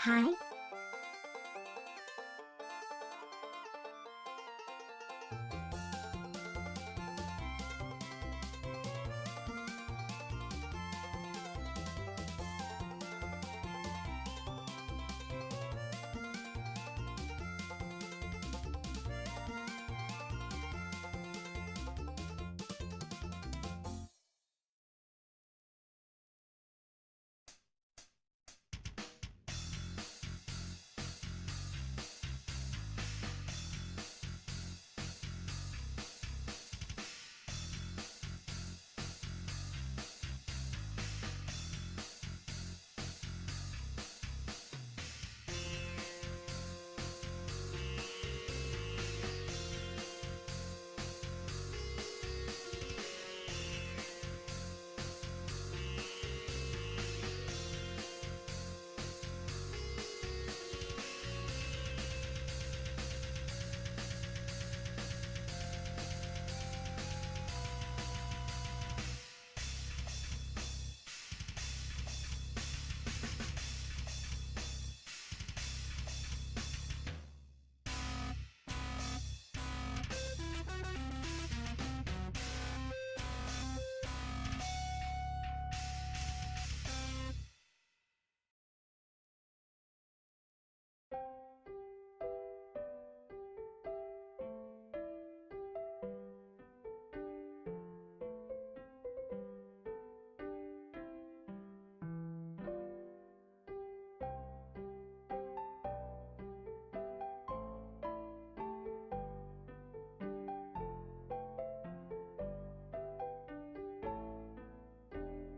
Hi.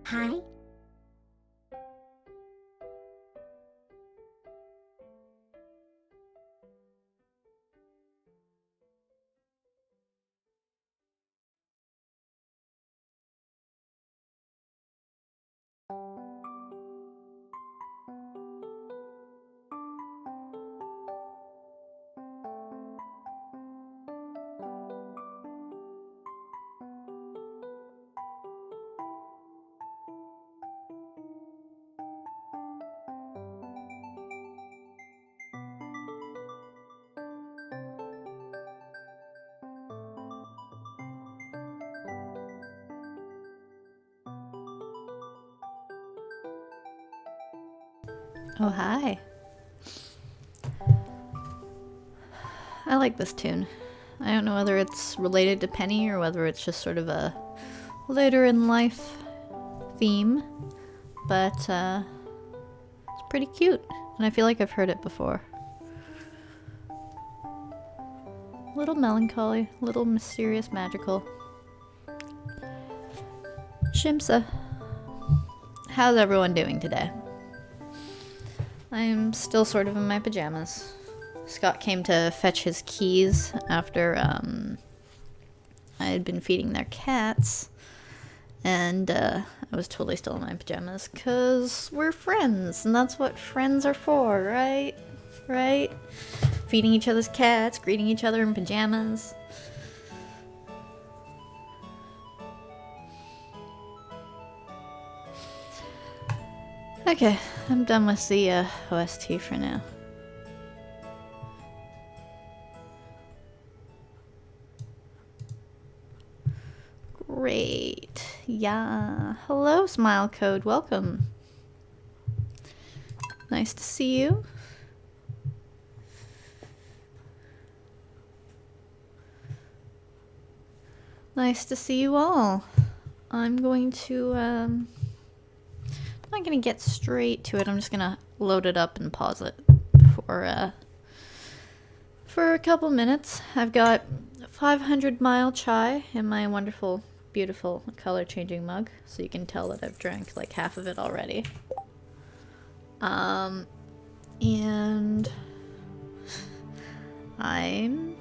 Hi. Oh, hi. I like this tune. I don't know whether it's related to Penny or whether it's just sort of a later in life theme, but it's pretty cute, and I feel like I've heard it before. A little melancholy, a little mysterious, magical. Shimsa, how's everyone doing today? I'm still sort of in my pajamas. Scott came to fetch his keys after I had been feeding their cats, and I was totally still in my pajamas because we're friends, and that's what friends are for, right? Right? Feeding each other's cats, greeting each other in pajamas. Okay, I'm done with the OST for now. Great. Yeah. Hello, Smile Code. Welcome. Nice to see you. Nice to see you all. I'm going to, I'm not gonna get straight to it. I'm just gonna load it up and pause it for a couple minutes. I've got 500 Mile Chai in my wonderful beautiful color changing mug, so you can tell that I've drank like half of it already. And I'm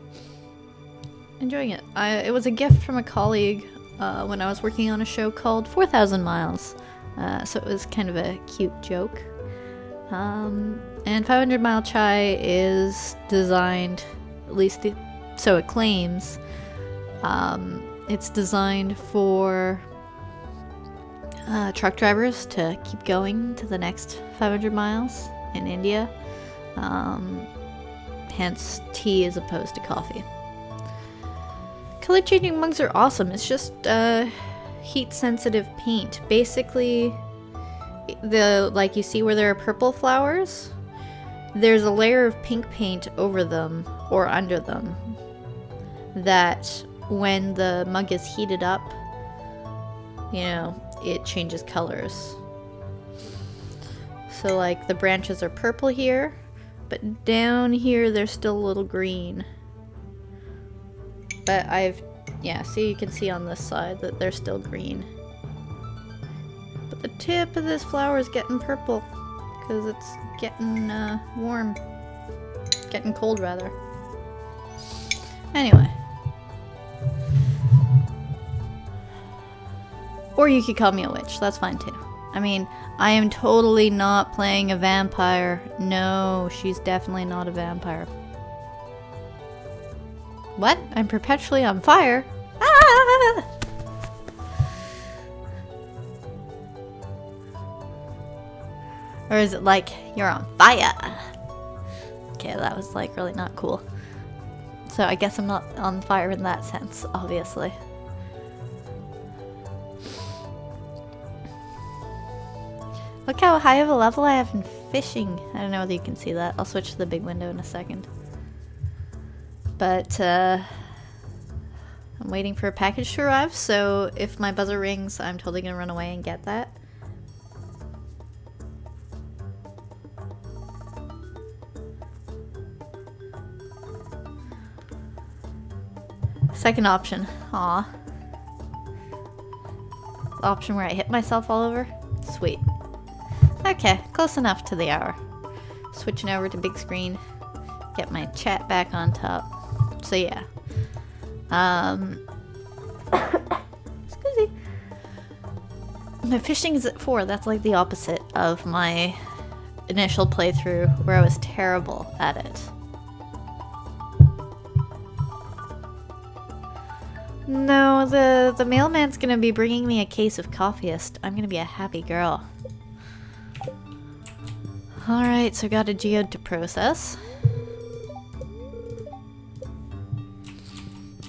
enjoying it. It was a gift from a colleague when I was working on a show called 4,000 Miles. So it was kind of a cute joke. And 500 Mile Chai is designed, at least so it claims, it's designed for truck drivers to keep going to the next 500 miles in India. Hence tea as opposed to coffee. Color changing mugs are awesome. It's just heat sensitive paint. Basically, like you see where there are purple flowers, there's a layer of pink paint over them or under them that when the mug is heated up, you know, it changes colors. So like the branches are purple here, but down here they're still a little green. But see, you can see on this side that they're still green. But the tip of this flower is getting purple because it's getting warm. Getting cold, rather. Anyway. Or you could call me a witch. That's fine too. I mean, I am totally not playing a vampire. No, she's definitely not a vampire. What? I'm perpetually on fire? Ah! Or is it like, you're on fire? Okay, that was like really not cool. So I guess I'm not on fire in that sense, obviously. Look how high of a level I have in fishing. I don't know whether you can see that. I'll switch to the big window in a second. But, I'm waiting for a package to arrive, so if my buzzer rings, I'm totally gonna run away and get that. Second option. Aw. The option where I hit myself all over? Sweet. Okay, close enough to the hour. Switching over to big screen. Get my chat back on top. So yeah. Excuse me. My fishing is at 4. That's like the opposite of my initial playthrough where I was terrible at it. No, the mailman's gonna be bringing me a case of Coffeeist. I'm gonna be a happy girl. Alright, so got a geode to process.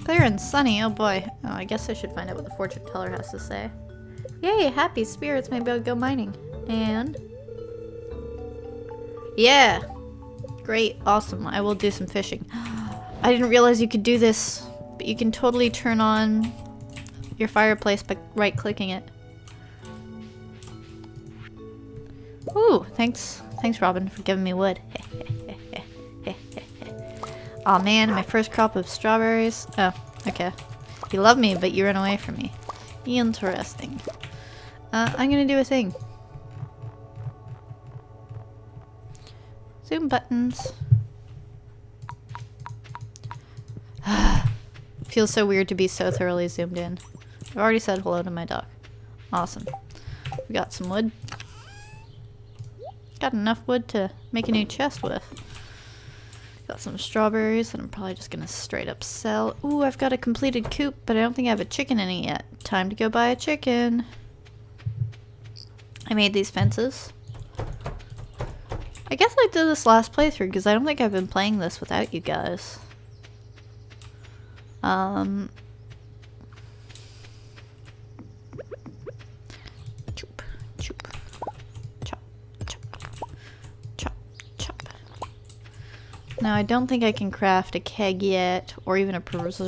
Clear and sunny, oh boy. Oh, I guess I should find out what the fortune teller has to say. Yay, happy spirits, maybe I'll go mining. And... yeah! Great, awesome, I will do some fishing. I didn't realize you could do this, but you can totally turn on your fireplace by right-clicking it. Ooh, thanks, Robin, for giving me wood. Aw man, my first crop of strawberries. Oh, okay. You love me, but you ran away from me. Interesting. I'm gonna do a thing. Zoom buttons. Feels so weird to be so thoroughly zoomed in. I've already said hello to my dog. Awesome. We got some wood. Got enough wood to make a new chest with. Got some strawberries that I'm probably just gonna straight up sell. Ooh, I've got a completed coop, but I don't think I have a chicken in it yet. Time to go buy a chicken. I made these fences. I guess I did this last playthrough because I don't think I've been playing this without you guys. Choop, choop. Chop, chop. Chop, chop. Now I don't think I can craft a keg yet, or even a preserves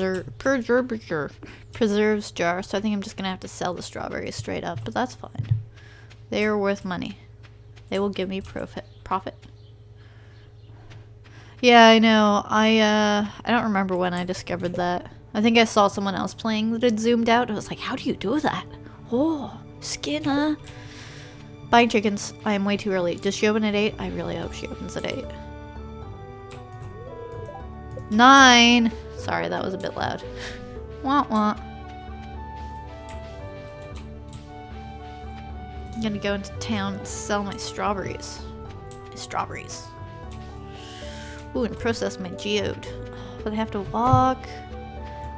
jar, so I think I'm just gonna have to sell the strawberries straight up, but that's fine. They are worth money. They will give me profit. Yeah, I know. I don't remember when I discovered that. I think I saw someone else playing that had zoomed out. I was like, how do you do that? Oh, skin, huh? Buying chickens. I am way too early. Does she open at 8? I really hope she opens at 8. 9! Sorry, that was a bit loud. Wah wah. I'm gonna go into town and sell my strawberries. Ooh, and process my geode. But I have to walk.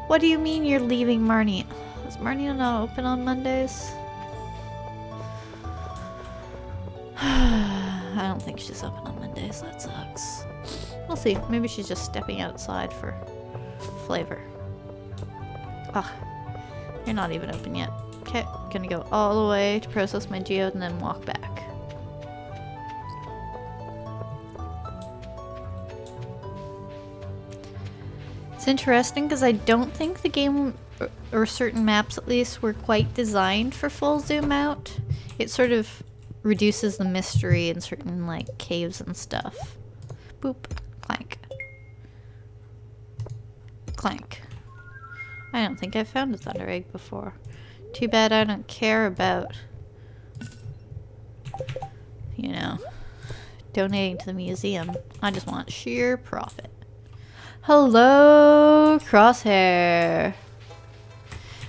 What do you mean you're leaving Marnie? Is Marnie not open on Mondays? I don't think she's open on Mondays. That sucks. We'll see. Maybe she's just stepping outside for flavor. Ah, you're not even open yet. Okay, gonna go all the way to process my geode and then walk back. It's interesting because I don't think the game, or certain maps at least, were quite designed for full zoom out. It sort of reduces the mystery in certain like caves and stuff. Boop. Clank. Clank. I don't think I've found a thunder egg before. Too bad I don't care about, you know, donating to the museum. I just want sheer profit. Hello, Crosshair.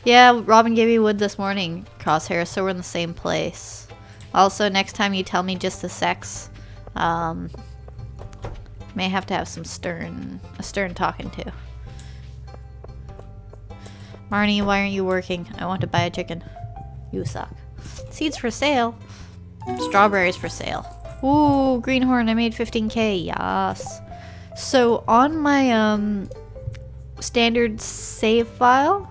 Yeah, Robin gave me wood this morning, Crosshair, so we're in the same place. Also, next time you tell me just the sex, may have to have some stern talking to. Marnie, why aren't you working? I want to buy a chicken. You suck. Seeds for sale. Strawberries for sale. Ooh, greenhorn, I made 15k. Yes. So on my standard save file,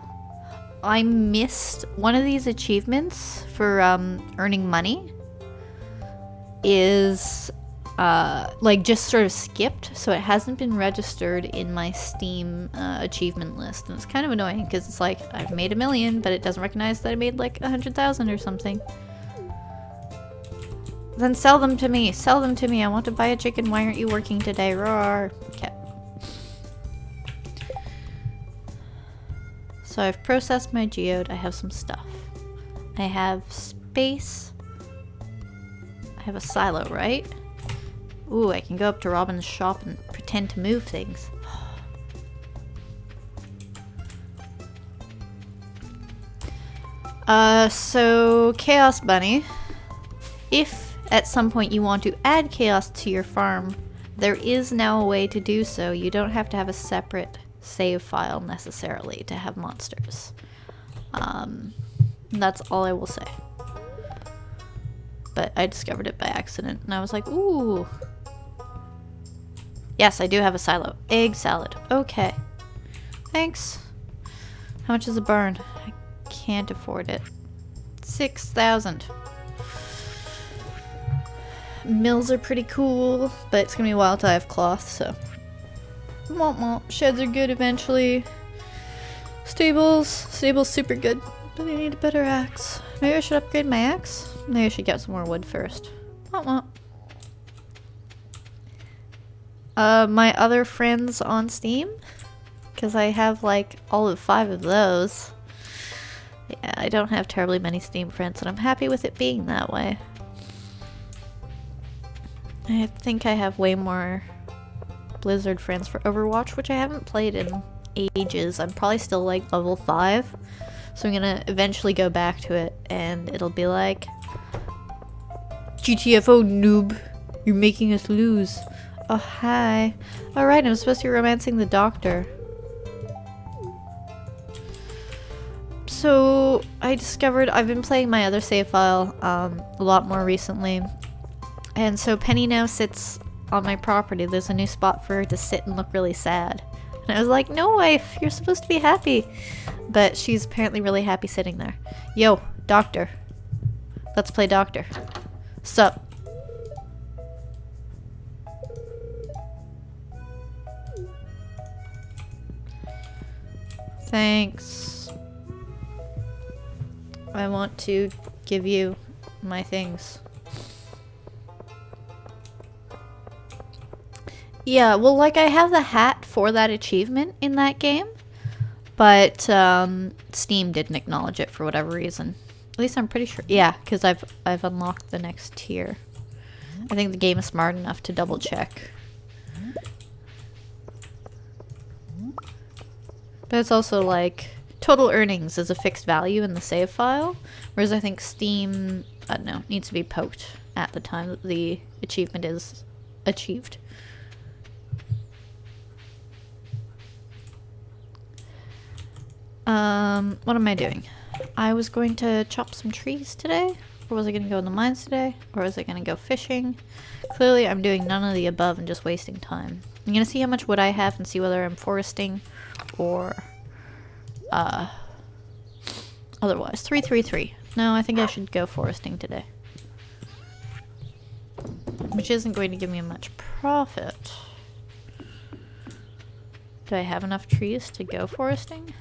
I missed one of these achievements for earning money. Is like just sort of skipped, so it hasn't been registered in my Steam achievement list, and it's kind of annoying because it's like I've made 1 million, but it doesn't recognize that I made like 100,000 or something. Then sell them to me. Sell them to me. I want to buy a chicken. Why aren't you working today? Roar. Okay. So I've processed my geode. I have some stuff. I have space. I have a silo, right? Ooh, I can go up to Robin's shop and pretend to move things. So Chaos Bunny, if at some point you want to add chaos to your farm, there is now a way to do so. You don't have to have a separate save file necessarily to have monsters. That's all I will say. But I discovered it by accident and I was like, ooh. Yes, I do have a silo. Egg salad. Okay. Thanks. How much is a barn? I can't afford it. 6,000. Mills are pretty cool, but it's gonna be a while till I have cloth, so. Womp womp. Sheds are good eventually. Stables. Stables super good, but I need a better axe. Maybe I should upgrade my axe? Maybe I should get some more wood first. Womp womp. My other friends on Steam, because I have like all of 5 of those. Yeah, I don't have terribly many Steam friends, and I'm happy with it being that way. I think I have way more Blizzard friends for Overwatch, which I haven't played in ages. I'm probably still like level 5, so I'm gonna eventually go back to it, and it'll be like, GTFO noob, you're making us lose. Oh, hi. Alright, I'm supposed to be romancing the doctor. So, I discovered I've been playing my other save file a lot more recently. And so Penny now sits on my property. There's a new spot for her to sit and look really sad. And I was like, no wife, you're supposed to be happy. But she's apparently really happy sitting there. Yo, doctor. Let's play doctor. Sup? Thanks. I want to give you my things. Yeah, well, like, I have the hat for that achievement in that game, But Steam didn't acknowledge it for whatever reason. At least I'm pretty sure. Yeah, because I've unlocked the next tier. I think the game is smart enough to double check. But it's also like total earnings is a fixed value in the save file, whereas I think Steam, I don't know, needs to be poked at the time that the achievement is achieved. What am I doing? I was going to chop some trees today, or was I going to go in the mines today, or was I going to go fishing? Clearly I'm doing none of the above and just wasting time. I'm going to see how much wood I have and see whether I'm foresting or otherwise. 333. No, I think I should go foresting today. Which isn't going to give me much profit. Do I have enough trees to go foresting?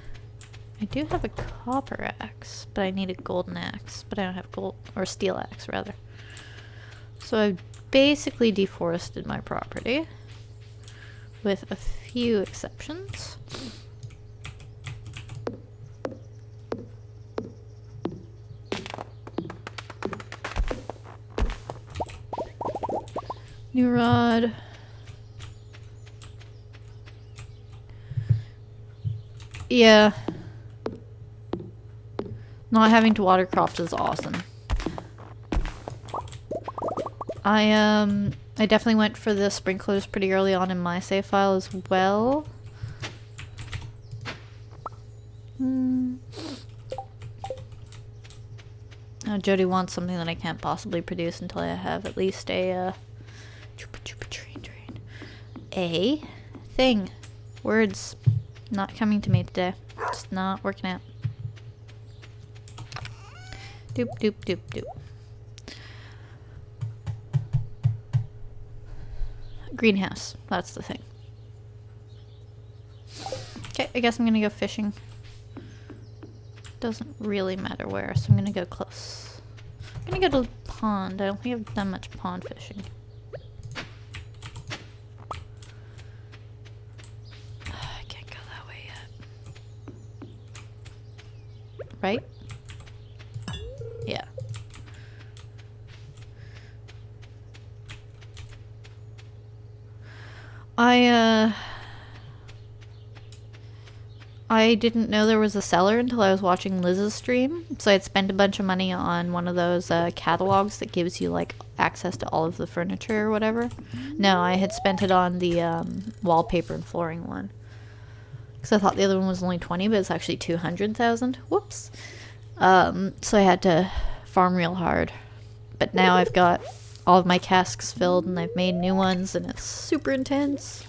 I do have a copper axe, but I need a golden axe. But I don't have gold, or steel axe rather. So I've basically deforested my property, with a few exceptions. New rod. Yeah. Not having to water crops is awesome. I definitely went for the sprinklers pretty early on in my save file as well. Jody wants something that I can't possibly produce until I have at least a a thing. Words not coming to me today. Just not working out. Doop doop doop doop. Greenhouse. That's the thing. Okay, I guess I'm gonna go fishing. Doesn't really matter where, so I'm gonna go close. I'm gonna go to the pond. I don't think I've done much pond fishing. I can't go that way yet. Right? Yeah. I didn't know there was a seller until I was watching Liz's stream. So I'd spent a bunch of money on one of those catalogs that gives you like access to all of the furniture or whatever. No, I had spent it on the wallpaper and flooring one. Because I thought the other one was only 20, but it's actually 200,000. Whoops. So I had to farm real hard. But now I've got all of my casks filled and I've made new ones and it's super intense.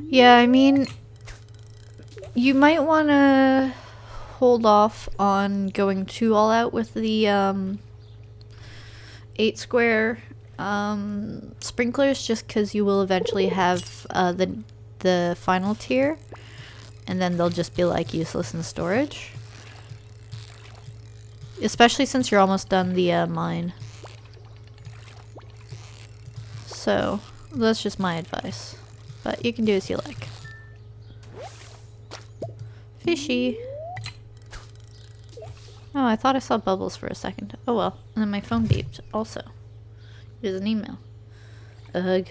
Yeah, I mean, you might want to hold off on going too all out with the 8 square sprinklers just because you will eventually have the final tier and then they'll just be like useless in storage. Especially since you're almost done the mine. So, that's just my advice. But you can do as you like. Fishy. Oh, I thought I saw bubbles for a second. Oh well. And then my phone beeped also. It is an email. Ugh.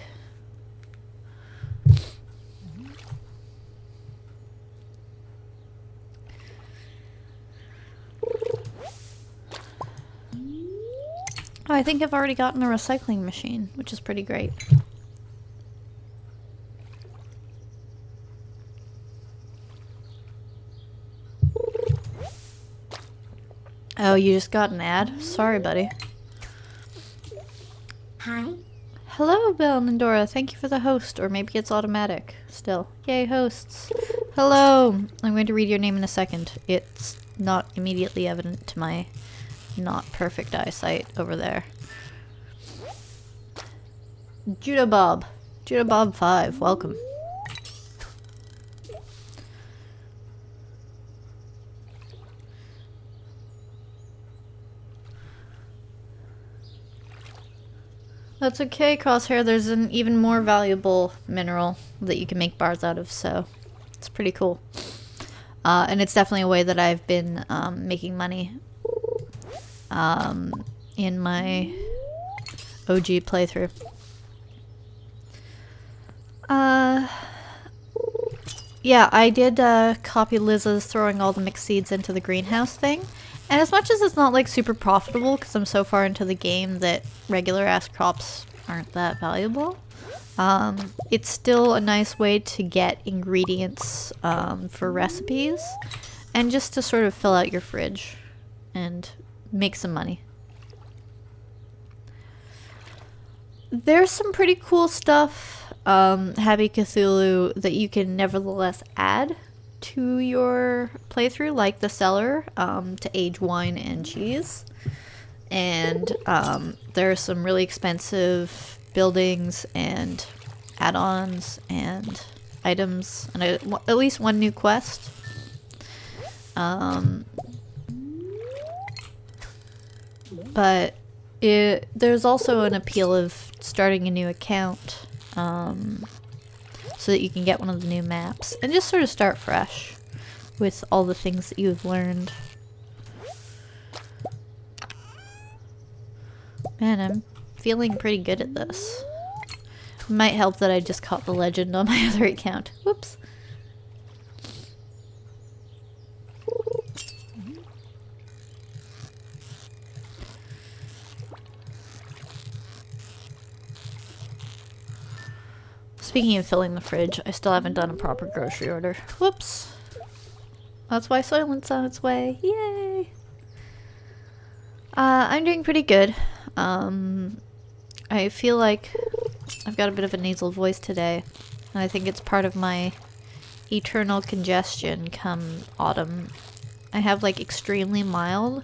Oh, I think I've already gotten a recycling machine, which is pretty great. Oh, you just got an ad? Sorry, buddy. Hi. Hello, Bill and Dora. Thank you for the host. Or maybe it's automatic. Still. Yay, hosts. Hello. I'm going to read your name in a second. It's not immediately evident to my not perfect eyesight over there. Judah Bob. Judah Bob 5. Welcome. That's okay, Crosshair. There's an even more valuable mineral that you can make bars out of, so it's pretty cool. And it's definitely a way that I've been making money in my OG playthrough. Yeah, I did copy Liz's throwing all the mixed seeds into the greenhouse thing. And as much as it's not like super profitable because I'm so far into the game that regular ass crops aren't that valuable, it's still a nice way to get ingredients for recipes and just to sort of fill out your fridge and make some money. There's some pretty cool stuff, Happy Cthulhu, that you can nevertheless add to your playthrough, like the cellar, to age wine and cheese. And there are some really expensive buildings and add-ons and items, and at least one new quest. But there's also an appeal of starting a new account so that you can get one of the new maps and just sort of start fresh with all the things that you've learned. Man, I'm feeling pretty good at this. It might help that I just caught the legend on my other account. Whoops. Speaking of filling the fridge, I still haven't done a proper grocery order. Whoops. That's why Soylent's on its way. Yay! I'm doing pretty good. I feel like I've got a bit of a nasal voice today. And I think it's part of my eternal congestion come autumn. I have like extremely mild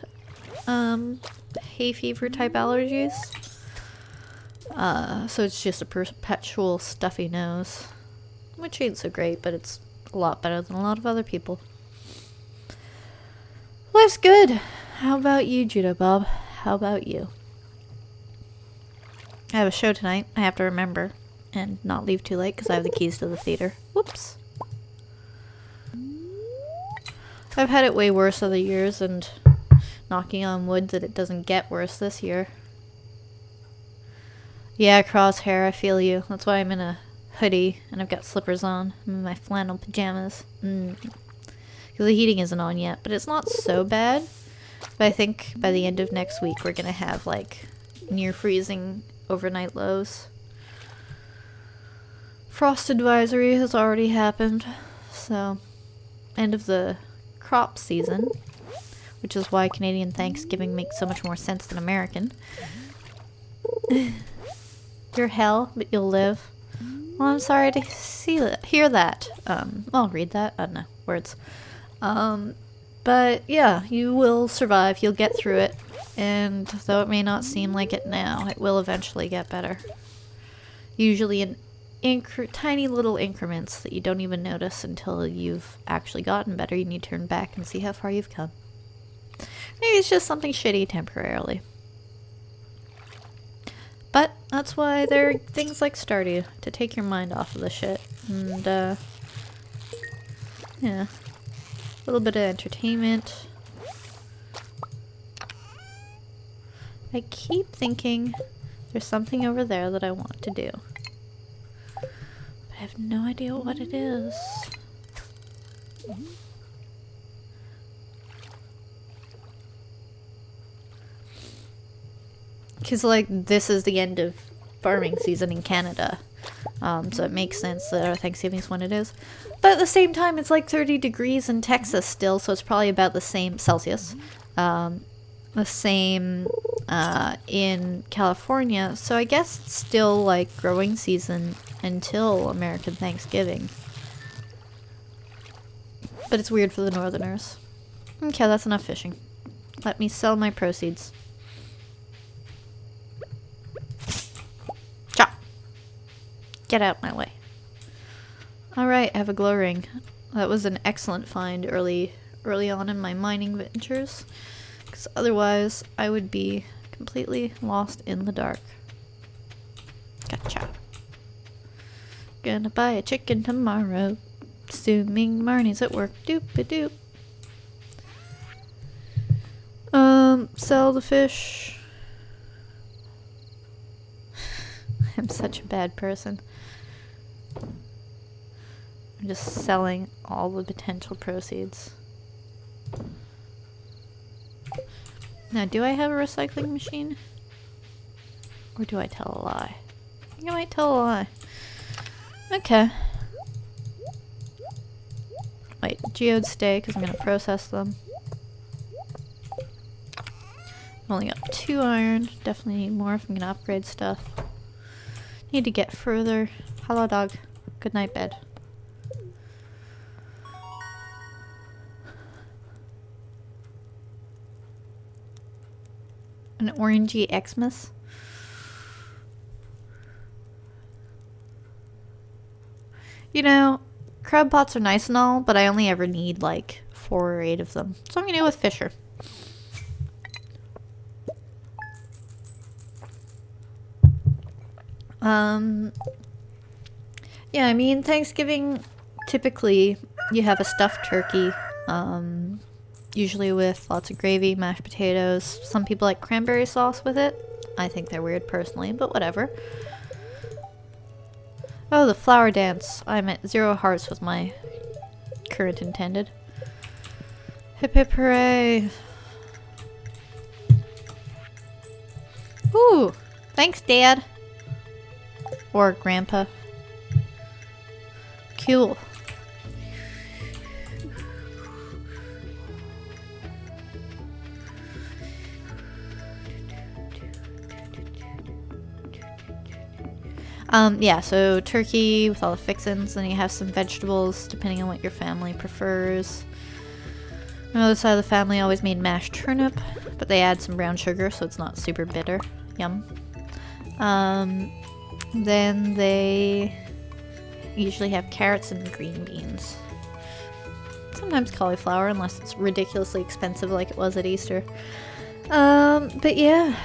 hay fever type allergies. So it's just a perpetual stuffy nose. Which ain't so great, but it's a lot better than a lot of other people. Life's good. How about you, Judo Bob? How about you? I have a show tonight. I have to remember and not leave too late because I have the keys to the theater. Whoops. I've had it way worse other years, and knocking on wood that it doesn't get worse this year. Yeah, Crosshair, I feel you. That's why I'm in a hoodie and I've got slippers on. I'm in my flannel pajamas. Because the heating isn't on yet, but it's not so bad. But I think by the end of next week we're gonna have like near freezing overnight lows. Frost advisory has already happened, so end of the crop season, which is why Canadian Thanksgiving makes so much more sense than American. You're hell, but you'll live. Well, I'm sorry to hear that. I'll read that. I don't know. Words. But yeah, you will survive. You'll get through it. And though it may not seem like it now, it will eventually get better. Usually in tiny little increments that you don't even notice until you've actually gotten better. You need to turn back and see how far you've come. Maybe it's just something shitty temporarily. But that's why there are things like Stardew, to take your mind off of the shit. And, yeah. A little bit of entertainment. I keep thinking there's something over there that I want to do. But I have no idea what it is. Because, like, this is the end of farming season in Canada. So it makes sense that our Thanksgiving's when it is. But at the same time, it's like 30 degrees in Texas still, so it's probably about the same Celsius. The same in California. So I guess it's still, like, growing season until American Thanksgiving. But it's weird for the Northerners. Okay, that's enough fishing. Let me sell my proceeds. Get out my way. Alright, I have a glow ring. That was an excellent find early on in my mining ventures. Because otherwise, I would be completely lost in the dark. Gotcha. Gonna buy a chicken tomorrow. Assuming Marnie's at work. Doop-a-doop. Sell the fish. I'm such a bad person. I'm just selling all the potential proceeds. Now, do I have a recycling machine? Or do I tell a lie? I think I might tell a lie. Okay. Wait, geodes stay because I'm going to process them. I've only got 2 iron. Definitely need more if I'm going to upgrade stuff. Need to get further. Hello, dog. Good night, bed. An orangey Xmas? You know, crab pots are nice and all, but I only ever need like 4 or 8 of them. So I'm gonna go with Fisher. Yeah, I mean, Thanksgiving, typically you have a stuffed turkey, usually with lots of gravy, mashed potatoes. Some people like cranberry sauce with it. I think they're weird personally, but whatever. Oh, the flower dance. I'm at 0 hearts with my current intended. Hip hip hooray. Ooh, thanks, Dad. Or Grandpa. Cool. Yeah, so turkey with all the fixins, then you have some vegetables depending on what your family prefers. My other side of the family always made mashed turnip, but they add some brown sugar so it's not super bitter. Yum. Then they usually have carrots and green beans. Sometimes cauliflower, unless it's ridiculously expensive like it was at Easter. But yeah.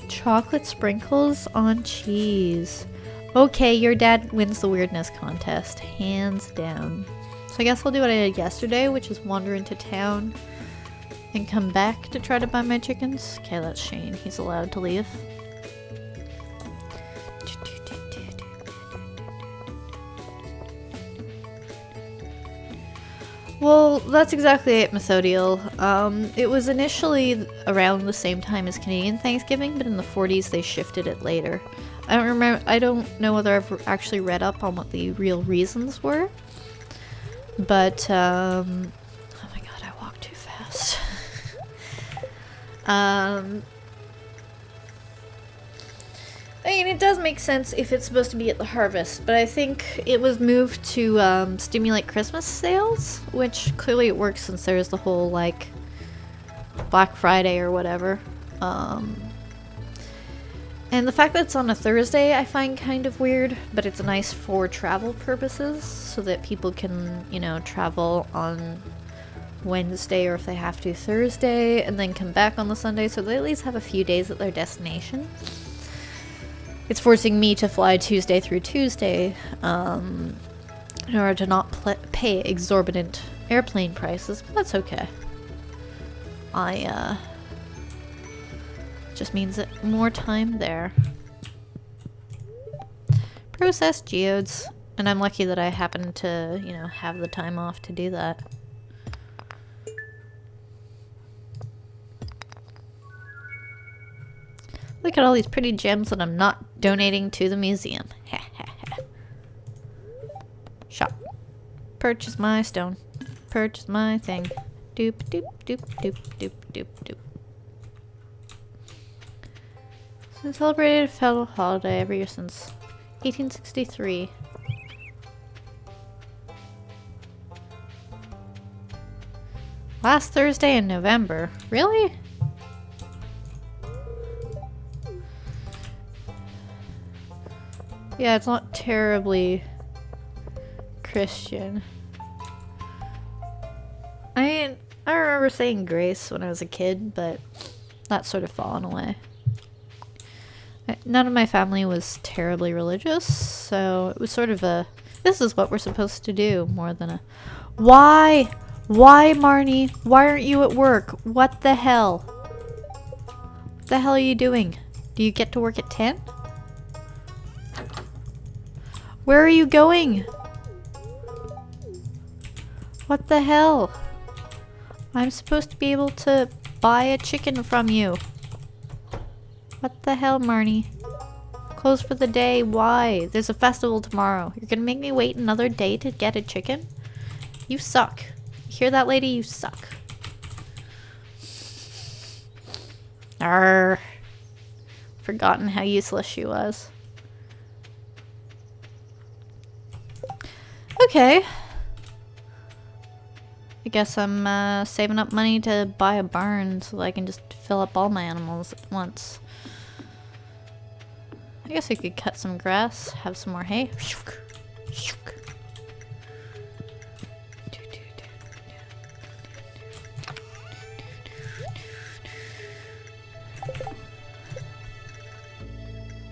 Chocolate sprinkles on cheese. Okay, your dad wins the weirdness contest. Hands down. So I guess I'll do what I did yesterday, which is wander into town and come back to try to buy my chickens. Okay, that's Shane. He's allowed to leave. Well, that's exactly it, Methodiel. It was initially around the same time as Canadian Thanksgiving, but in the 40s they shifted it later. I don't know whether I've actually read up on what the real reasons were. But, oh my god, I walked too fast. I mean, it does make sense if it's supposed to be at the harvest, but I think it was moved to stimulate Christmas sales, which clearly it works since there's the whole, like, Black Friday or whatever. And the fact that it's on a Thursday I find kind of weird, but it's nice for travel purposes, so that people can, you know, travel on Wednesday or if they have to Thursday, and then come back on the Sunday, so they at least have a few days at their destination. It's forcing me to fly Tuesday through Tuesday in order to not pay exorbitant airplane prices, but that's okay. Just means that more time there. Processed geodes. And I'm lucky that I happen to, you know, have the time off to do that. Look at all these pretty gems that I'm not donating to the museum. Ha ha ha. Shop. Purchase my stone. Purchase my thing. Doop doop doop doop doop doop doop. It's been celebrated a federal holiday every year since 1863. Last Thursday in November. Really? Yeah, it's not terribly Christian. I remember saying grace when I was a kid, but that's sort of fallen away. None of my family was terribly religious, so it was sort of a, this is what we're supposed to do, more than a, why? Why, Marnie? Why aren't you at work? What the hell? What the hell are you doing? Do you get to work at 10? Where are you going? What the hell? I'm supposed to be able to buy a chicken from you. What the hell, Marnie? Closed for the day. Why? There's a festival tomorrow. You're gonna make me wait another day to get a chicken? You suck. You hear that, lady? You suck. Arrgh. Forgotten how useless she was. Okay. I guess I'm saving up money to buy a barn so that I can just fill up all my animals at once. I guess I could cut some grass, have some more hay.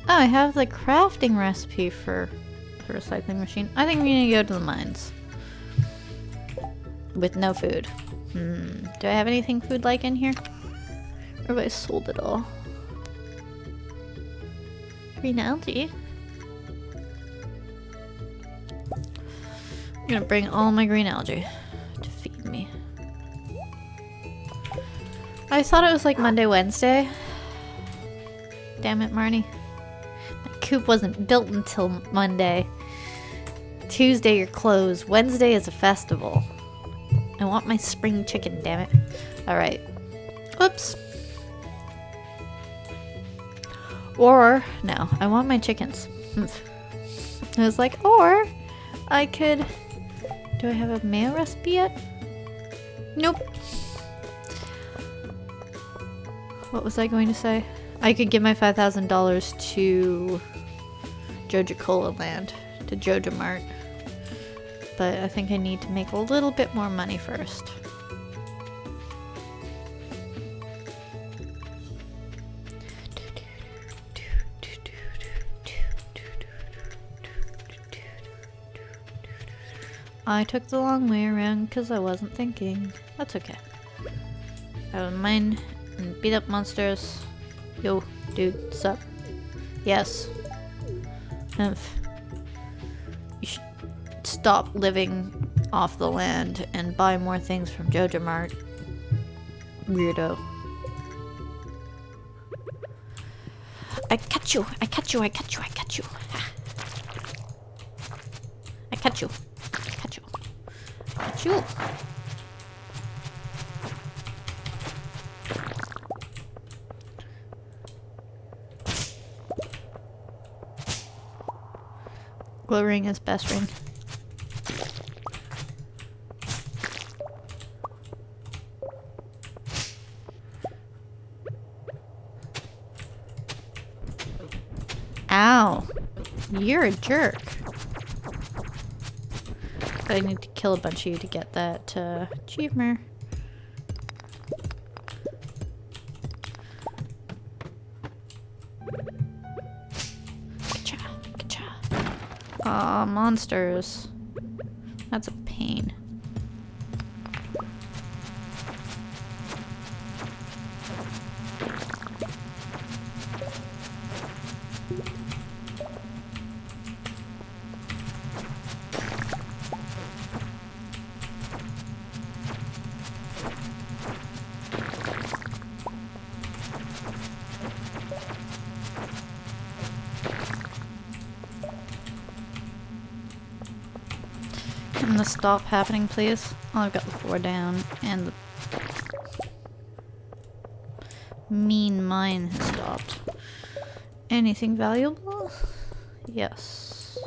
Oh, I have the crafting recipe for the recycling machine. I think we need to go to the mines. With no food. Do I have anything food-like in here? Or have I sold it all? Green algae? I'm gonna bring all my green algae to feed me. I thought it was like Monday, Wednesday. Damn it, Marnie. My coop wasn't built until Monday. Tuesday you're closed. Wednesday is a festival. I want my spring chicken, damn it. Alright. Whoops. Or, no, I want my chickens. I was like, or I could... Do I have a mayo recipe yet? Nope. What was I going to say? I could give my $5,000 to Jojanne land, to Joja Mart. But I think I need to make a little bit more money first. I took the long way around because I wasn't thinking. That's okay. I would mine and beat up monsters. Yo, dude, sup? Yes. You should stop living off the land and buy more things from Joja Mart. Weirdo. I catch you! I catch you! I catch you! I catch you! I catch you! I catch you! I catch you! Glow ring is best ring. Ow. You're a jerk. I need to kill a bunch of you to get that achievement. Aw, monsters. That's a pain. Can this stop happening, please? Oh, I've got the 4 down, and the mean mine has stopped. Anything valuable? Yes.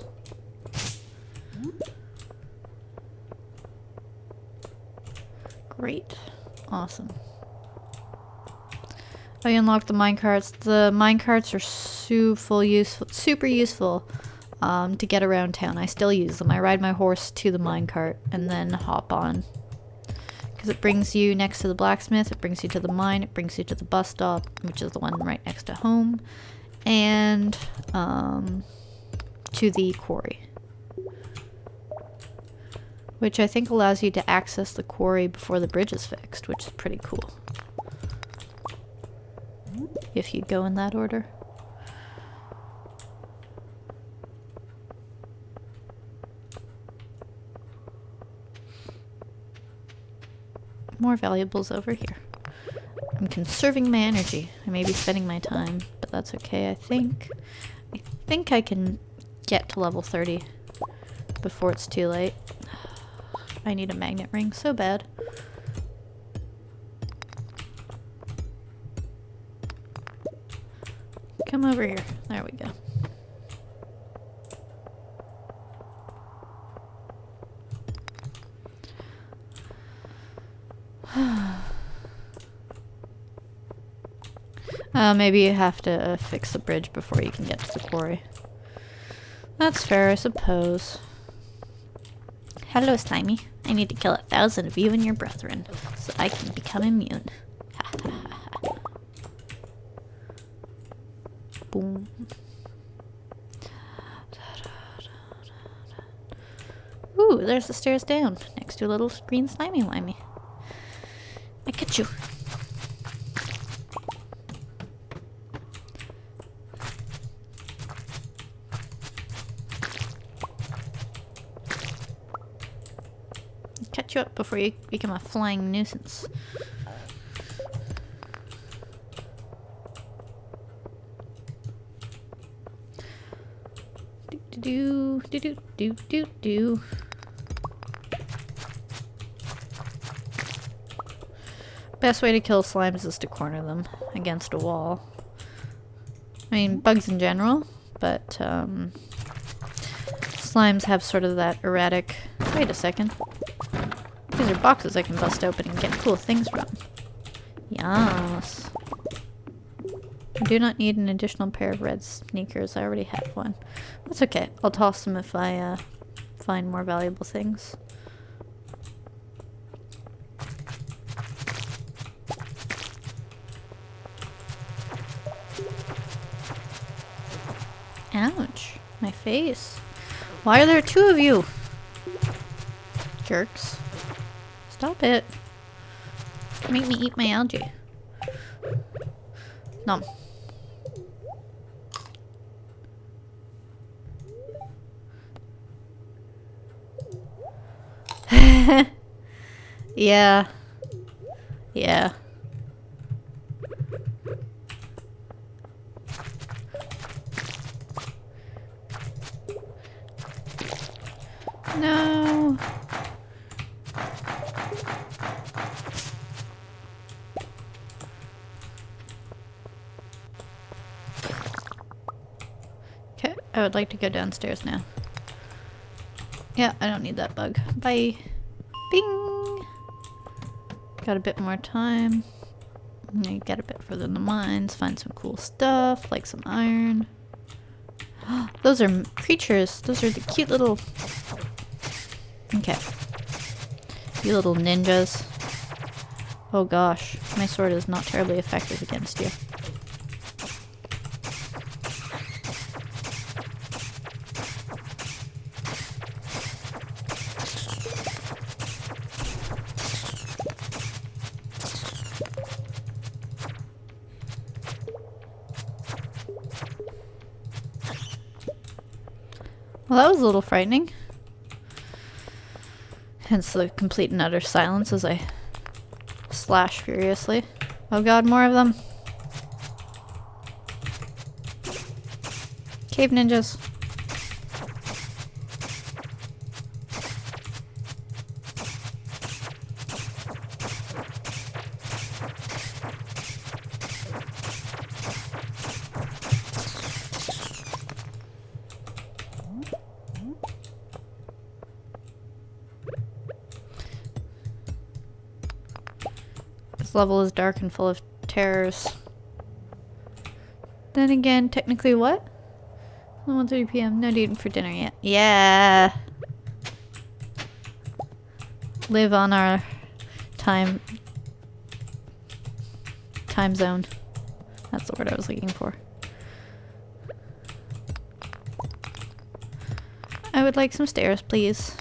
Great. Awesome. I unlocked the minecarts. The minecarts are super useful to get around town. I still use them. I ride my horse to the minecart and then hop on. Because it brings you next to the blacksmith, it brings you to the mine, it brings you to the bus stop, which is the one right next to home. and to the quarry. Which I think allows you to access the quarry before the bridge is fixed, which is pretty cool. If you go in that order. More valuables over here. I'm conserving my energy. I may be spending my time, but that's okay, I think. I think I can get to level 30 before it's too late. I need a magnet ring so bad. Come over here. There we go. Maybe you have to fix the bridge before you can get to the quarry. That's fair, I suppose. Hello, Slimy. I need to kill 1,000 of you and your brethren, so I can become immune. Boom. Ooh, there's the stairs down, next to a little green slimy limey. I catch you. Catch you up before you become a flying nuisance. Do do do do do do. Best way to kill slimes is to corner them against a wall. I mean, bugs in general, but slimes have sort of that erratic... Wait a second. These are boxes I can bust open and get cool things from. Yes. I do not need an additional pair of red sneakers. I already have one. That's okay. I'll toss them if I find more valuable things. Ouch. My face. Why are there two of you? Jerks. Stop it. Make me eat my algae. Nom. Yeah. Yeah. No. Okay, I would like to go downstairs now. Yeah, I don't need that bug. Bye. Bing! Got a bit more time. I get a bit further in the mines, find some cool stuff, like some iron. Those are creatures. Those are the cute little... Okay. You little ninjas. Oh gosh, my sword is not terribly effective against you. Well, that was a little frightening. Hence the complete and utter silence as I slash furiously. Oh god, more of them. Cave ninjas. This level is dark and full of terrors. Then again, technically what? 1:30 p.m. No eating for dinner yet. Yeah. Live on our time zone. That's the word I was looking for. I would like some stairs, please.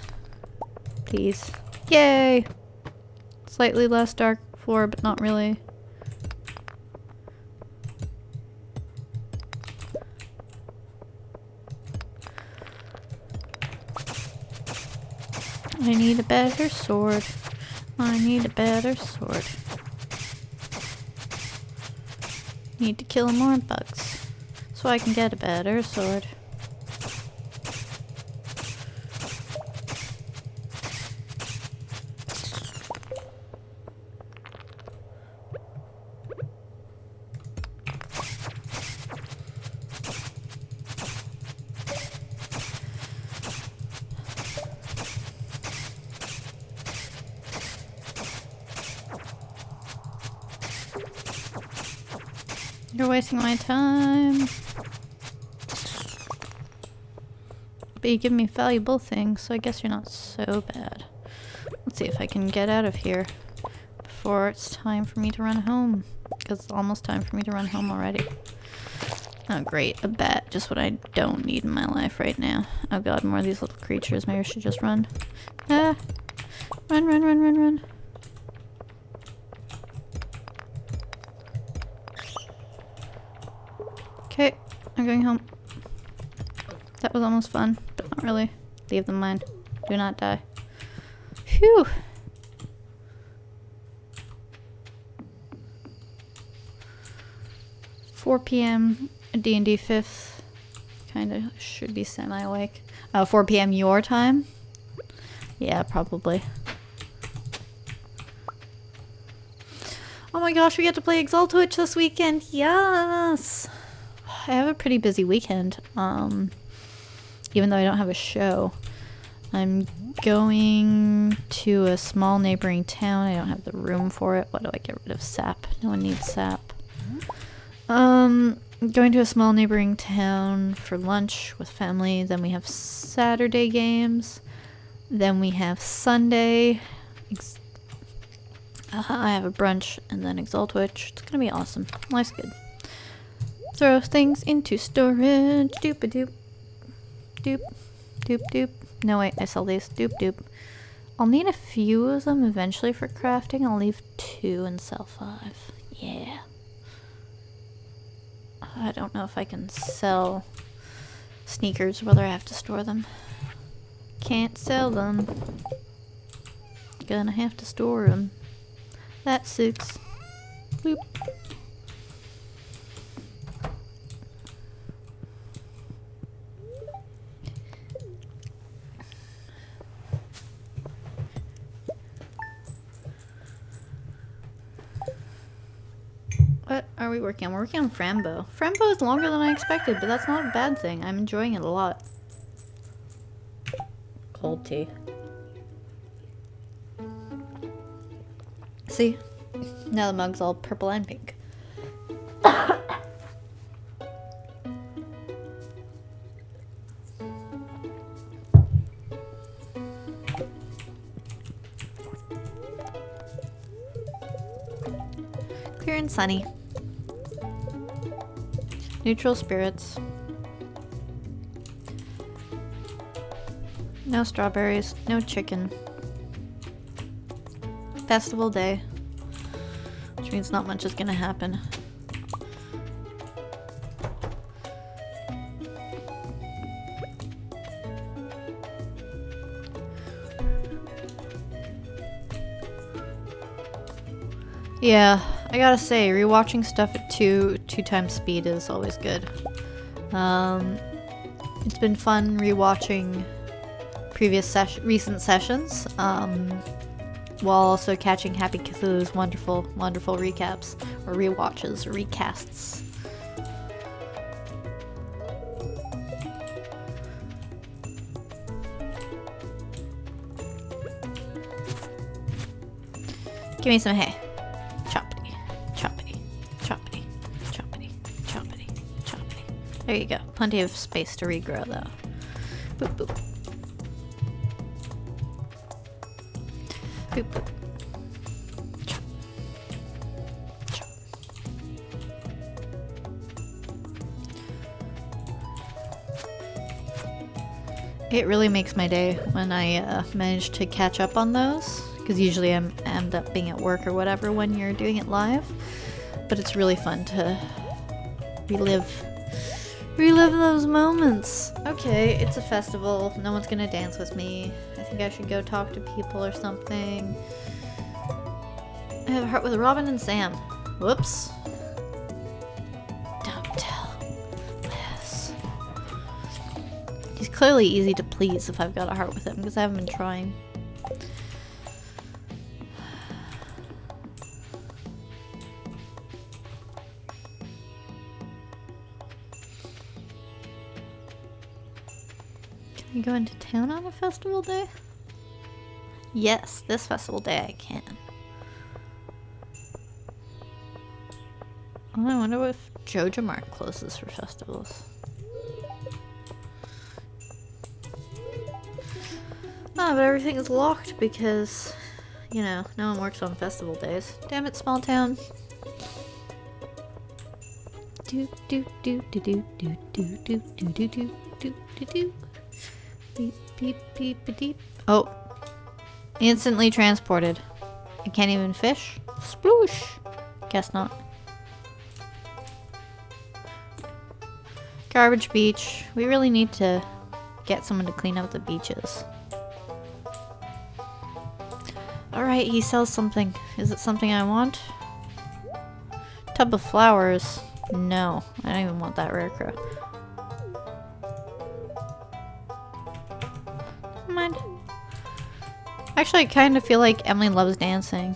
Please. Yay! Slightly less dark floor, but not really. I need a better sword. I need a better sword. Need to kill more bugs so I can get a better sword. You're wasting my time. But you give me valuable things, so I guess you're not so bad. Let's see if I can get out of here before it's time for me to run home. Because it's almost time for me to run home already. Oh great, a bat. Just what I don't need in my life right now. Oh god, more of these little creatures. Maybe I should just run. Ah! Run, run, run, run, run. Okay, I'm going home. That was almost fun, but not really. Leave them mind. Do not die. Phew! $4 p.m. D&D 5th. Kinda should be semi-awake. 4 p.m. your time? Yeah, probably. Oh my gosh, we get to play Exaltwitch this weekend! Yes! I have a pretty busy weekend, even though I don't have a show. I'm going to a small neighboring town. I don't have the room for it. What do I get rid of? Sap. No one needs sap. Going to a small neighboring town for lunch with family. Then we have Saturday games. Then we have Sunday. I have a brunch and then Exaltwitch. It's gonna be awesome. Life's good. Throw things into storage. Doop-a-doop. Doop. Doop doop. No wait, I sell these. Doop doop. I'll need a few of them eventually for crafting. I'll leave 2 and sell 5. Yeah. I don't know if I can sell sneakers, whether I have to store them. Can't sell them. Gonna have to store them. That sucks. Boop. What are we working on? We're working on Frambo. Frambo is longer than I expected, but that's not a bad thing. I'm enjoying it a lot. Cold tea. See? Now the mug's all purple and pink. Clear and sunny. Neutral spirits. No strawberries, no chicken. Festival day. Which means not much is gonna happen. Yeah, I gotta say, rewatching stuff at two times speed is always good. It's been fun rewatching recent sessions, while also catching Happy Cthulhu's wonderful recaps, or rewatches, or recasts. Give me some hay. Choppity, choppity, choppity, choppity, choppity, choppity. There you go. Plenty of space to regrow though. Boop boop. Boop boop. Chop. Chop. It really makes my day when I manage to catch up on those, because usually I end up being at work or whatever when you're doing it live. But it's really fun to relive those moments. Okay, it's a festival. No one's gonna dance with me. I think I should go talk to people or something. I have a heart with Robin and Sam. Whoops. Don't tell Liz. He's clearly easy to please if I've got a heart with him, because I haven't been trying. Can I go into town on a festival day? Yes, this festival day I can. Oh, I wonder if Jojanne closes for festivals. Ah, but everything is locked because, you know, no one works on festival days. Damn it, small town. Do do do do do do do do do do do do do do. Beep beep beep beep. Oh, instantly transported. I can't even fish. Sploosh. Guess not. Garbage beach. We really need to get someone to clean up the beaches. Alright, he sells something. Is it something I want? Tub of flowers. No, I don't even want that rare crow. Never mind. Actually, I kind of feel like Emily loves dancing.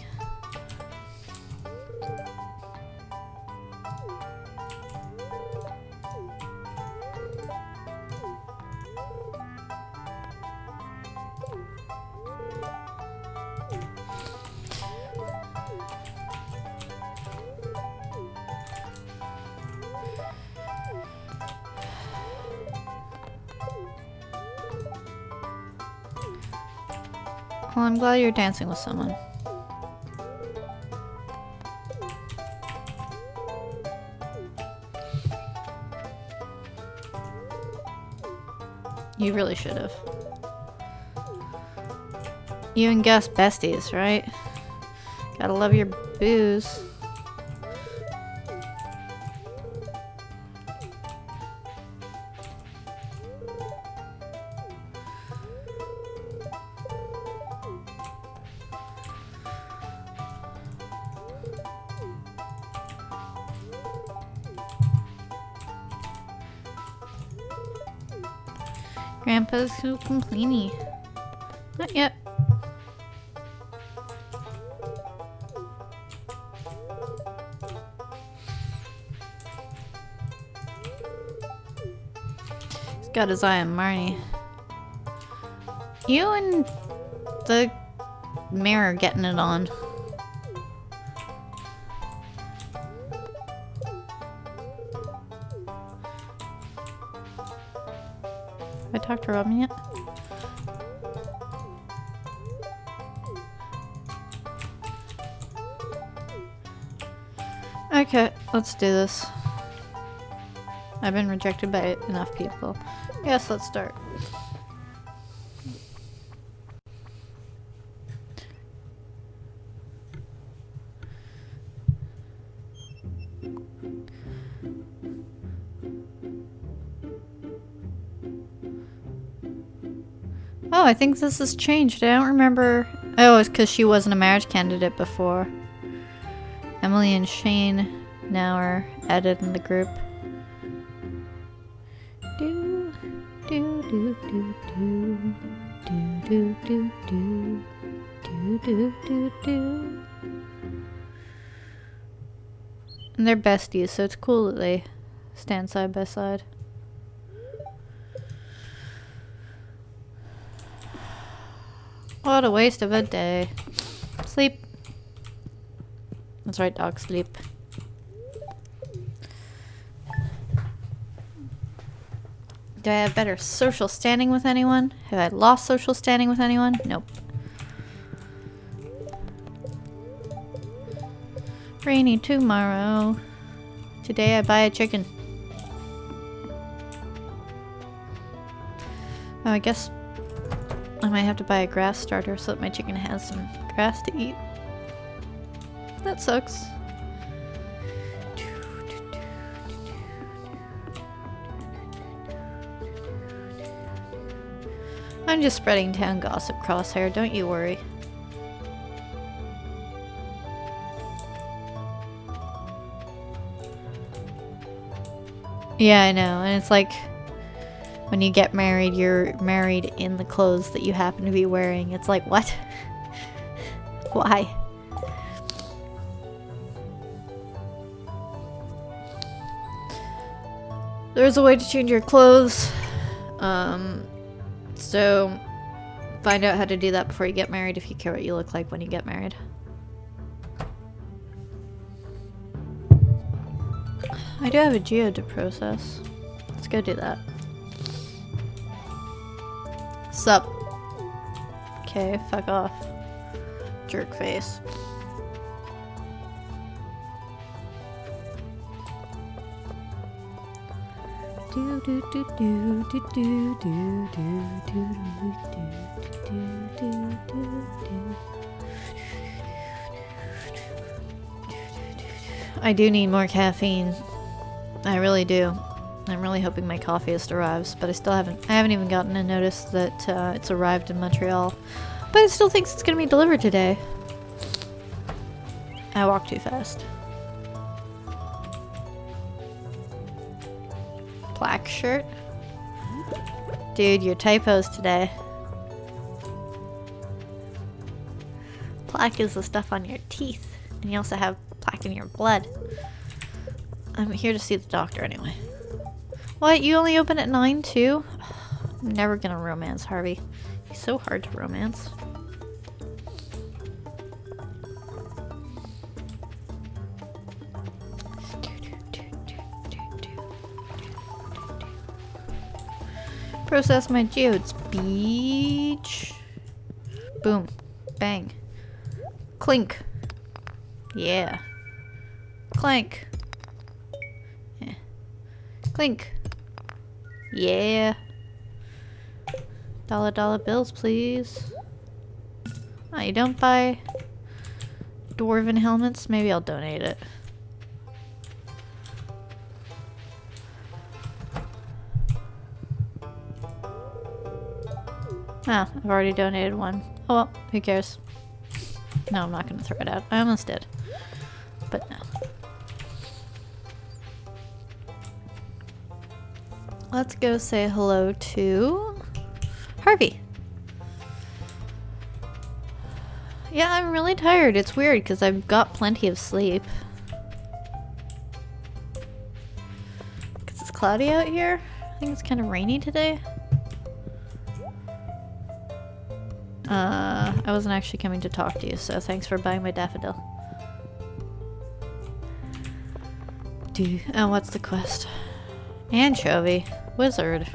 Well, I'm glad you're dancing with someone. You really should have. You and Gus besties, right? Gotta love your booze. Grandpa's so complaining. Not yet. He's got his eye on Marnie. You and the mayor are getting it on. Have I talked to Robin yet? Okay, let's do this. I've been rejected by enough people. Yes, let's start. Oh, I think this has changed. I don't remember. Oh, it's because she wasn't a marriage candidate before. Emily and Shane now are added in the group. Do do do do do do do do do do do do. And they're besties, so it's cool that they stand side by side. What a waste of a day. Sleep. That's right, dog, sleep. Do I have better social standing with anyone? Have I lost social standing with anyone? Nope. Rainy tomorrow. Today I buy a chicken. Oh, I guess I might have to buy a grass starter so that my chicken has some grass to eat. That sucks. I'm just spreading town gossip, Crosshair, don't you worry. Yeah, I know, and it's like when you get married, you're married in the clothes that you happen to be wearing. It's like, what? Why? There's a way to change your clothes. So find out how to do that before you get married if you care what you look like when you get married. I do have a geode to process. Let's go do that. Sup? Okay, fuck off. Jerk face. I do need more caffeine. I really do. I'm really hoping my coffee just arrives, but I haven't even gotten a notice that it's arrived in Montreal. But it still thinks it's gonna be delivered today. I walk too fast. Black shirt? Dude, your typos today. Plaque is the stuff on your teeth, and you also have plaque in your blood. I'm here to see the doctor anyway. What? You only open at 9 too? I'm never gonna romance Harvey. He's so hard to romance. Process my geodes. Beach. Boom. Bang. Clink. Yeah. Clank. Yeah. Clink. Yeah. Dollar bills, please. Oh, you don't buy dwarven helmets? Maybe I'll donate it. Ah, I've already donated one. Oh well, who cares? No, I'm not gonna throw it out. I almost did. But no. Let's go say hello to Harvey. Yeah, I'm really tired. It's weird because I've got plenty of sleep. Because it's cloudy out here. I think it's kind of rainy today. I wasn't actually coming to talk to you, so thanks for buying my daffodil. Oh, what's the quest? Anchovy. Wizard.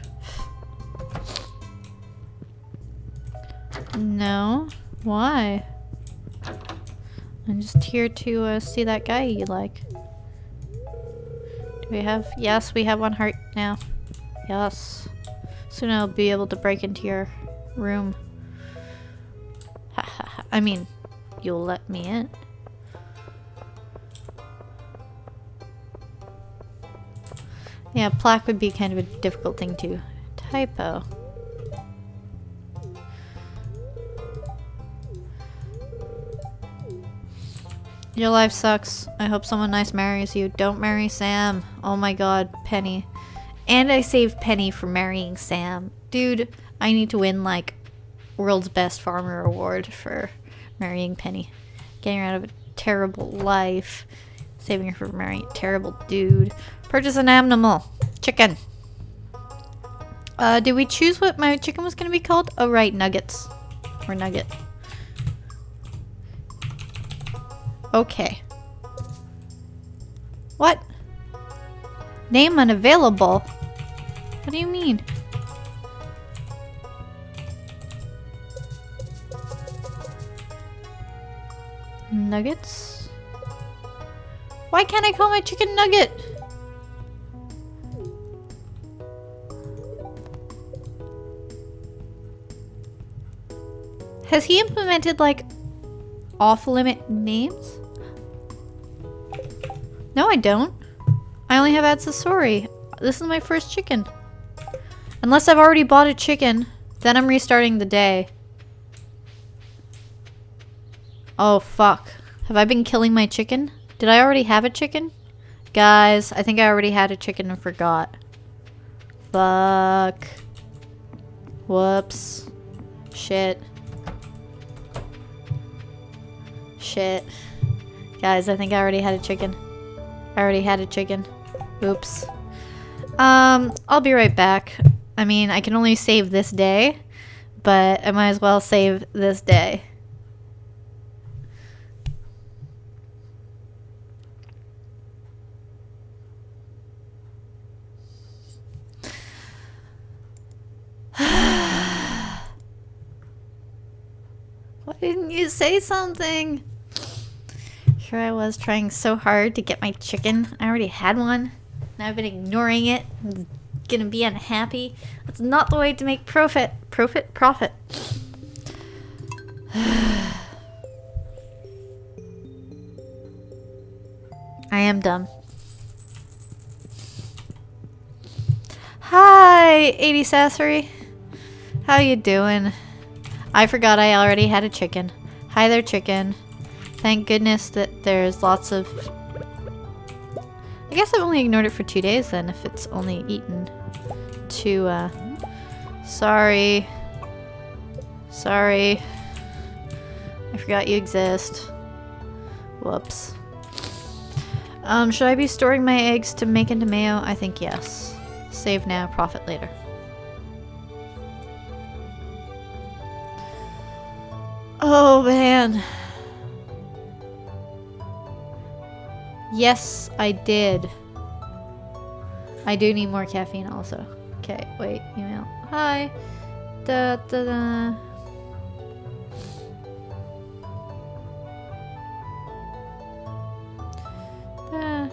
No. Why? I'm just here to see that guy you like. Do we have... Yes, we have one heart now. Yes. Soon I'll be able to break into your room. I mean, you'll let me in. Yeah, plaque would be kind of a difficult thing to typo. Your life sucks. I hope someone nice marries you. Don't marry Sam. Oh my god, Penny. And I saved Penny from marrying Sam. Dude, I need to win, like, World's Best Farmer Award for marrying Penny. Getting her out of a terrible life. Saving her from marrying a terrible dude. Purchase an animal. Chicken. Did we choose what my chicken was going to be called? Oh, right. Nuggets. Or Nugget. Okay. What? Name unavailable? What do you mean? Nuggets? Why can't I call my chicken Nugget? Has he implemented like off-limit names? No, I don't. I only have accessory. This is my first chicken. Unless I've already bought a chicken, then I'm restarting the day. Oh, fuck. Have I been killing my chicken? Did I already have a chicken? Guys, I think I already had a chicken and forgot. Fuck. Whoops. Shit. Shit. Guys, I think I already had a chicken. I already had a chicken. Oops. I'll be right back. I mean, I can only save this day, but I might as well save this day. Why didn't you say something? Here I was trying so hard to get my chicken. I already had one. Now I've been ignoring it. I'm gonna be unhappy. That's not the way to make profit. Profit. I am dumb. Hi, 80 Sassery. How you doing? I forgot I already had a chicken. Hi there, chicken. Thank goodness that there's lots of... I guess I've only ignored it for 2 days then, if it's only eaten 2, Sorry. Sorry. I forgot you exist. Whoops. Should I be storing my eggs to make into mayo? I think yes. Save now, profit later. Oh, man. Yes, I did. I do need more caffeine also. Okay, wait, email. Hi. Da da da. Da.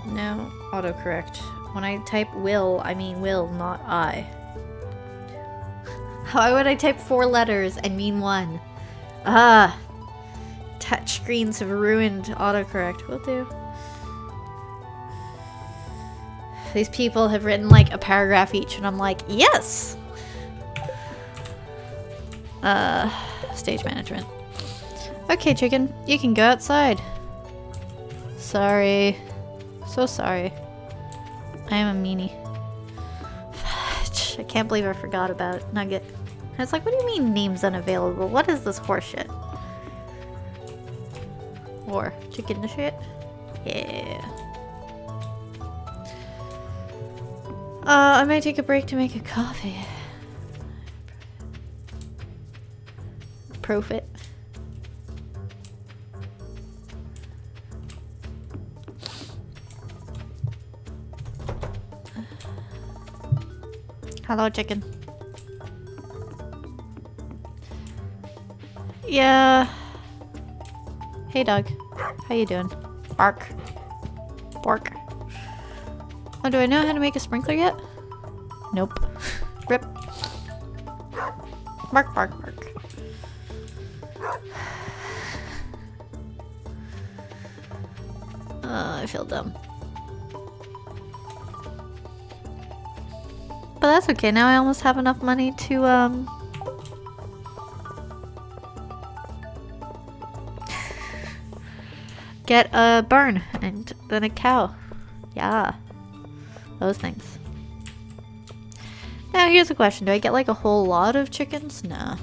No, autocorrect. When I type will, I mean will, not I. Why would I type 4 letters and mean 1? Ah! Touchscreens have ruined autocorrect. Will do. These people have written like a paragraph each and I'm like, yes! Stage management. Okay, chicken, you can go outside. Sorry. So sorry. I am a meanie. Fudge. I can't believe I forgot about Nugget. I was like, what do you mean name's unavailable? What is this horseshit? Or chicken shit? Yeah. I might take a break to make a coffee. Profit. Hello, chicken. Yeah. Hey, dog. How you doing? Bark. Bark. Oh, do I know how to make a sprinkler yet? Nope. Rip. Bark, bark, bark. I feel dumb. But that's okay, now I almost have enough money to, get a barn and then a cow. Yeah. Those things. Now here's a question, do I get like a whole lot of chickens? Nah.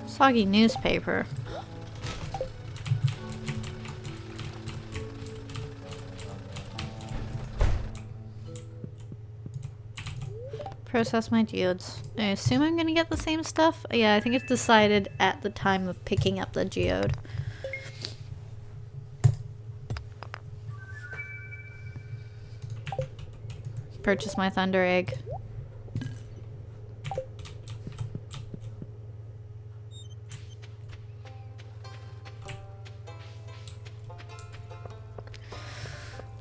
Soggy newspaper. process my geodes. I assume I'm gonna get the same stuff. Yeah, I think it's decided at the time of picking up the geode. Purchase my thunder egg.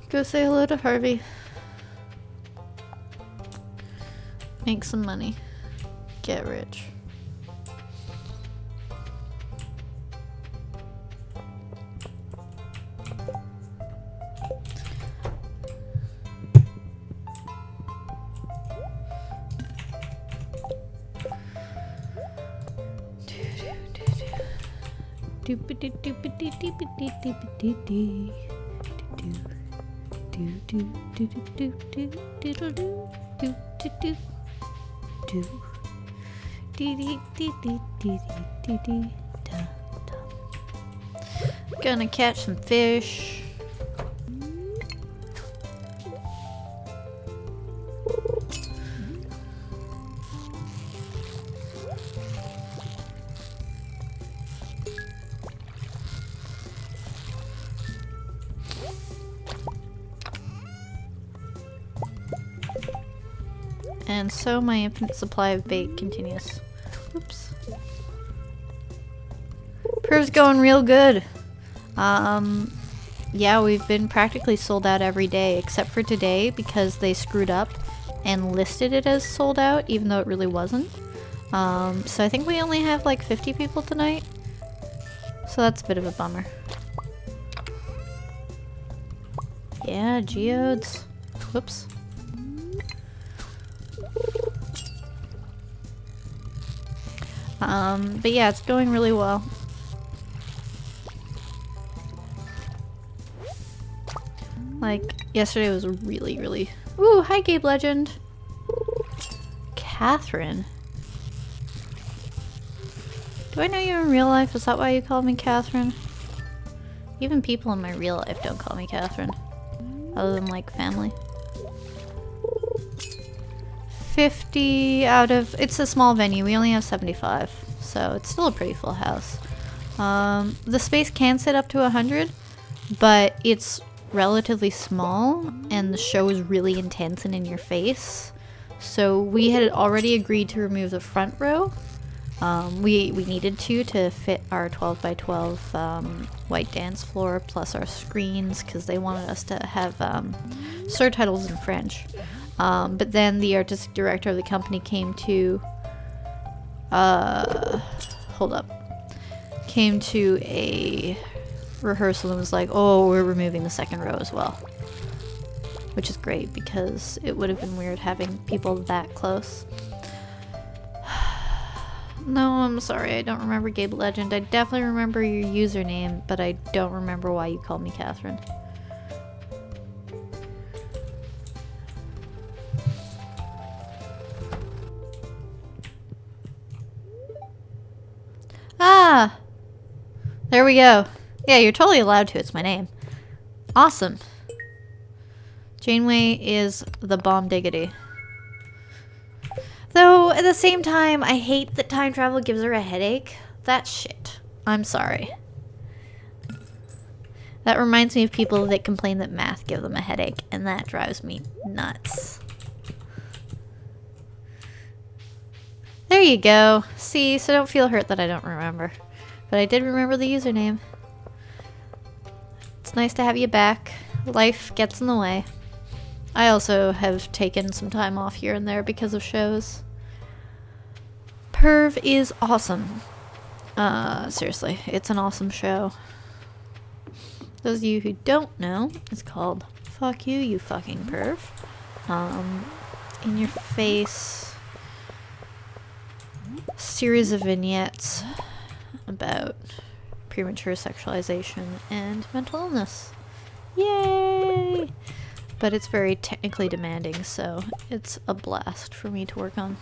Go say hello to Harvey. Make some money. Get rich. Gonna catch some fish. And so my infinite supply of bait continues. Oops. Perv's going real good. Yeah, we've been practically sold out every day, except for today because they screwed up and listed it as sold out, even though it really wasn't. So I think we only have like 50 people tonight. So that's a bit of a bummer. Yeah, geodes. Whoops. But yeah, it's going really well. Like, yesterday was really... Ooh, hi Gabe Legend! Catherine? Do I know you in real life? Is that why you call me Catherine? Even people in my real life don't call me Catherine. Other than, like, family. 50 out of... It's a small venue. We only have 75. So it's still a pretty full house. The space can sit up to 100, but it's relatively small and the show is really intense and in your face. So we had already agreed to remove the front row. We needed to fit our 12 by 12 white dance floor plus our screens because they wanted us to have subtitles in French. But then the artistic director of the company came to came to a rehearsal and was like, oh, we're removing the second row as well. Which is great because it would have been weird having people that close. No, I'm sorry, I don't remember Gabe Legend. I definitely remember your username, but I don't remember why you called me Catherine. Ah! There we go. Yeah, you're totally allowed to. It's my name. Awesome. Janeway is the bomb diggity. Though, at the same time, I hate that time travel gives her a headache. That's shit. I'm sorry. That reminds me of people that complain that math gives them a headache, and that drives me nuts. There you go. See, so don't feel hurt that I don't remember. But I did remember the username. It's nice to have you back. Life gets in the way. I also have taken some time off here and there because of shows. Perv is awesome. Seriously, it's an awesome show. Those of you who don't know, it's called Fuck You, You Fucking Perv. In your face series of vignettes about premature sexualization and mental illness. Yay! But it's very technically demanding, so it's a blast for me to work on.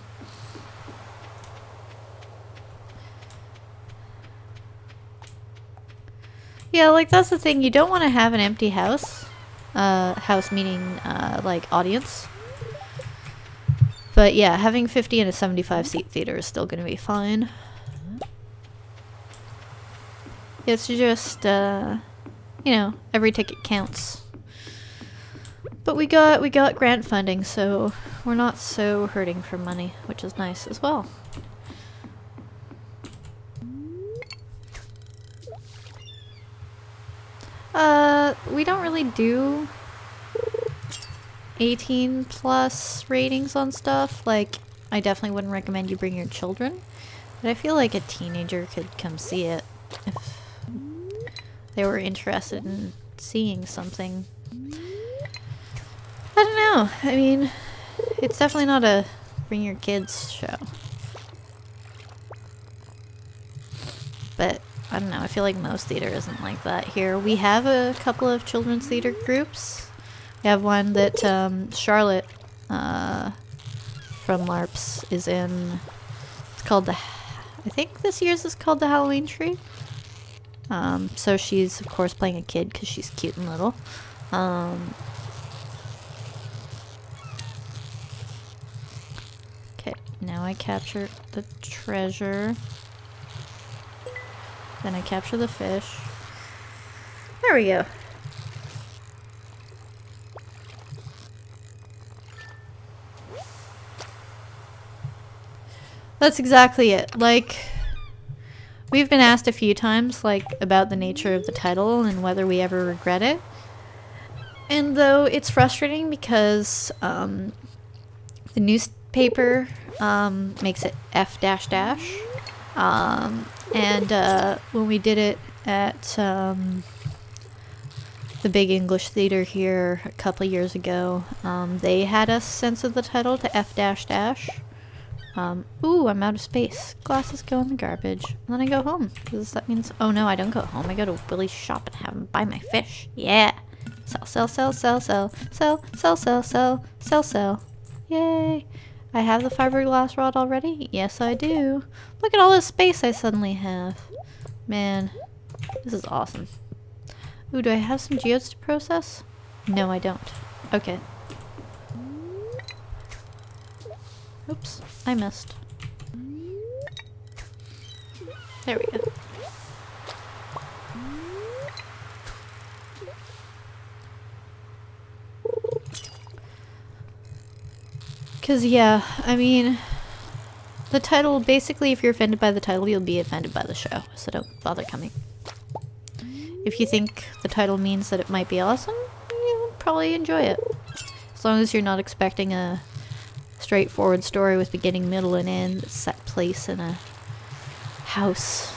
Yeah, like that's the thing, you don't want to have an empty house. House meaning like audience. But yeah, having 50 in a 75 seat theater is still going to be fine. It's just, you know, every ticket counts. But we got grant funding, so we're not so hurting for money, which is nice as well. We don't really do 18 plus ratings on stuff. Like, I definitely wouldn't recommend you bring your children, but I feel like a teenager could come see it if they were interested in seeing something. I don't know. I mean, it's definitely not a bring your kids show. But I don't know, I feel like most theater isn't like that here. We have a couple of children's theater groups. We have one that Charlotte from LARPs is in. It's called the... I think this year's is called the Halloween Tree. So she's, of course, playing a kid because she's cute and little. Okay, now I capture the treasure. Then I capture the fish. There we go. That's exactly it. Like, we've been asked a few times, like, about the nature of the title and whether we ever regret it. And though it's frustrating because the newspaper makes it F dash dash. And when we did it at the Big English Theater here a couple years ago, they had us censor the title to F dash dash. Ooh, I'm out of space. Glasses go in the garbage. And then I go home. Because that means... Oh no, I don't go home. I go to Willie's shop and have him buy my fish. Yeah! Sell, sell, sell, sell, sell. Sell, sell, sell, sell, sell, sell. Yay! I have the fiberglass rod already? Yes, I do. Look at all this space I suddenly have. Man, this is awesome. Ooh, do I have some geodes to process? No, I don't. Okay. Oops, I missed. There we go. Because, yeah, I mean, the title, basically, if you're offended by the title, you'll be offended by the show, so don't bother coming. If you think the title means that it might be awesome, you'll probably enjoy it. As long as you're not expecting a straightforward story with beginning, middle, and end that's set place in a house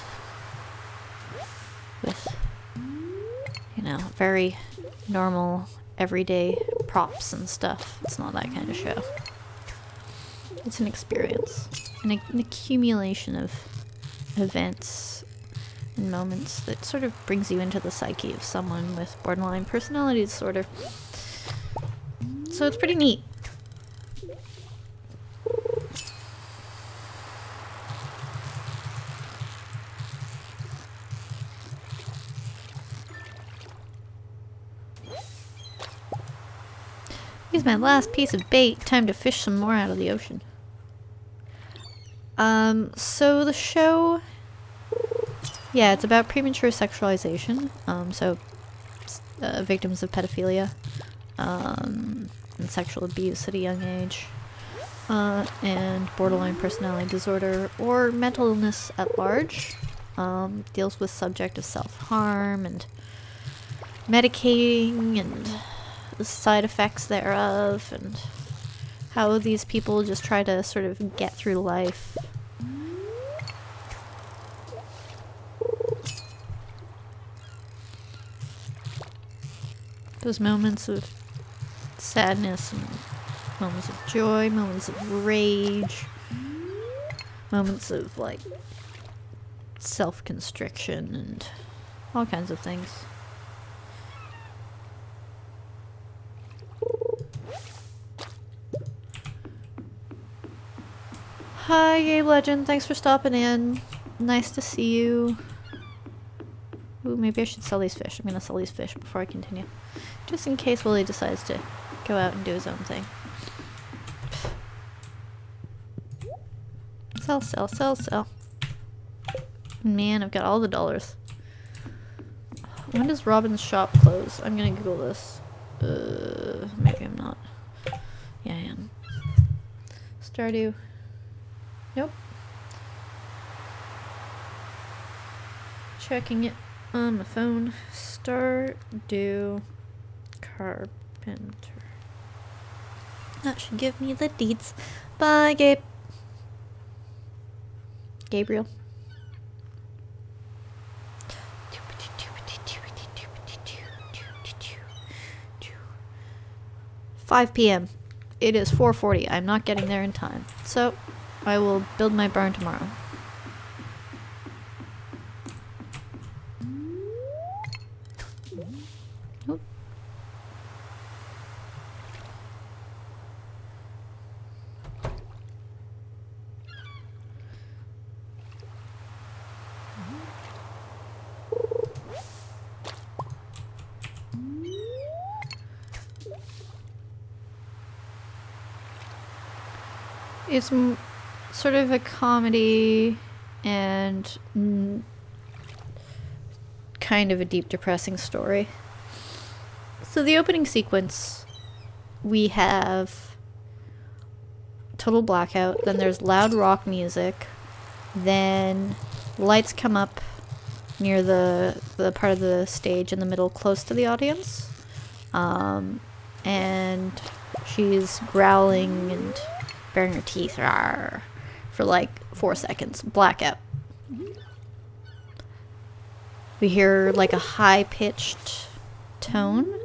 with, you know, very normal, everyday props and stuff. It's not that kind of show. It's an experience, an accumulation of events and moments that sort of brings you into the psyche of someone with borderline personality disorder. So it's pretty neat. Here's my last piece of bait. Time to fish some more out of the ocean. So the show, yeah, it's about premature sexualization. Victims of pedophilia, and sexual abuse at a young age, and borderline personality disorder or mental illness at large. Deals with subject of self-harm and medicating and the side effects thereof, and how these people just try to sort of get through life. Those moments of sadness and moments of joy, moments of rage, moments of like self-constriction and all kinds of things. Hi, Gabe Legend. Thanks for stopping in. Nice to see you. Ooh, maybe I should sell these fish. I'm gonna sell these fish before I continue. Just in case Willie decides to go out and do his own thing. Sell, sell, sell, sell. Man, I've got all the dollars. When does Robin's shop close? I'm gonna Google this. Maybe I'm not. Yeah, I am. Stardew. Nope. Checking it on my phone. Stardew Carpenter. That should give me the deeds. Bye, Gabe. Gabriel. 5 p.m. It is 4:40. I'm not getting there in time. So, I will build my barn tomorrow. Oop. It's sort of a comedy and kind of a deep, depressing story. So the opening sequence, we have total blackout, then there's loud rock music, then lights come up near the part of the stage in the middle close to the audience, and she's growling and baring her teeth for like 4 seconds. Blackout. We hear like a high-pitched tone.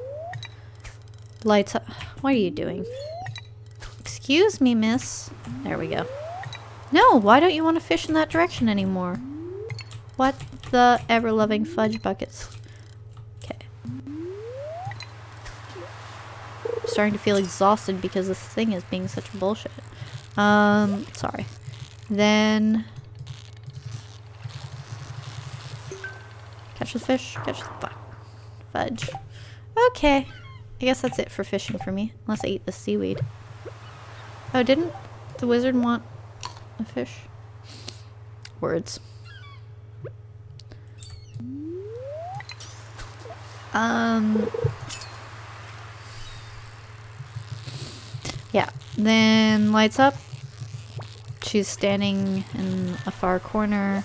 Lights up. What are you doing? Excuse me, miss. There we go. No, why don't you want to fish in that direction anymore? What the ever-loving fudge buckets? Okay. I'm starting to feel exhausted because this thing is being such bullshit. Sorry. Then... catch the fish, catch the fudge. Okay. I guess that's it for fishing for me. Unless I eat the seaweed. Oh, didn't the wizard want a fish? Words. Yeah. Then lights up. She's standing in a far corner,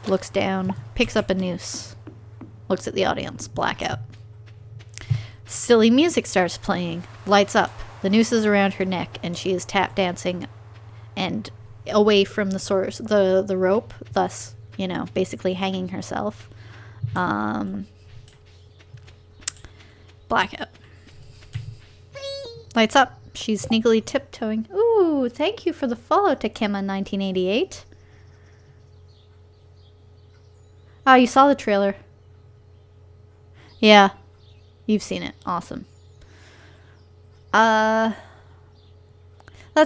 looks down, picks up a noose, looks at the audience, blackout. Silly music starts playing, lights up, the noose is around her neck, and she is tap dancing and away from the source, the rope, thus, you know, basically hanging herself. Blackout. Lights up. She's sneakily tiptoeing. Ooh, thank you for the follow, Takema1988. Oh, you saw the trailer. Yeah. You've seen it. Awesome. That's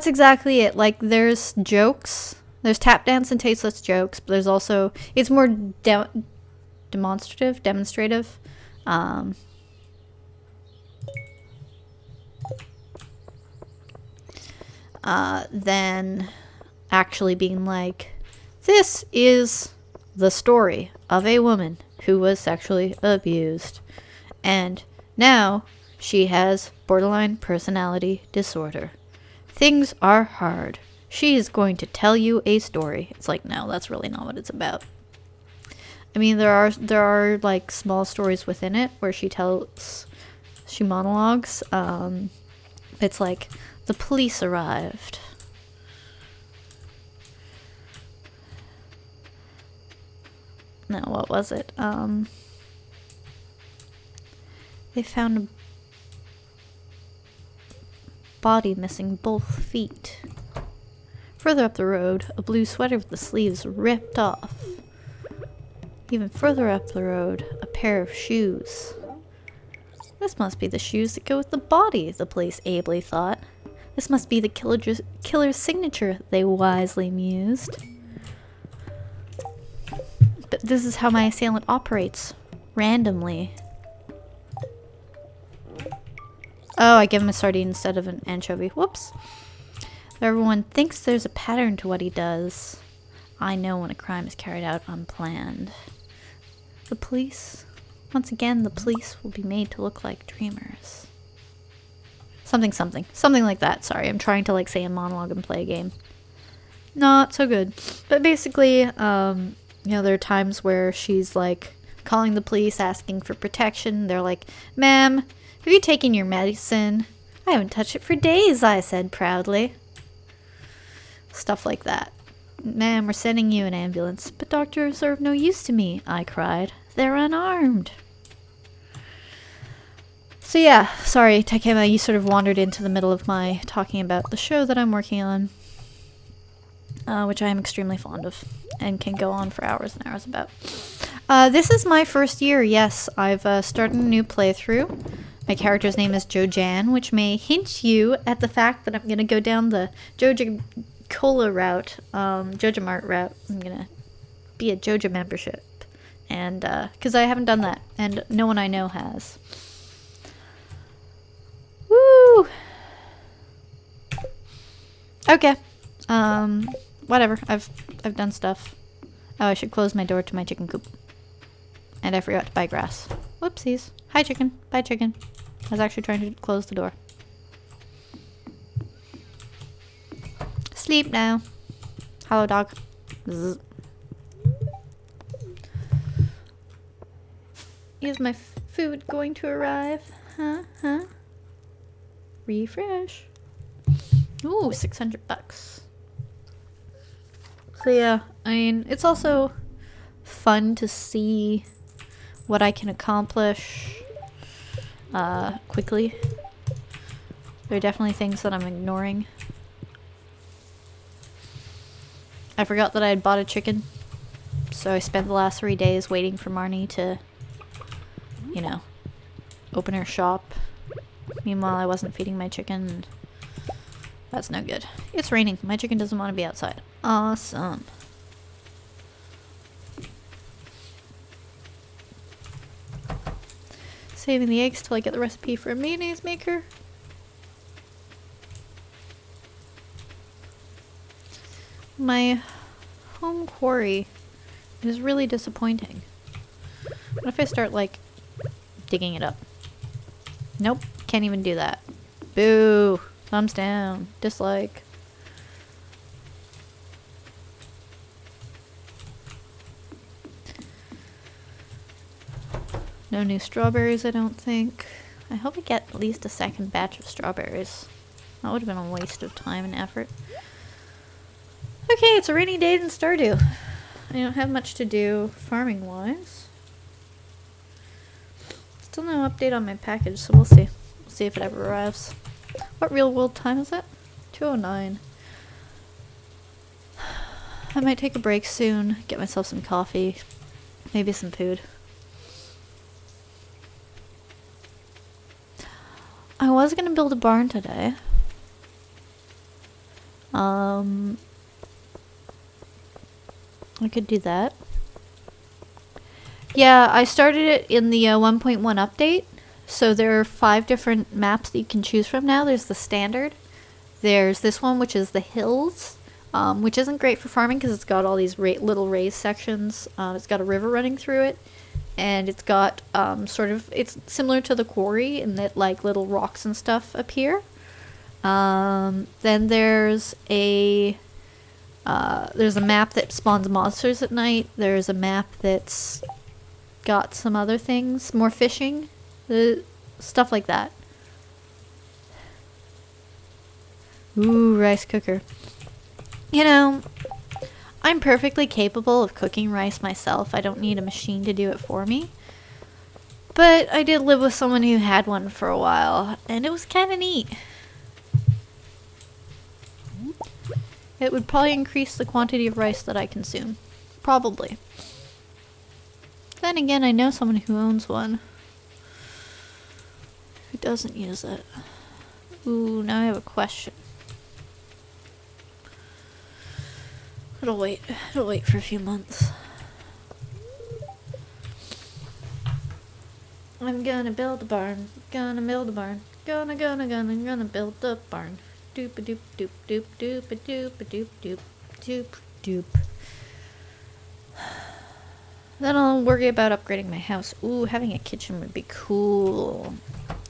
exactly it. Like, there's jokes. There's tap dance and tasteless jokes, but there's also... it's more demonstrative. Than actually being like, this is the story of a woman who was sexually abused, and now she has borderline personality disorder. Things are hard. She is going to tell you a story. It's like, no, that's really not what it's about. I mean, there are like small stories within it where she monologues. It's like, the police arrived. No, what was it? They found a body missing both feet. Further up the road, a blue sweater with the sleeves ripped off. Even further up the road, a pair of shoes. This must be the shoes that go with the body, the police ably thought. This must be the killer's signature, they wisely mused. But this is how my assailant operates. Randomly. Oh, I give him a sardine instead of an anchovy. Whoops. Everyone thinks there's a pattern to what he does. I know when a crime is carried out unplanned. The police, once again, the police will be made to look like dreamers. Something like that. Sorry, I'm trying to like say a monologue and play a game. Not so good. But basically, you know, there are times where she's like calling the police, asking for protection. They're like, "Ma'am, have you taken your medicine?" "I haven't touched it for days," I said proudly. Stuff like that. "Ma'am, we're sending you an ambulance." "But doctors are of no use to me," I cried. "They're unarmed." So yeah, sorry, Takema, you sort of wandered into the middle of my talking about the show that I'm working on. Which I am extremely fond of, and can go on for hours and hours about. This is my first year, yes. I've started a new playthrough. My character's name is Jojanne, which may hint you at the fact that I'm going to go down the Joja Cola route, Joja Mart route. I'm going to be a Joja membership. And, because I haven't done that, and no one I know has. Woo! Okay. Whatever. I've done stuff. Oh, I should close my door to my chicken coop. And I forgot to buy grass. Whoopsies. Hi, chicken. Bye, chicken. I was actually trying to close the door. Sleep now. Hello, dog. Zzz. Is my food going to arrive? Huh? Refresh. Ooh, $600. So yeah, I mean, it's also fun to see what I can accomplish quickly. There are definitely things that I'm ignoring. I forgot that I had bought a chicken, so I spent the last 3 days waiting for Marnie to, you know, open her shop. Meanwhile, I wasn't feeding my chicken, and that's no good. It's raining. My chicken doesn't want to be outside. Awesome. Saving the eggs till I get the recipe for a mayonnaise maker. My home quarry is really disappointing. What if I start, like, digging it up? Nope, can't even do that. Boo! Thumbs down. Dislike. No new strawberries, I don't think. I hope I get at least a second batch of strawberries. That would have been a waste of time and effort. Okay, it's a rainy day in Stardew. I don't have much to do farming-wise. Still no update on my package, so we'll see. We'll see if it ever arrives. What real world time is it? 2:09. I might take a break soon, get myself some coffee, maybe some food. I was gonna build a barn today. I could do that. Yeah, I started it in the 1.1 update. So there are 5 different maps that you can choose from now. There's the standard. There's this one, which is the hills, which isn't great for farming because it's got all these little raised sections. It's got a river running through it. And it's got it's similar to the quarry in that like little rocks and stuff appear. Then there's a map that spawns monsters at night. There's a map that's got some other things, more fishing, stuff like that. Ooh, rice cooker. You know, I'm perfectly capable of cooking rice myself. I don't need a machine to do it for me. But I did live with someone who had one for a while, and it was kind of neat. It would probably increase the quantity of rice that I consume. Probably. Then again, I know someone who owns one. Who doesn't use it. Ooh, now I have a question. It'll wait for a few months. I'm gonna build a barn. Gonna build a barn. Gonna build a barn. Doop a doop doop doop doop a doop a doop doop doop doop. Then I'll worry about upgrading my house. Ooh, having a kitchen would be cool.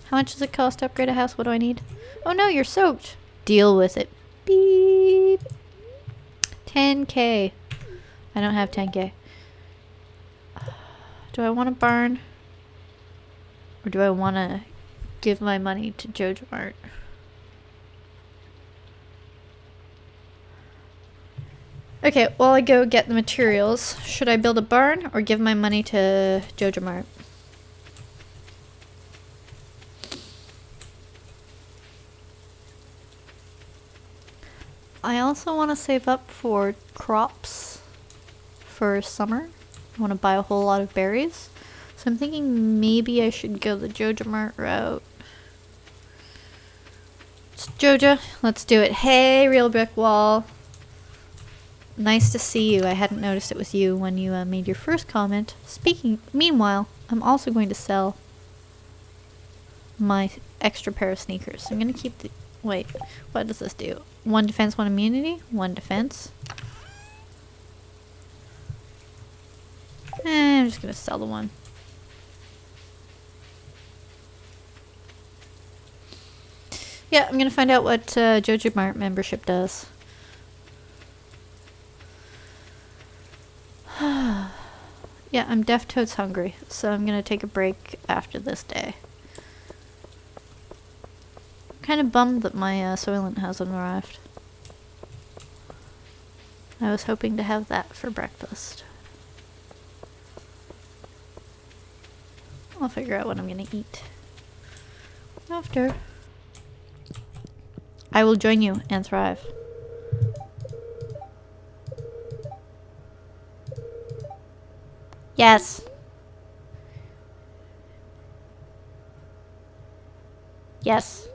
How much does it cost to upgrade a house? What do I need? Oh no, you're soaked. Deal with it. Beep. 10k. I don't have 10k. Do I want to barn? Or do I want to give my money to Jojanne? Okay, while I go get the materials, should I build a barn or give my money to Jojanne? I also want to save up for crops for summer. I want to buy a whole lot of berries. So I'm thinking maybe I should go the Jojanne route. It's Joja, let's do it. Hey, Real Brick Wall. Nice to see you. I hadn't noticed it was you when you made your first comment. Meanwhile, I'm also going to sell my extra pair of sneakers. I'm going to keep the... Wait, what does this do? 1 defense, 1 immunity? 1 defense. I'm just going to sell the one. Yeah, I'm going to find out what Jojanne membership does. Yeah, I'm deaf totes hungry, so I'm gonna take a break after this day. I'm kind of bummed that my Soylent hasn't arrived. I was hoping to have that for breakfast. I'll figure out what I'm gonna eat after. I will join you and thrive. Yes. Yes.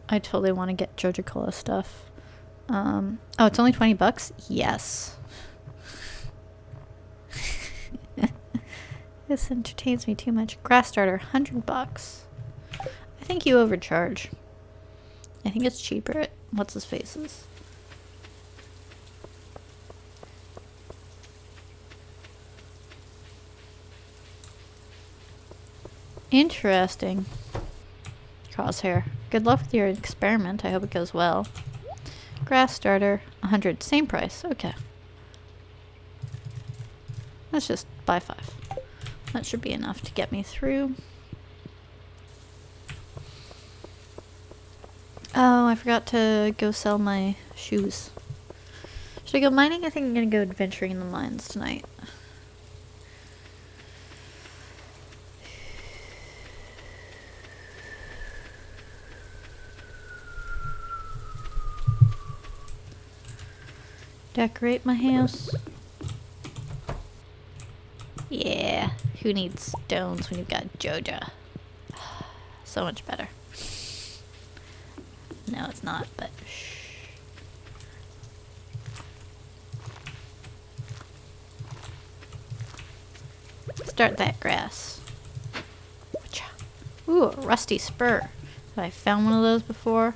I totally want to get Joja Cola stuff. Oh, it's only 20 bucks? Yes. This entertains me too much. Grass starter, 100 bucks. I think you overcharge. I think it's cheaper at what's his face's. Interesting. Crosshair. Good luck with your experiment. I hope it goes well. Grass starter, 100. Same price. Okay. Let's just buy 5. That should be enough to get me through. Oh, I forgot to go sell my shoes. Should I go mining? I think I'm gonna go adventuring in the mines tonight. Decorate my house. Yeah, who needs stones when you've got Joja? So much better. No, it's not, but shh. Start that grass. Ooh, a rusty spur. Have I found one of those before?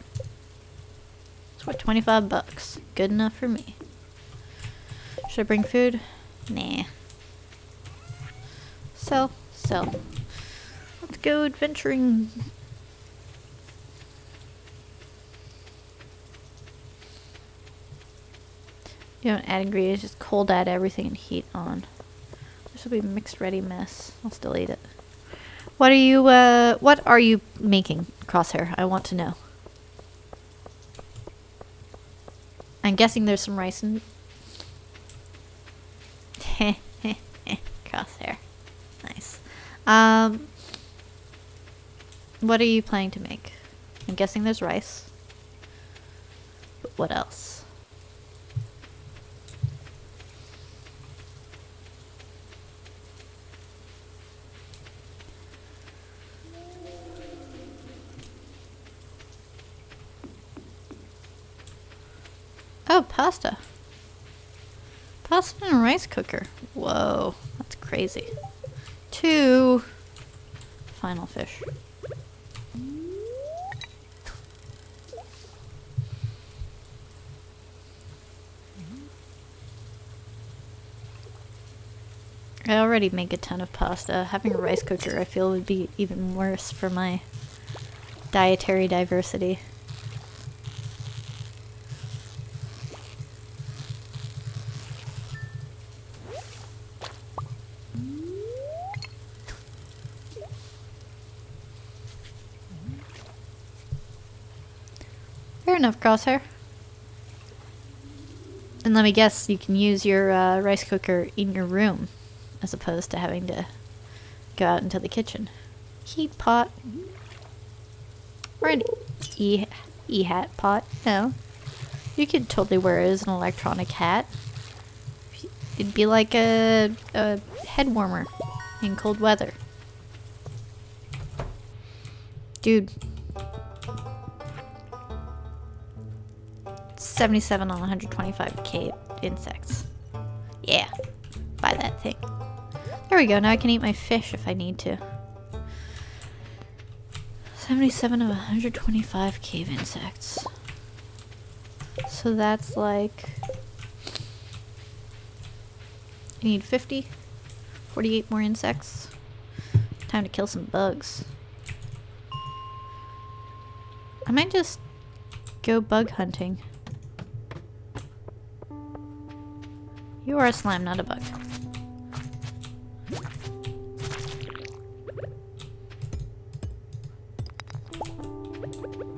It's worth 25 bucks. Good enough for me. Should I bring food? Nah. Sell. Let's go adventuring. You don't add ingredients, just cold add everything and heat on. This will be mixed ready mess. I'll still eat it. What are you making, Crosshair? I want to know. I'm guessing there's some rice in... Crosshair. Nice. What are you planning to make? I'm guessing there's rice. But what else? Oh, pasta. Pasta in a rice cooker. Whoa, that's crazy. 2 final fish. I already make a ton of pasta. Having a rice cooker I feel would be even worse for my dietary diversity. Fair enough, Crosshair. And let me guess, you can use your rice cooker in your room as opposed to having to go out into the kitchen. Heat pot. Or an e-hat pot. No. You could totally wear it as an electronic hat. It'd be like a head warmer in cold weather. Dude. 77 on 125k insects. Yeah. Buy that thing. There we go. Now I can eat my fish if I need to. 77 of 125 cave insects. So that's like... I need 50. 48 more insects. Time to kill some bugs. I might just go bug hunting. You are a slime, not a bug.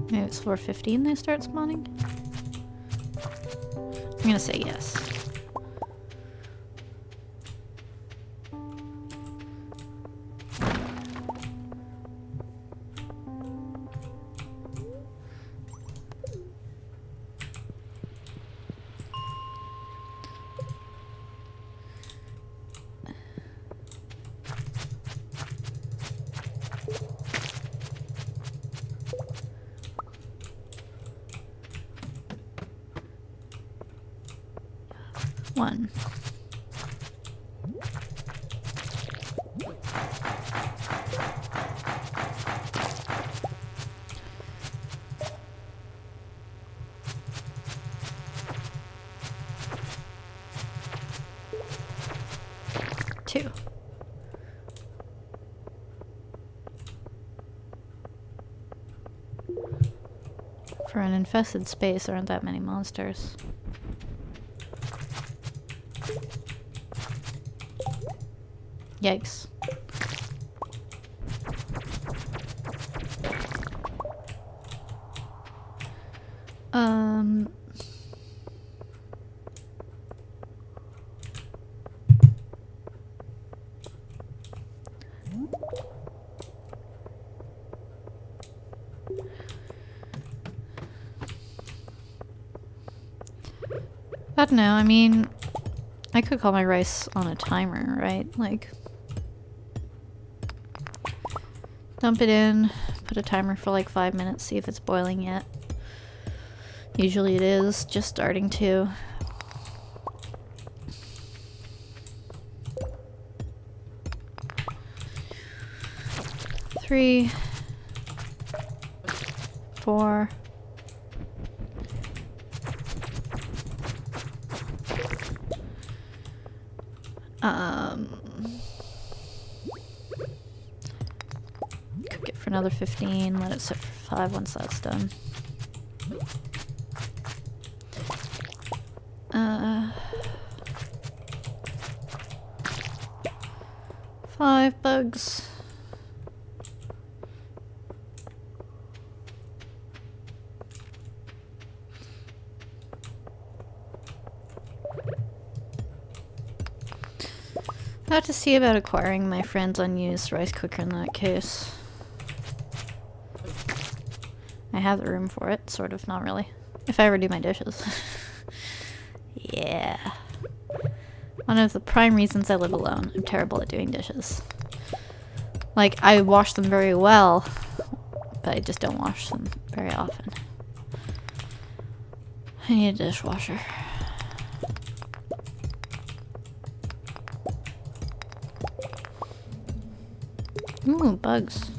Maybe it's 4:50 and they start spawning? I'm gonna say yes. One. Two. For an infested space, there aren't that many monsters. Yikes. I don't know, I mean, I cook all my rice on a timer, right? Like, dump it in, put a timer for like 5 minutes, see if it's boiling yet. Usually it is, just starting to. Three, 4. Cook it for another 15, let it sit for 5 once that's done. 5 bugs. I have to see about acquiring my friend's unused rice cooker in that case. I have the room for it, sort of, not really. If I ever do my dishes. Yeah. One of the prime reasons I live alone. I'm terrible at doing dishes. Like, I wash them very well, but I just don't wash them very often. I need a dishwasher. Ooh, bugs.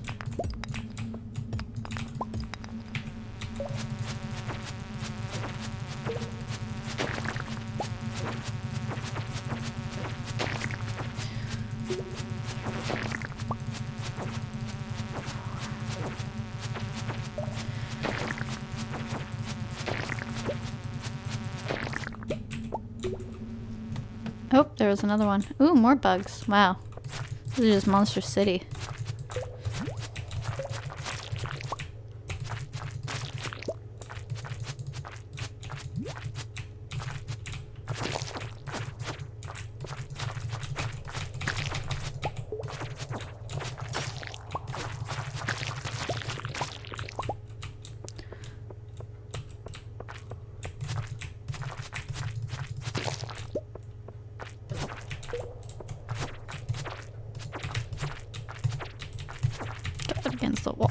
Oh, there was another one. Ooh, more bugs. Wow. This is just Monster City. Against the wall.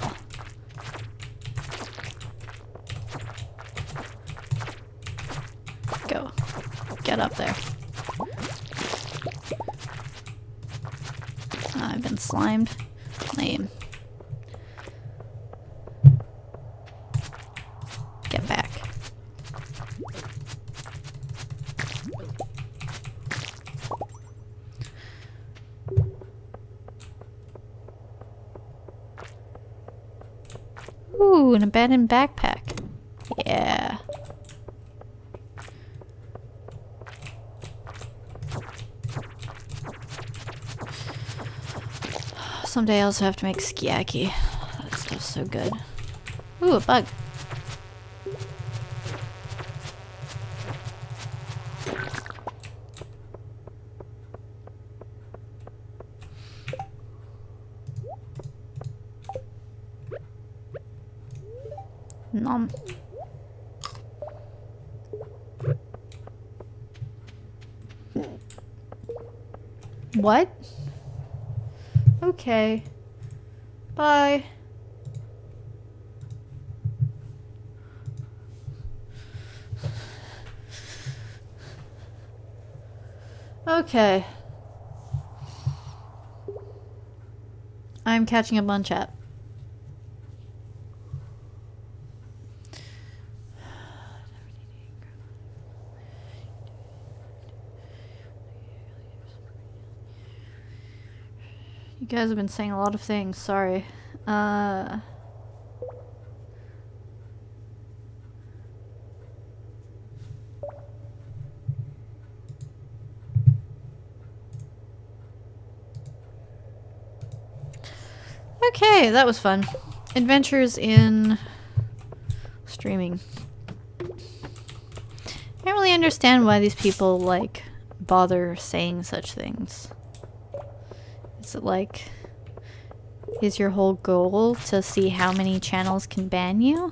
Go. Get up there. I've been slimed. Lame. Get back. Ooh, an abandoned backpack. Yeah. Someday I also have to make skiaki. That stuff's so good. Ooh, a bug. Nom. What? Okay. Bye. Okay. I'm catching a bunch up. You guys have been saying a lot of things, sorry. Okay, that was fun. Adventures in streaming. I don't really understand why these people, like, bother saying such things. Is it like, is your whole goal to see how many channels can ban you?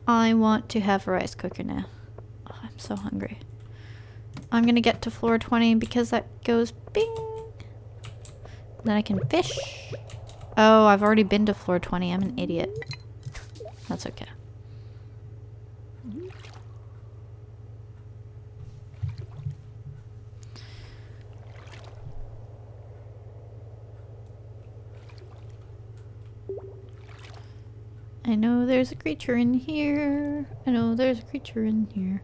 I want to have a rice cooker now. Oh, I'm so hungry. I'm gonna get to floor 20 because that goes bing. Then I can fish. Oh, I've already been to floor 20. I'm an idiot. That's okay. I know there's a creature in here. I know there's a creature in here.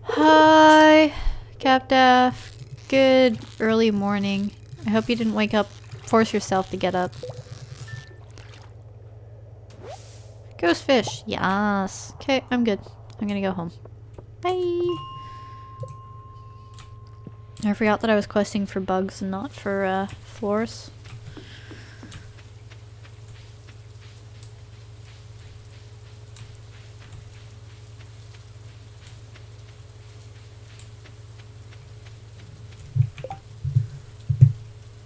Hi, Capdaf. Good early morning. I hope you didn't wake up. Force yourself to get up. Ghost fish. Yes. Okay, I'm good. I'm gonna go home. Bye. I forgot that I was questing for bugs and not for floors.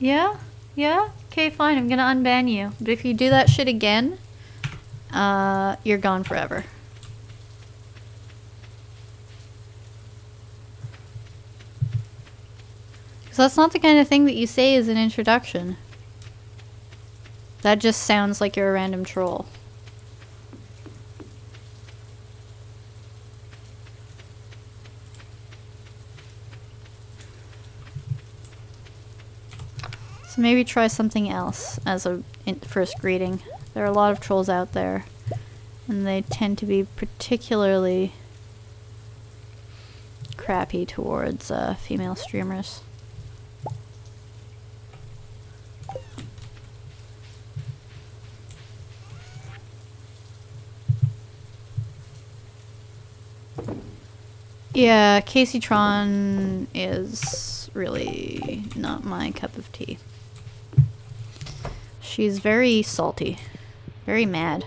Yeah? Yeah? Okay, fine. I'm gonna unban you. But if you do that shit again, you're gone forever. Because that's not the kind of thing that you say as an introduction. That just sounds like you're a random troll. So maybe try something else as a first greeting. There are a lot of trolls out there, and they tend to be particularly crappy towards female streamers. Yeah, Casey Tron is really not my cup of tea. She's very salty, very mad,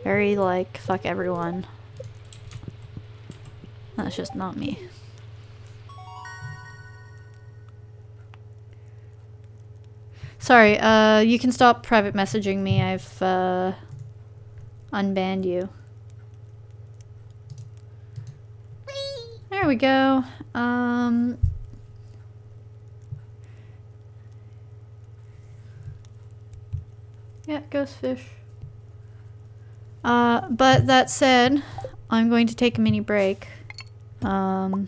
very like, fuck everyone. That's just not me. Sorry, you can stop private messaging me. I've unbanned you. There we go. Yeah, ghost fish. But that said, I'm going to take a mini break. Who's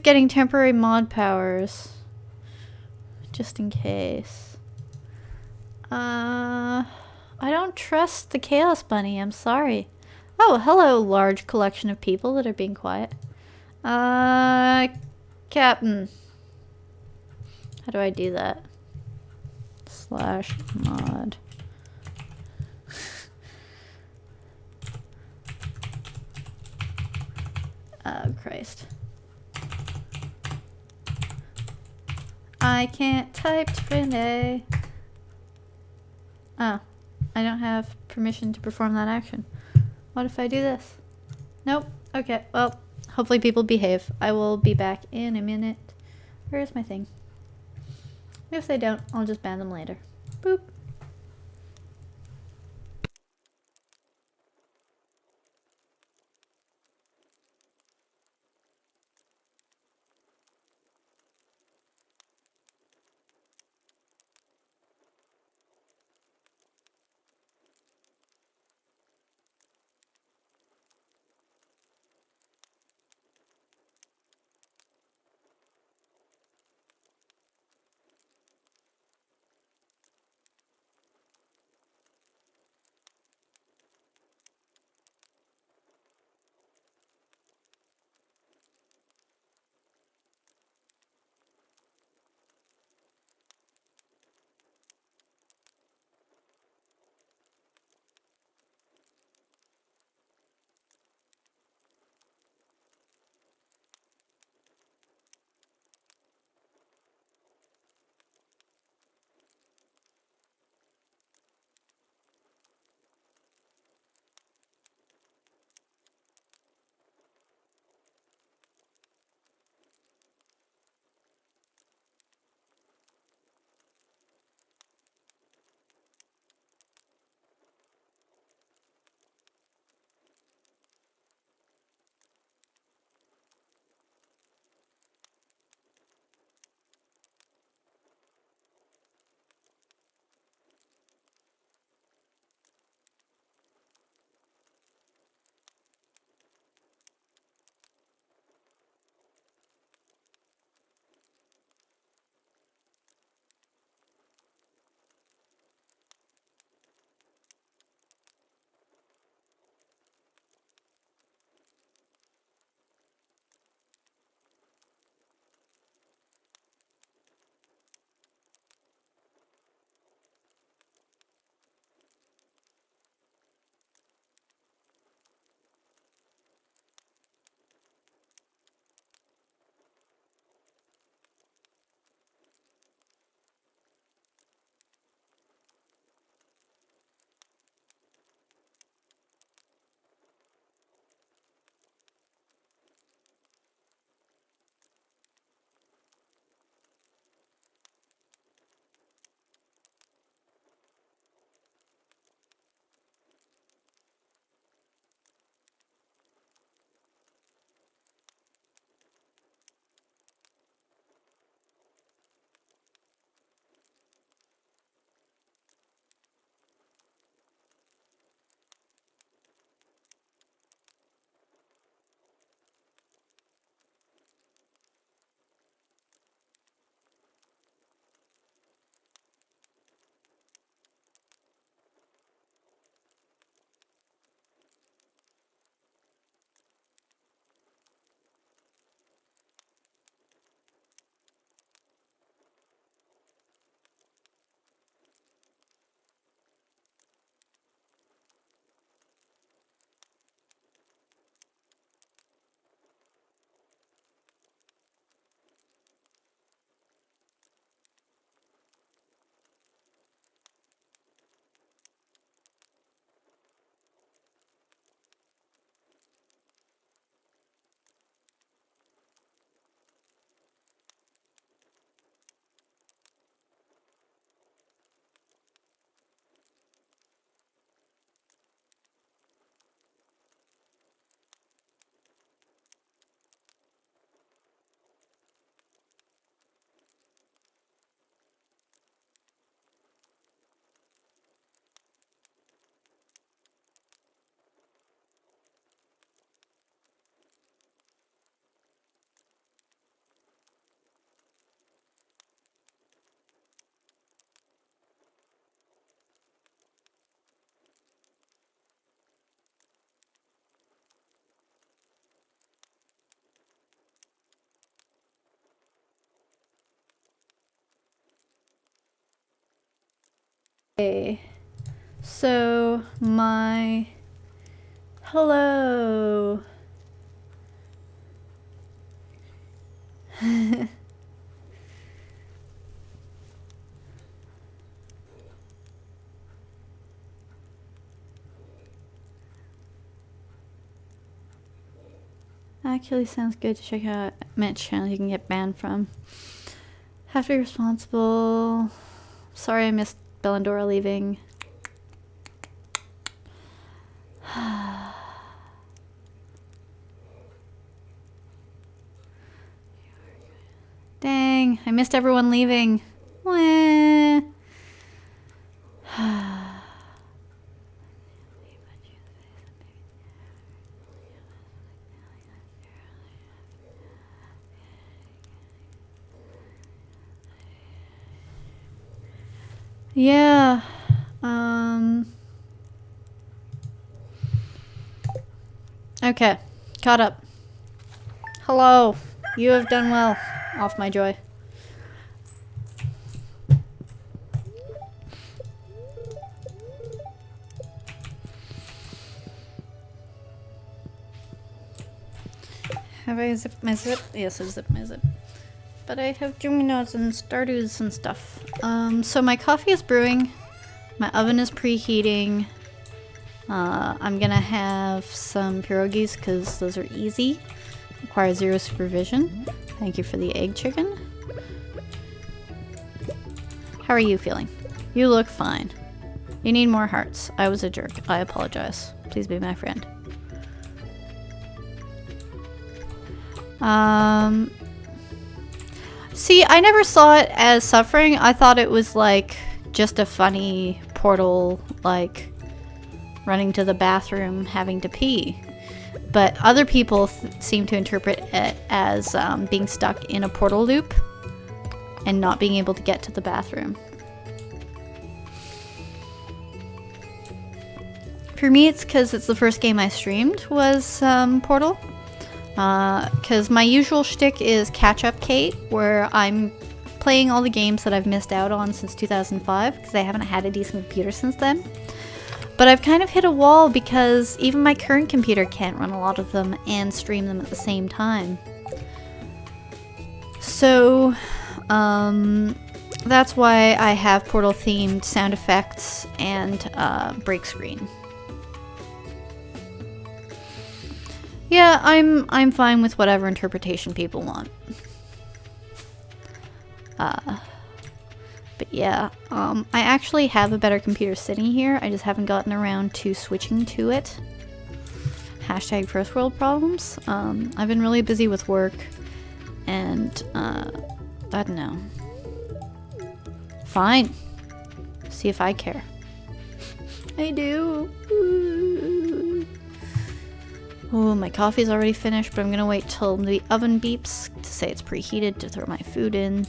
getting temporary mod powers? Just in case. I don't trust the Chaos Bunny, I'm sorry. Oh, hello, large collection of people that are being quiet. Captain. How do I do that? / mod. Oh, Christ. I can't type today. Oh, I don't have permission to perform that action. What if I do this? Nope. Okay, well, hopefully people behave. I will be back in a minute. Where's my thing? If they don't, I'll just ban them later. Boop. Okay. So, my... Hello. Actually sounds good to check out Mitch channel you can get banned from. Have to be responsible. Sorry I missed Bellandora leaving. Dang, I missed everyone leaving. Wah. Yeah. Okay. Caught up. Hello. You have done well. Off my joy. Have I zipped my zip? Yes, I zipped my zip. But I have Juminos and Stardews and stuff. So my coffee is brewing. My oven is preheating. I'm gonna have some pierogies because those are easy. Require 0 supervision. Thank you for the egg chicken. How are you feeling? You look fine. You need more hearts. I was a jerk. I apologize. Please be my friend. See, I never saw it as suffering. I thought it was like just a funny portal, like running to the bathroom, having to pee. But other people seem to interpret it as being stuck in a portal loop and not being able to get to the bathroom. For me, it's because it's the first game I streamed was Portal. Because my usual shtick is catch-up Kate, where I'm playing all the games that I've missed out on since 2005, because I haven't had a decent computer since then. But I've kind of hit a wall because even my current computer can't run a lot of them and stream them at the same time. So, that's why I have Portal-themed sound effects and break screen. Yeah, I'm fine with whatever interpretation people want. But yeah, I actually have a better computer sitting here. I just haven't gotten around to switching to it. Hashtag first world problems. I've been really busy with work, and I don't know. Fine. See if I care. I do. Oh, my coffee's already finished, but I'm gonna wait till the oven beeps to say it's preheated to throw my food in.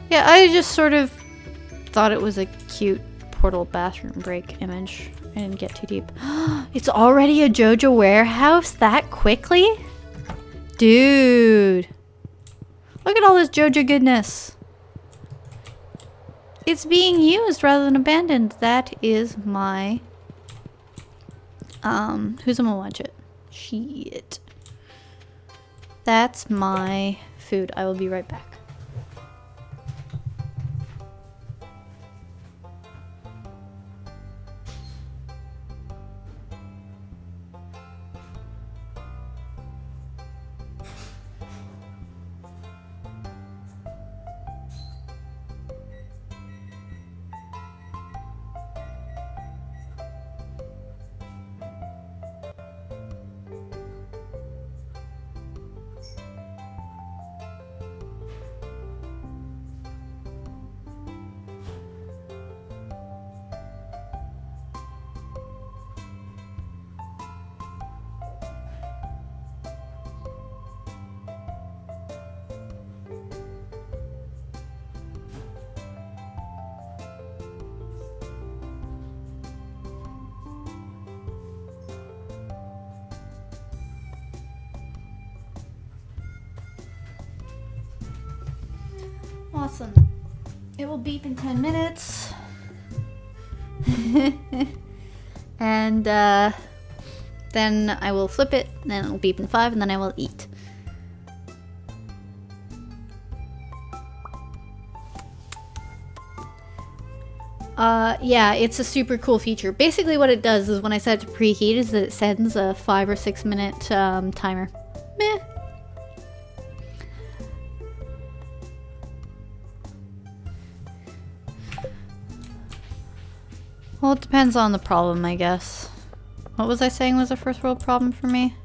Yeah, I just sort of thought it was a cute portal bathroom break image. I didn't get too deep. It's already a JoJo warehouse that quickly? Dude. Look at all this JoJo goodness. It's being used rather than abandoned. That is my... who's gonna watch it? Shit. That's my food. I will be right back. Awesome. It will beep in 10 minutes. And then I will flip it, and then it'll beep in 5, and then I will eat. Yeah, it's a super cool feature. Basically what it does is when I set it to preheat is that it sends a 5 or 6 minute timer. Meh. Well, it depends on the problem, I guess. What was I saying was a first world problem for me?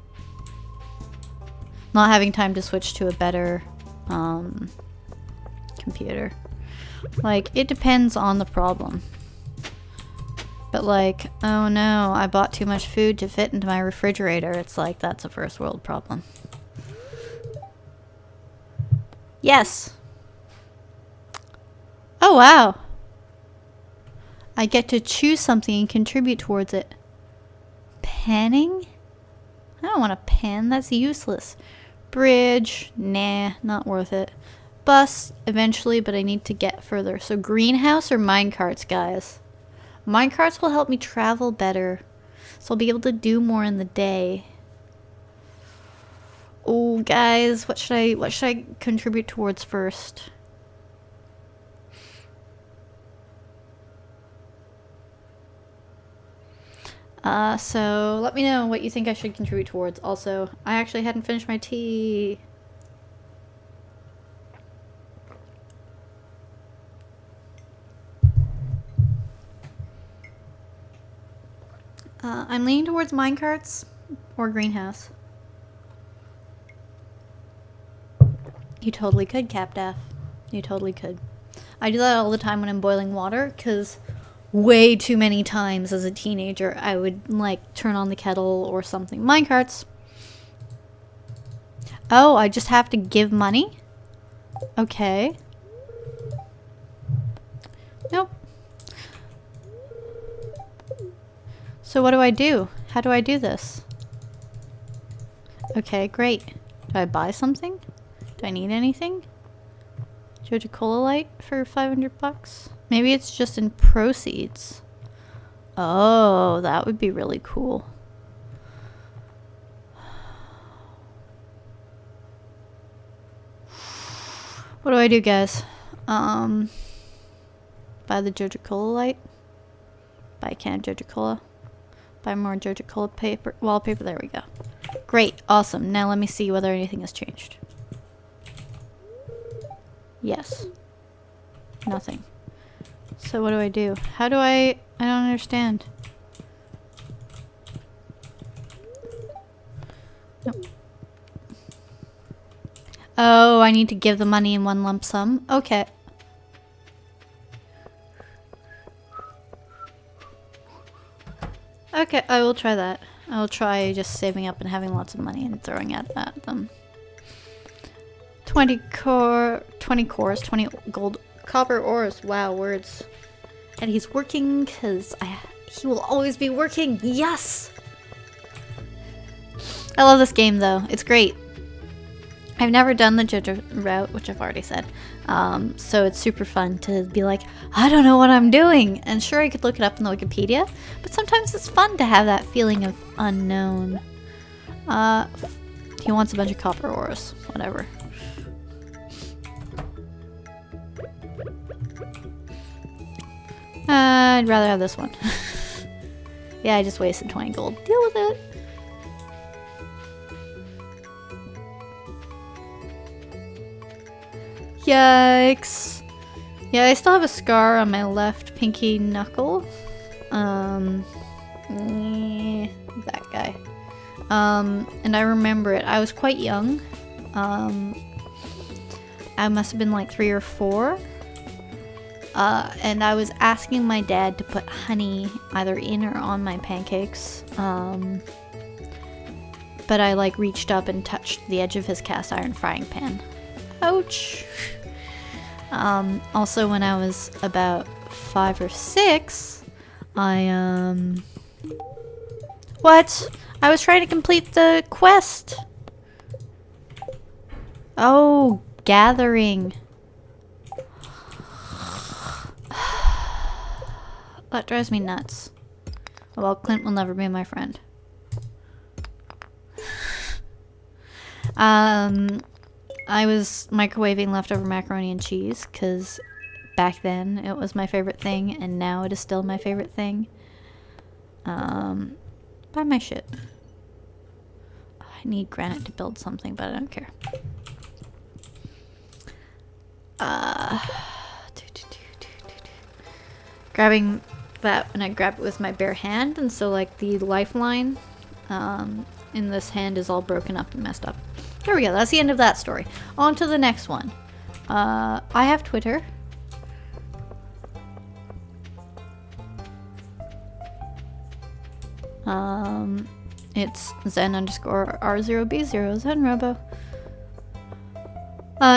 Not having time to switch to a better computer. Like, it depends on the problem. But like, oh no, I bought too much food to fit into my refrigerator. It's like, that's a first world problem. Yes! Oh wow! I get to choose something and contribute towards it. Panning? I don't want to pan, that's useless. Bridge, nah, not worth it. Bus, eventually, but I need to get further. So greenhouse or minecarts, guys? Minecarts will help me travel better. So I'll be able to do more in the day. Oh, guys, what should I contribute towards first? So let me know what you think I should contribute towards. Also, I actually hadn't finished my tea. I'm leaning towards minecarts or greenhouse. You totally could, Capdaff. You totally could. I do that all the time when I'm boiling water, because way too many times as a teenager I would, like, turn on the kettle or something. Minecarts. Oh, I just have to give money? Okay. Nope. So what do I do? How do I do this? Okay, great. Do I buy something? Do I need anything? Jojanne light for 500 bucks? Maybe it's just in proceeds. Oh, that would be really cool. What do I do, guys? Buy the Jojanne light. Buy a can of Jojanne. Buy more Jojanne paper, wallpaper. There we go. Great, awesome. Now let me see whether anything has changed. Yes. Nothing. So what do I do? How do I don't understand. Nope. Oh, I need to give the money in one lump sum. Okay. Okay, I will try that. I will try just saving up and having lots of money and throwing it at them. 20 cores, 20 gold copper ores. Wow, words. And he's working because he will always be working. Yes! I love this game though. It's great. I've never done the Jojo route, which I've already said. So it's super fun to be like, I don't know what I'm doing. And sure, I could look it up in the Wikipedia, but sometimes it's fun to have that feeling of unknown. He wants a bunch of copper ores. Whatever. I'd rather have this one. Yeah, I just wasted 20 gold. Deal with it. Yikes. Yeah, I still have a scar on my left pinky knuckle. That guy. And I remember it. I was quite young. I must have been like 3 or 4. And I was asking my dad to put honey either in or on my pancakes. But I like reached up and touched the edge of his cast iron frying pan. Ouch! Also when I was about 5 or 6, what? I was trying to complete the quest! Oh, gathering. That drives me nuts. Well, Clint will never be my friend. I was microwaving leftover macaroni and cheese because back then it was my favorite thing, and now it is still my favorite thing. Buy my shit. I need granite to build something, but I don't care. Grabbing that, and I grab it with my bare hand, and so like the lifeline in this hand is all broken up and messed up. There we go, that's the end of that story. On to the next one. I have Twitter. It's Zen_R0B0 ZenRobo.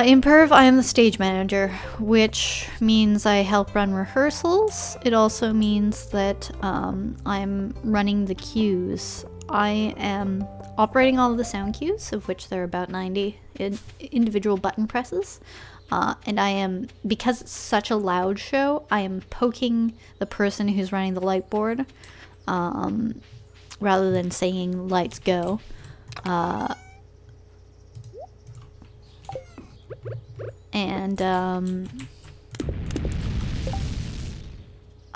In Perv, I am the stage manager, which means I help run rehearsals. It also means that I'm running the cues. I am operating all of the sound cues, of which there are about 90 individual button presses. And I am, because it's such a loud show, I am poking the person who's running the light board, rather than saying lights go. And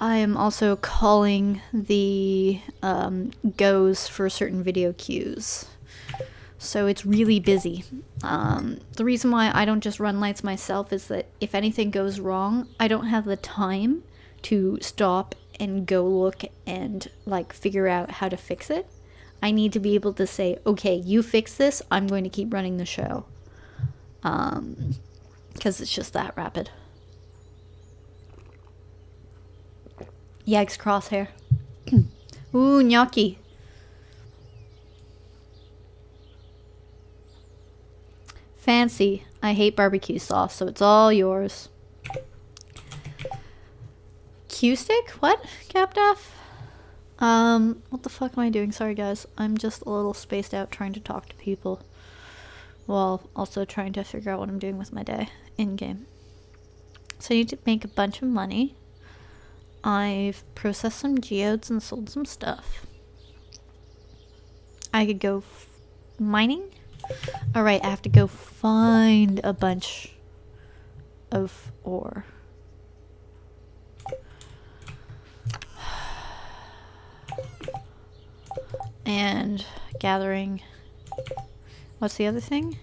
I am also calling the goes for certain video cues. So it's really busy. The reason why I don't just run lights myself is that if anything goes wrong, I don't have the time to stop and go look and like figure out how to fix it. I need to be able to say, okay, you fix this, I'm going to keep running the show. Because it's just that rapid. Yikes, crosshair. Ooh, gnocchi. Fancy. I hate barbecue sauce, so it's all yours. Q-stick? What? Capdaf? What the fuck am I doing? Sorry guys, I'm just a little spaced out trying to talk to people while also trying to figure out what I'm doing with my day in-game. So I need to make a bunch of money. I've processed some geodes and sold some stuff. I could go mining? Alright, I have to go find a bunch of ore. And gathering. What's the other thing?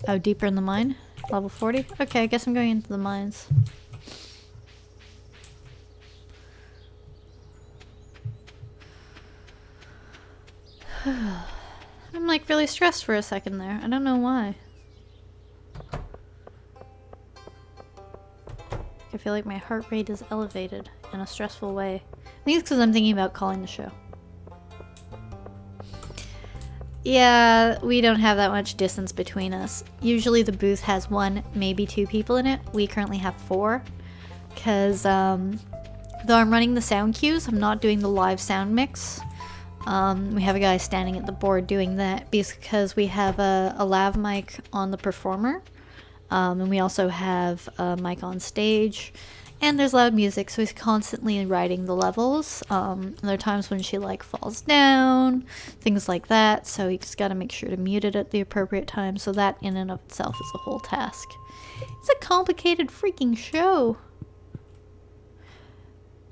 Oh, deeper in the mine? Level 40? Okay, I guess I'm going into the mines. I'm like really stressed for a second there. I don't know why. I feel like my heart rate is elevated in a stressful way. I think it's because I'm thinking about calling the show. Yeah, we don't have that much distance between us. Usually the booth has 1, maybe 2 people in it. We currently have 4. Because, though I'm running the sound cues, I'm not doing the live sound mix. We have a guy standing at the board doing that because we have a lav mic on the performer. And we also have a mic on stage. And there's loud music, so he's constantly writing the levels. There are times when she like falls down, things like that, so you just gotta make sure to mute it at the appropriate time, so that in and of itself is a whole task. It's a complicated freaking show.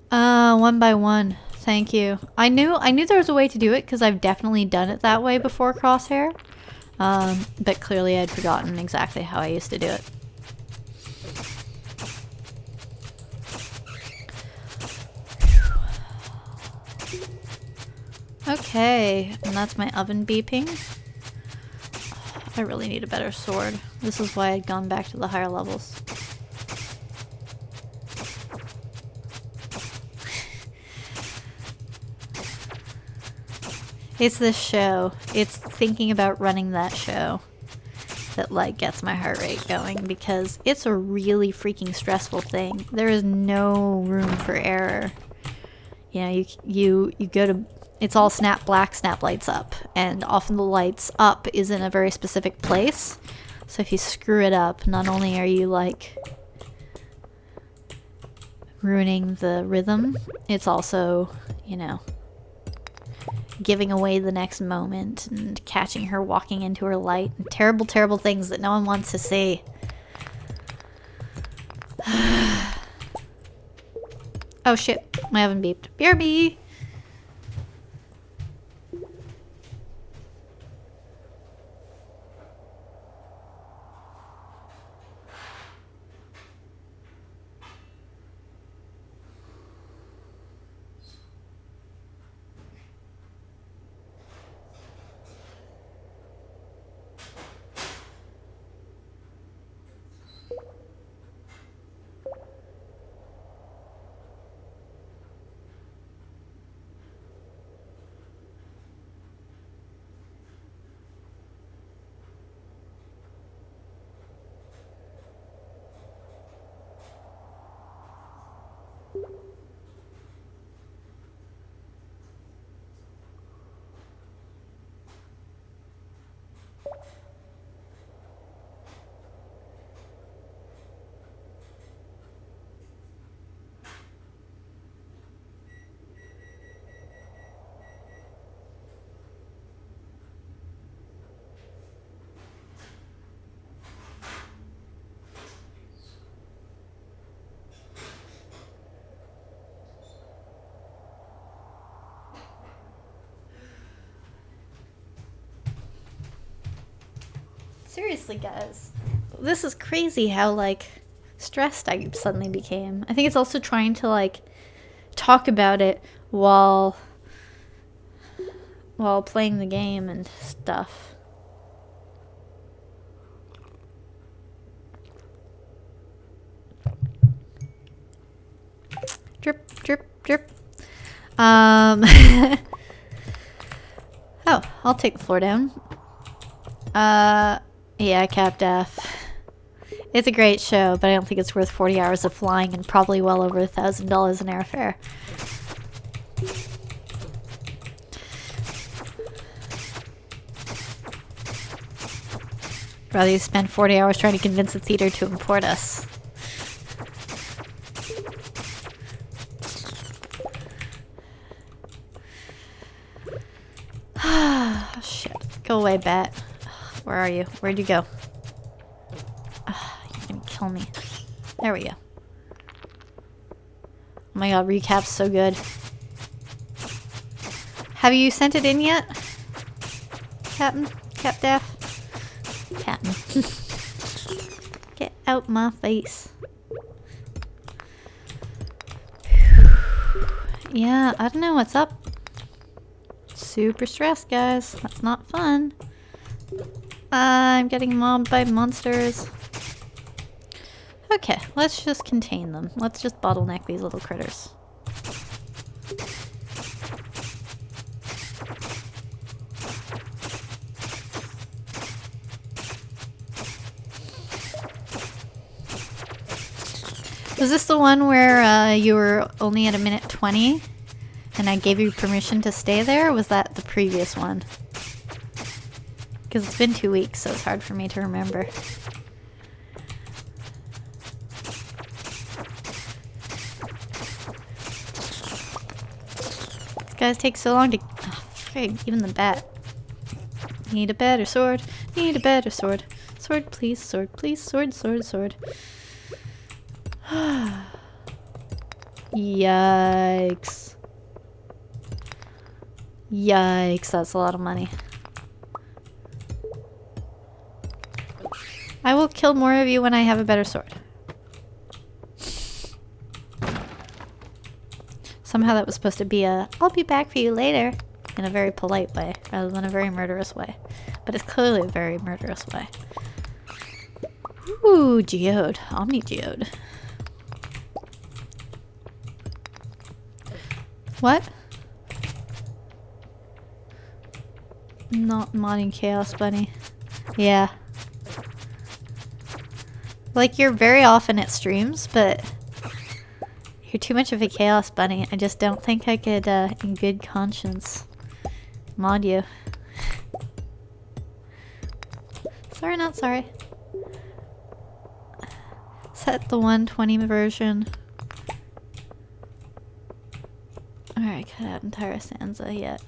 1 by 1. Thank you. I knew there was a way to do it because I've definitely done it that way before Crosshair. But clearly I'd forgotten exactly how I used to do it. Okay, and that's my oven beeping. I really need a better sword. This is why I'd gone back to the higher levels. It's this show. It's thinking about running that show that like gets my heart rate going because it's a really freaking stressful thing. There is no room for error. You know, you go to, it's all snap black, snap lights up, and often the lights up is in a very specific place. So if you screw it up, not only are you like ruining the rhythm, it's also, you know, giving away the next moment and catching her walking into her light and terrible, terrible things that no one wants to see. Oh shit, I haven't beeped. BRB! Seriously, guys. This is crazy how, like, stressed I suddenly became. I think it's also trying to, like, talk about it while playing the game and stuff. Drip, drip, drip. Oh, I'll take the floor down. Yeah, Cap Def. It's a great show, but I don't think it's worth 40 hours of flying and probably well over $1,000 in airfare. Rather you spend 40 hours trying to convince the theater to import us. Oh, shit. Go away, bat. Where are you? Where'd you go? You're gonna kill me. There we go. Oh my god, recap's so good. Have you sent it in yet? Captain? Cap Daff? Captain. Get out my face. Yeah, I don't know what's up. Super stressed, guys. That's not fun. I'm getting mobbed by monsters. Okay, let's just contain them. Let's just bottleneck these little critters. Was this the one where you were only at 1:20 and I gave you permission to stay there? Or was that the previous one? Because it's been 2 weeks, so it's hard for me to remember. These guys take so long to... Oh, frig, even the bat. Need a better sword. Need a better sword. Sword, please. Sword, please. Sword, sword, sword. Yikes. Yikes, that's a lot of money. I will kill more of you when I have a better sword. Somehow that was supposed to be a, I'll be back for you later, in a very polite way, rather than a very murderous way. But it's clearly a very murderous way. Ooh, geode. Omni geode. What? Not modding Chaos Bunny. Yeah. Like, you're very often at streams, but you're too much of a Chaos Bunny. I just don't think I could, in good conscience, mod you. Sorry, not sorry. Set the 120 version. Alright, cut out entire stanza yet.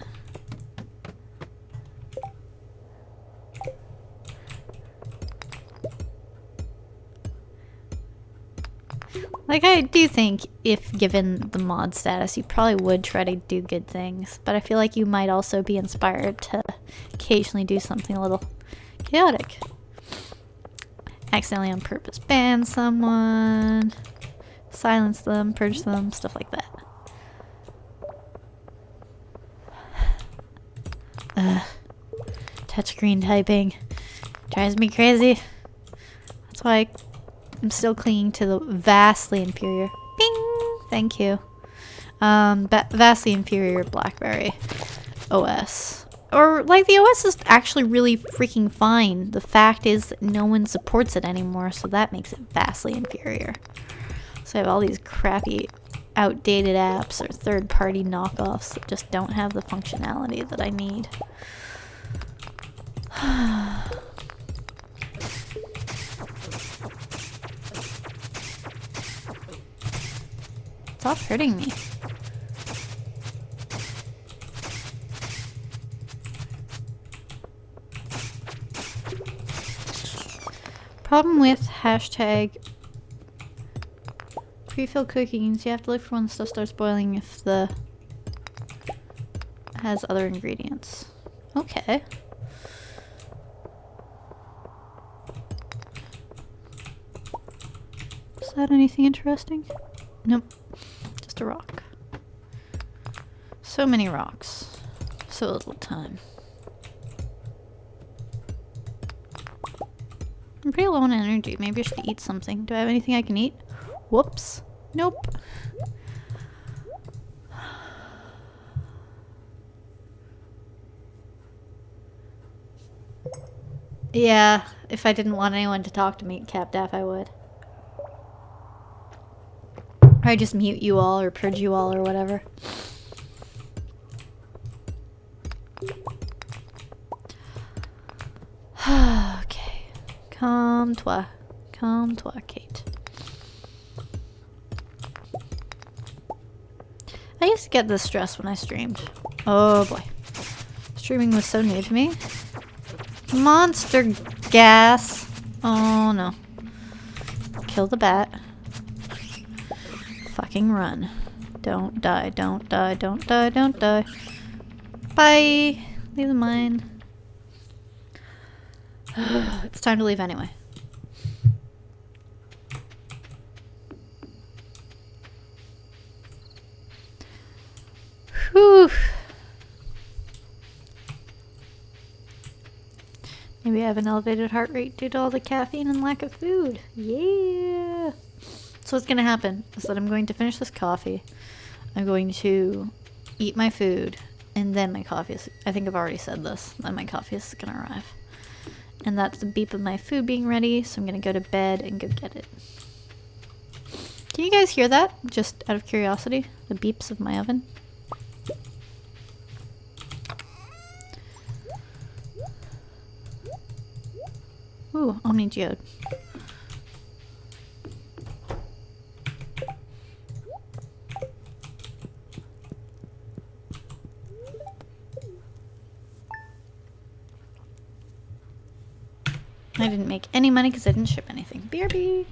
Like, I do think if given the mod status, you probably would try to do good things. But I feel like you might also be inspired to occasionally do something a little chaotic. Accidentally on purpose ban someone, silence them, purge them, stuff like that. Touchscreen typing drives me crazy. That's why I'm still clinging to the vastly inferior. Bing! Thank you. Vastly inferior BlackBerry OS. Or, like, the OS is actually really freaking fine. The fact is that no one supports it anymore, so that makes it vastly inferior. So I have all these crappy, outdated apps or third-party knockoffs that just don't have the functionality that I need. Stop hurting me. Problem with hashtag pre-filled cookings, you have to look for when the stuff starts boiling if the has other ingredients. Okay. Is that anything interesting? Nope. Just a rock. So many rocks. So little time. I'm pretty low on energy. Maybe I should eat something. Do I have anything I can eat? Whoops. Nope. Yeah, if I didn't want anyone to talk to me at CapDaf, I would. Or I'd just mute you all or purge you all or whatever. Okay. Calme-toi. Calme-toi, Kate. I used to get this stress when I streamed. Oh boy. Streaming was so new to me. Monster gas. Oh no. Kill the bat. Fucking run. Don't die, don't die, don't die, don't die. Bye. Leave the mine. It's time to leave anyway. Whew. Maybe I have an elevated heart rate due to all the caffeine and lack of food. Yeah. So what's gonna happen is that I'm going to finish this coffee. I'm going to eat my food, and then my coffee is... I think I've already said this. Then my coffee is gonna arrive. And that's the beep of my food being ready, so I'm gonna go to bed and go get it. Can you guys hear that? Just out of curiosity? The beeps of my oven? Ooh, Omni Geode. I didn't make any money because I didn't ship anything. BRB!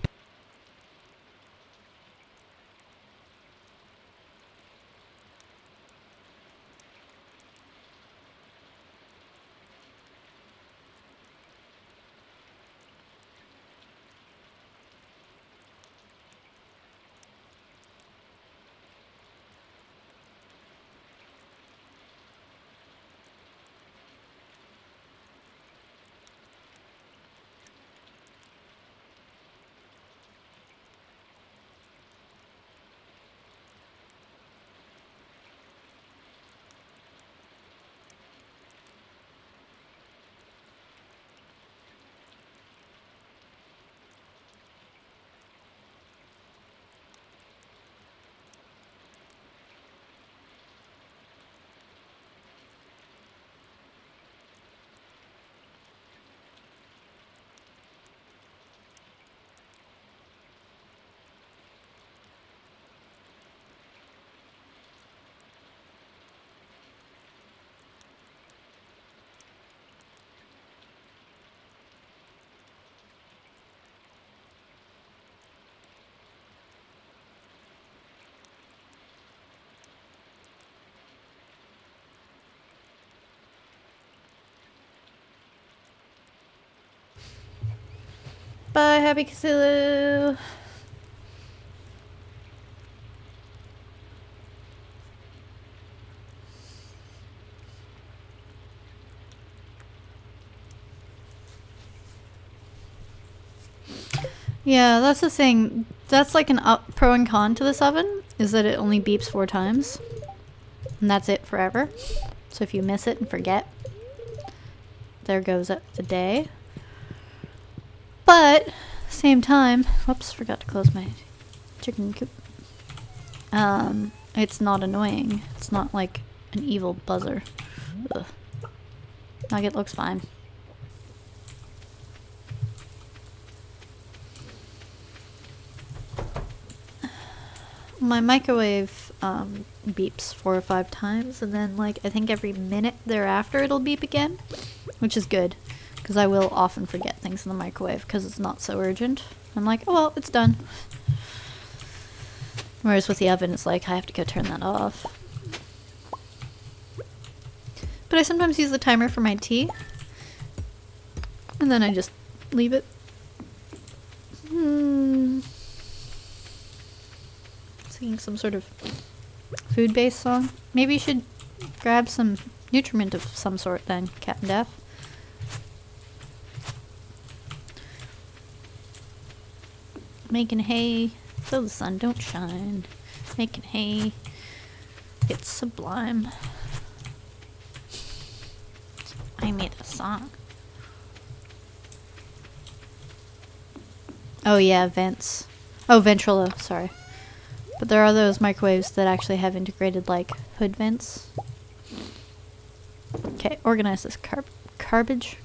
Bye, Happy Cthulhu. Yeah, that's the thing. That's like an pro and con to this oven, is that it only beeps 4 times. And that's it forever. So if you miss it and forget, there goes the day. But, same time, whoops, forgot to close my chicken coop. It's not annoying. It's not like an evil buzzer. Ugh. Nugget looks fine. My microwave beeps 4 or 5 times, and then like I think every minute thereafter it'll beep again, which is good because I will often forget things in the microwave because it's not so urgent. I'm like, oh well, it's done. Whereas with the oven, it's like I have to go turn that off. But I sometimes use the timer for my tea, and then I just leave it. Singing some sort of food-based song. Maybe you should grab some nutriment of some sort then, Captain Death. Making hay, though the sun don't shine. Making hay, it's sublime. I made a song. Oh yeah, vents. Oh, ventrilo, sorry. But there are those microwaves that actually have integrated, like, hood vents. Okay, organize this garbage.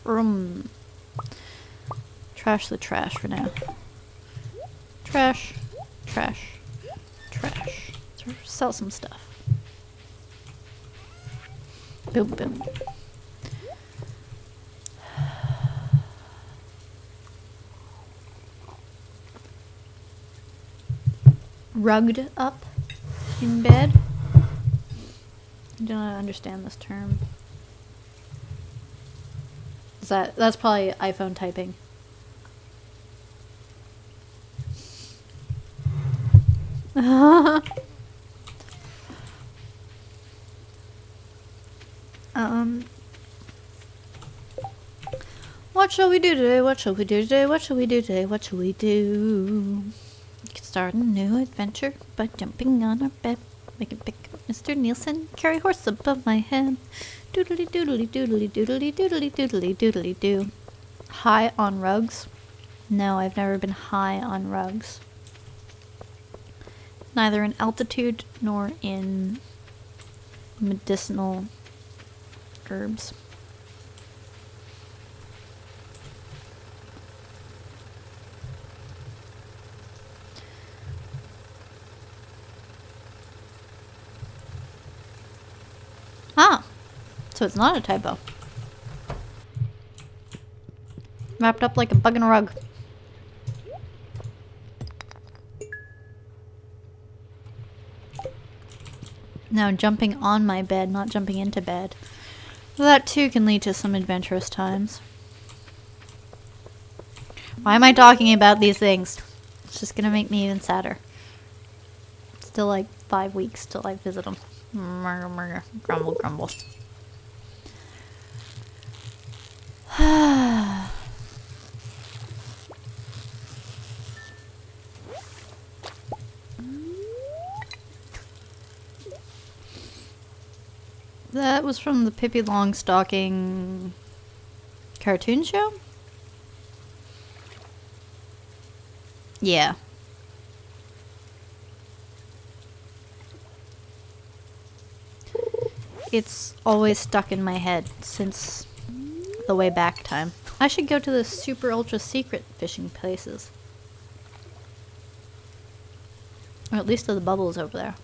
Vroom. Trash the trash for now. Trash. Sell some stuff. Boom, boom. Rugged up in bed. I don't understand this term. That's probably iPhone typing. What shall we do today? What shall we do today? What shall we do today? What shall we do? We can start a new adventure by jumping on our bed. Make it pick up Mr. Nielsen, carry horse above my head. Doodly doodly doodly doodly doodly doodly doodly doo. High on rugs? No, I've never been high on rugs. Neither in altitude nor in medicinal herbs. Ah, so it's not a typo. Wrapped up like a bug in a rug. Now jumping on my bed, not jumping into bed. That too can lead to some adventurous times. Why am I talking about these things? It's just gonna make me even sadder. Still like 5 weeks till I visit them. Murder, murder, grumble, grumble. That was from the Pippi Longstocking cartoon show? Yeah. It's always stuck in my head since the way back time. I should go to the super ultra secret fishing places. Or at least to the bubbles over there.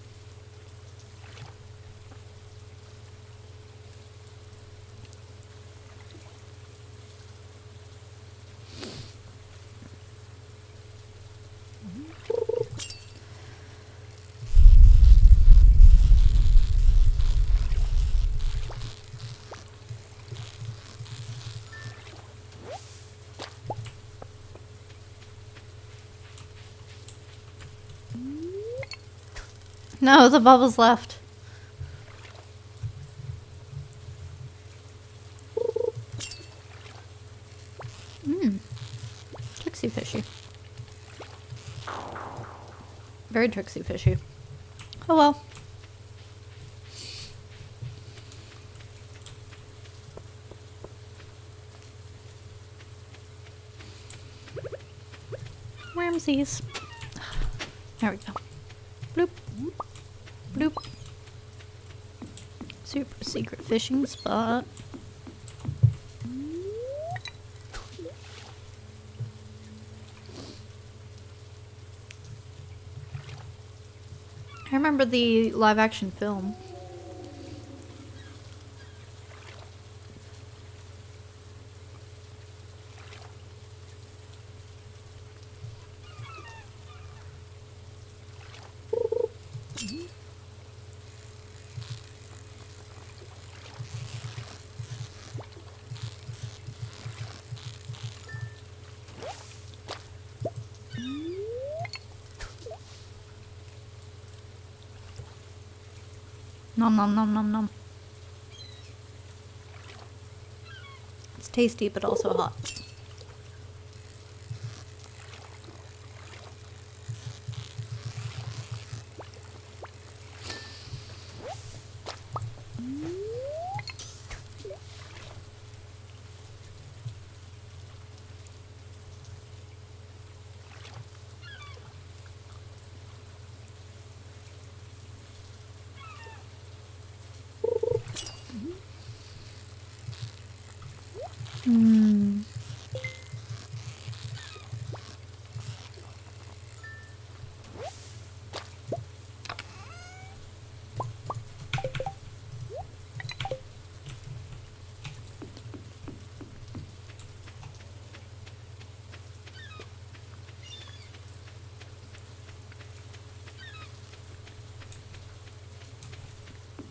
No, the bubbles left. Mmm. Trixie fishy. Very Trixie fishy. Oh well. Wormsies. There we go. Bloop. Bloop. Super secret fishing spot. I remember the live action film. Nom nom nom nom nom. It's tasty but also hot. Hmm.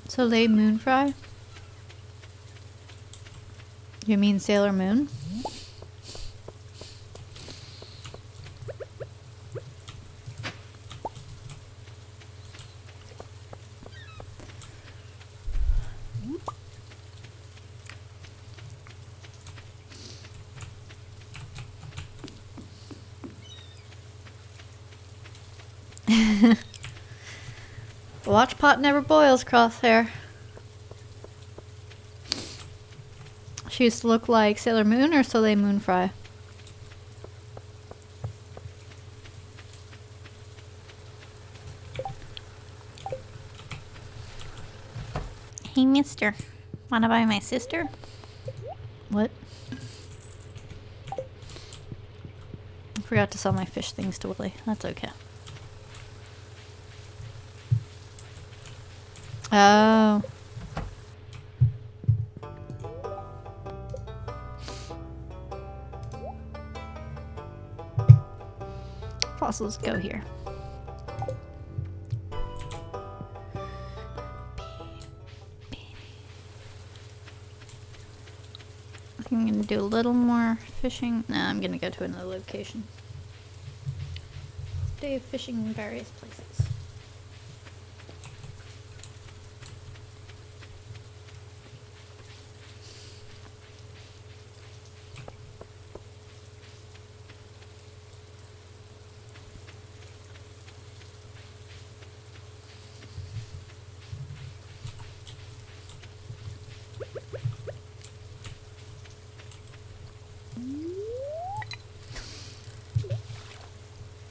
So they moon fry? You mean Sailor Moon? Watch pot never boils, Crosshair. She used to look like Sailor Moon or Soleil Moon Fry? Hey, mister. Wanna buy my sister? What? I forgot to sell my fish things to Willie. That's okay. Oh. Fossils go here. I'm gonna do a little more fishing. Nah, I'm gonna go to another location. Day of fishing in various places.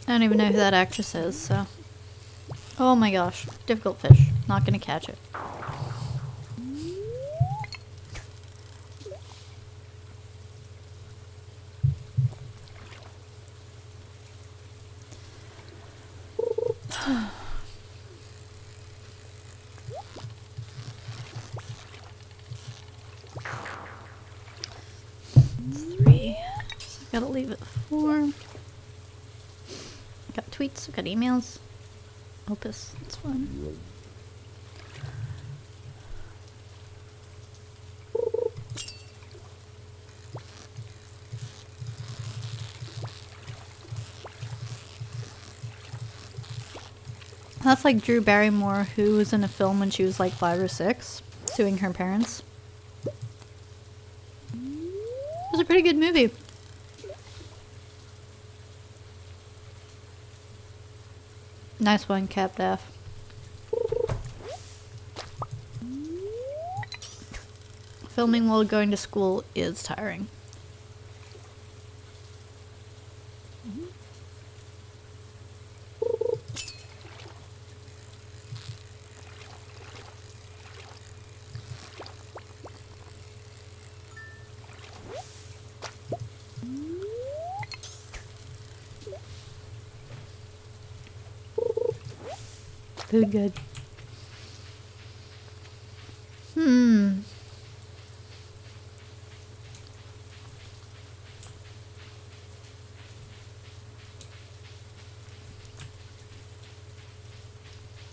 I don't even know who that actress is, so. Oh my gosh. Difficult fish. Not gonna catch it. Three. So I gotta leave it 4. Got tweets, got emails. Opus, it's fun. That's like Drew Barrymore, who was in a film when she was like 5 or 6, suing her parents. It was a pretty good movie. Nice one, Cap Daff. Filming while going to school is tiring. Food good.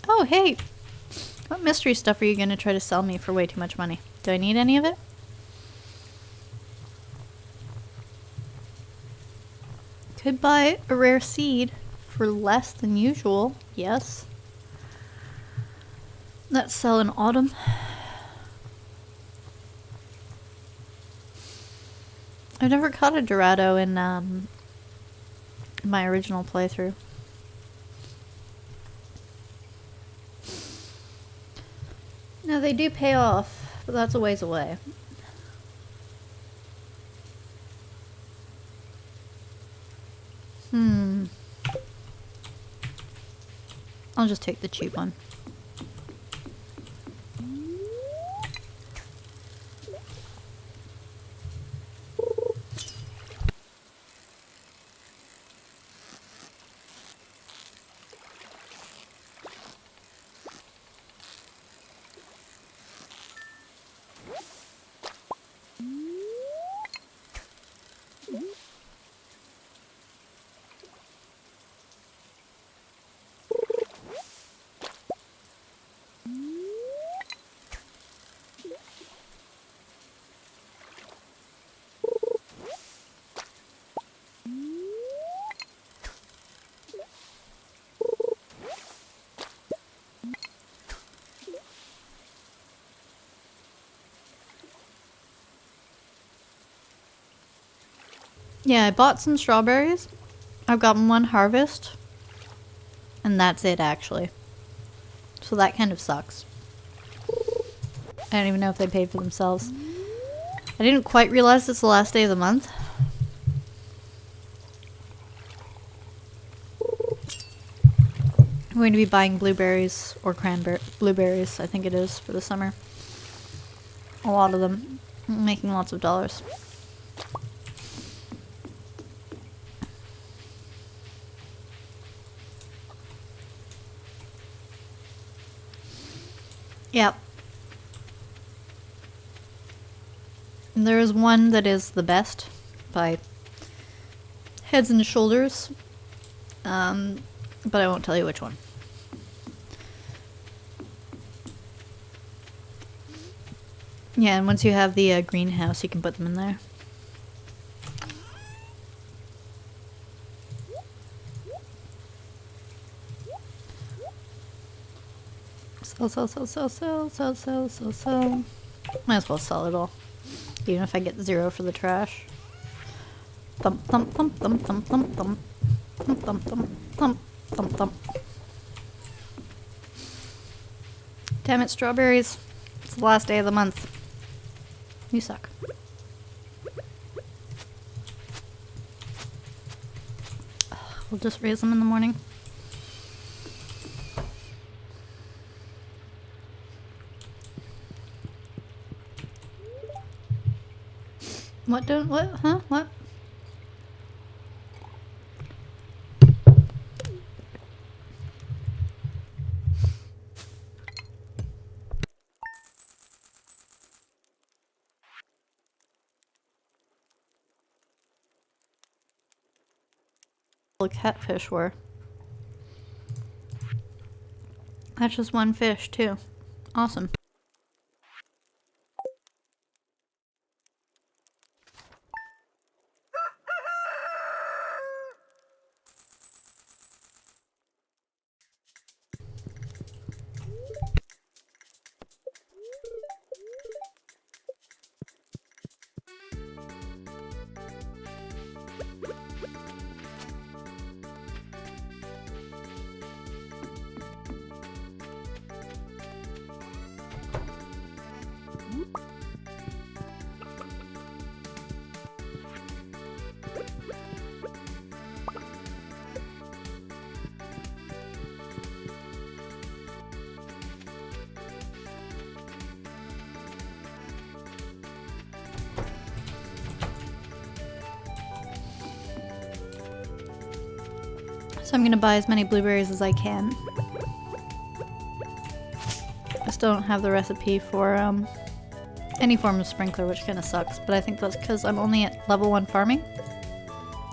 Oh, hey! What mystery stuff are you gonna try to sell me for way too much money? Do I need any of it? Could buy a rare seed for less than usual. Yes. Let's sell in autumn. I've never caught a Dorado in my original playthrough. No, they do pay off, but that's a ways away. I'll just take the cheap one. Yeah, I bought some strawberries. I've gotten one harvest. And that's it, actually. So that kind of sucks. I don't even know if they paid for themselves. I didn't quite realize it's the last day of the month. I'm going to be buying blueberries or blueberries, I think it is, for the summer. A lot of them. I'm making lots of dollars. Yep. There is one that is the best by Heads and Shoulders, but I won't tell you which one. Yeah, and once you have the greenhouse, you can put them in there. Sell. Might as well sell it all. Even if I get 0 for the trash. Thump, thump, thump, thump, thump, thump, thump. Thump, thump, thump, thump, thump, thump. Damn it, strawberries. It's the last day of the month. You suck. We'll just raise them in the morning. What? Huh? What? Catfish were. That's just one fish, too. Awesome. So I'm gonna buy as many blueberries as I can. I still don't have the recipe for any form of sprinkler, which kind of sucks, but I think that's because I'm only at level 1 farming.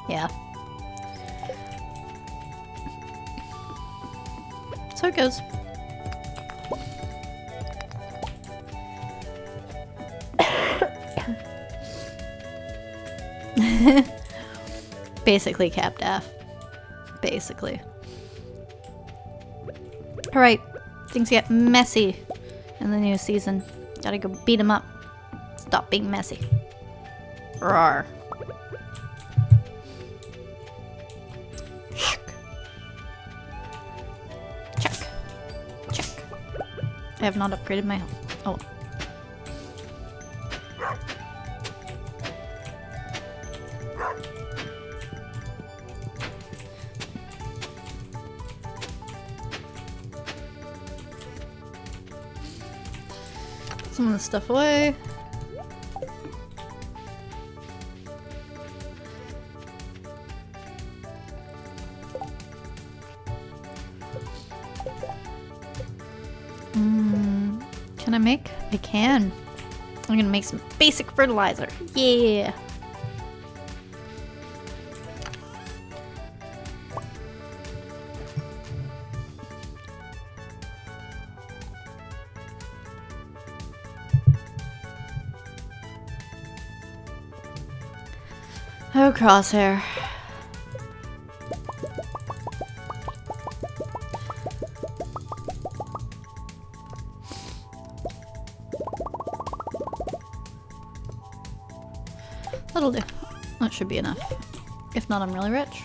Yeah. So it goes. Basically capped F. Basically. Alright, things get messy in the new season. Gotta go beat them up. Stop being messy. Rawr. Check. Check. I have not upgraded my health. Oh. Some of the stuff away. Can I make? I can. I'm gonna make some basic fertilizer. Yeah. Oh, Crosshair. That'll do. That should be enough. If not, I'm really rich.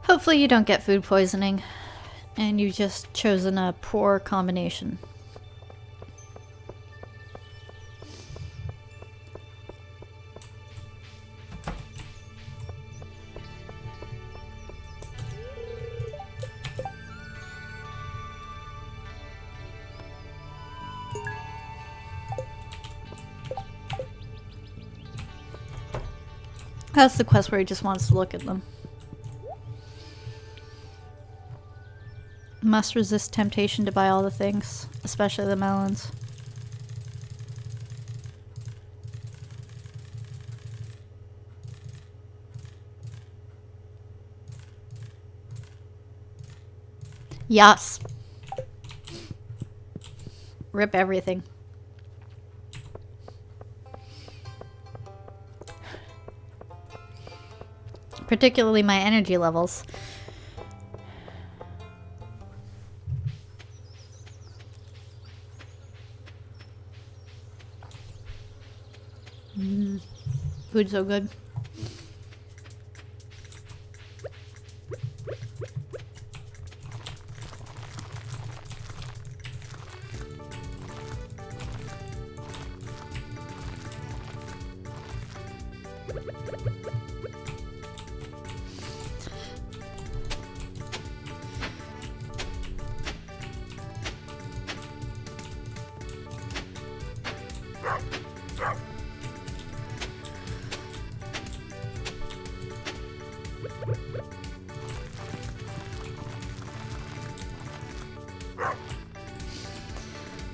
Hopefully you don't get food poisoning and you've just chosen a poor combination. That's the quest where he just wants to look at them. Must resist temptation to buy all the things, especially the melons. Yes. Rip everything. Particularly my energy levels. Food's so good.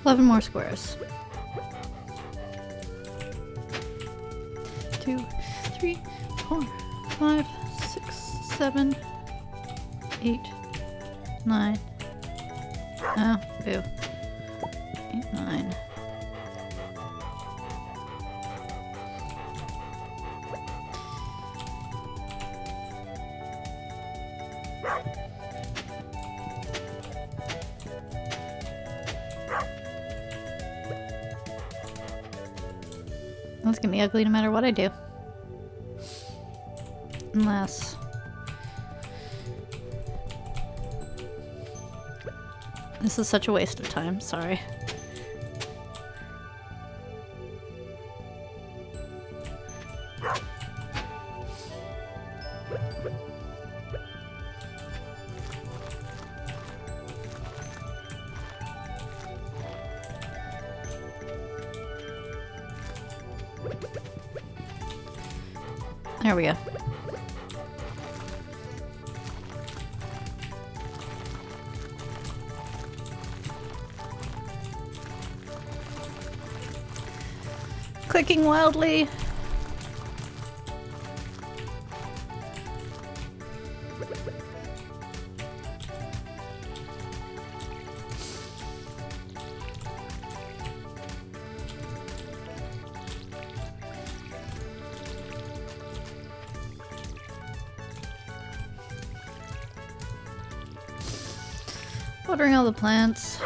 Eleven more squares. 2, 3, 4, 5, 6, 7, 8, 9. Oh, boo. 8, 9. It's gonna be ugly no matter what I do. Unless... This is such a waste of time, sorry. There we go. Clicking wildly. Watering all the plants.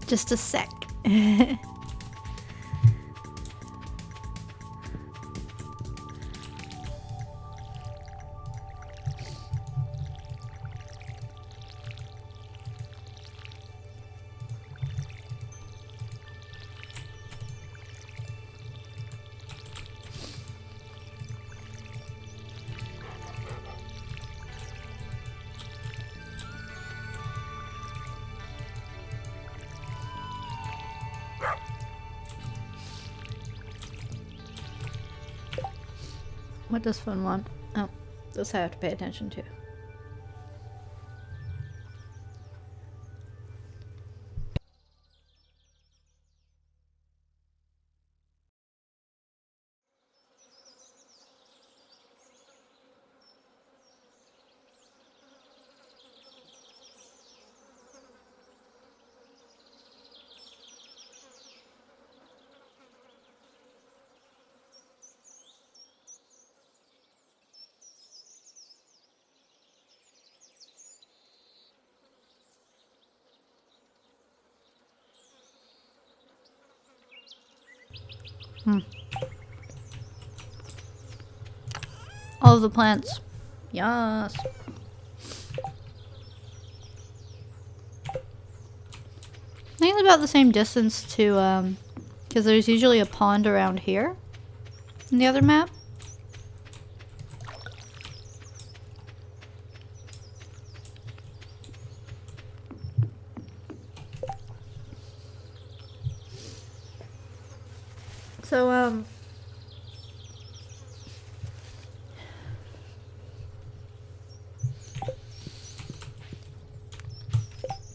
Just a sec. What does phone want? Oh, this I have to pay attention to. All of the plants. Yes. I think it's about the same distance to, because there's usually a pond around here in the other map. So,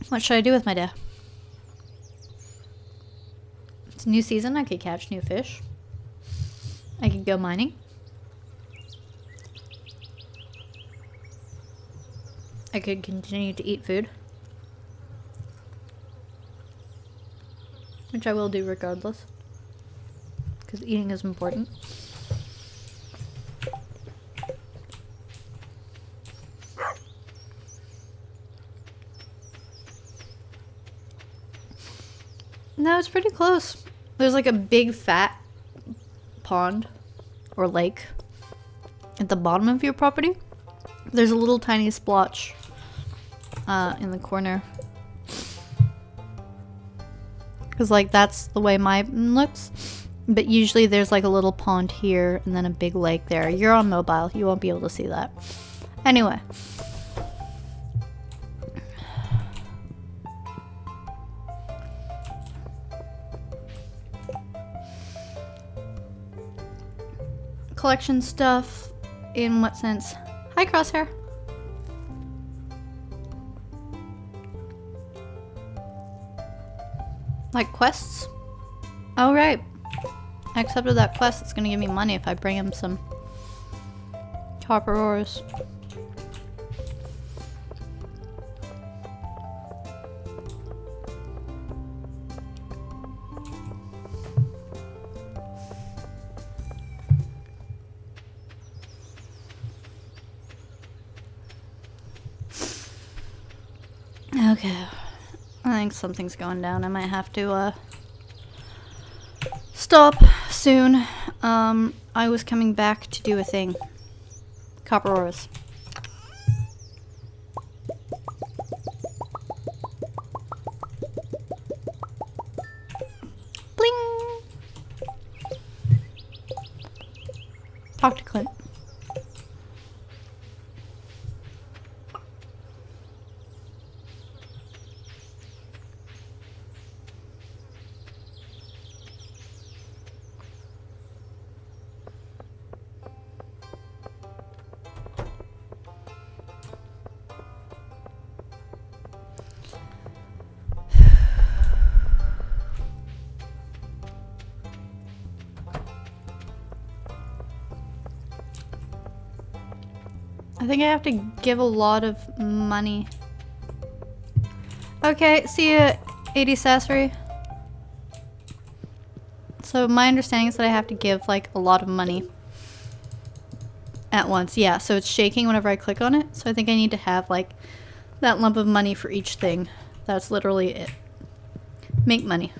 what should I do with my day? It's a new season, I could catch new fish. I could go mining. I could continue to eat food. Which I will do regardless. Because eating is important. No, it's pretty close. There's like a big fat pond or lake at the bottom of your property. There's a little tiny splotch in the corner. Because like that's the way mine looks. But usually there's like a little pond here and then a big lake there. You're on mobile. You won't be able to see that. Anyway. Collection stuff. In what sense? Hi, Crosshair. Like quests? Oh, right. I accepted that quest. It's gonna give me money if I bring him some copper ores. Okay. I think something's going down. I might have to, stop soon. I was coming back to do a thing. Copper ores. Bling! Talk to Clint. I think I have to give a lot of money. Okay, see ya, 80 Sassery. So my understanding is that I have to give like a lot of money at once. Yeah, so it's shaking whenever I click on it. So I think I need to have like that lump of money for each thing. That's literally it. Make money.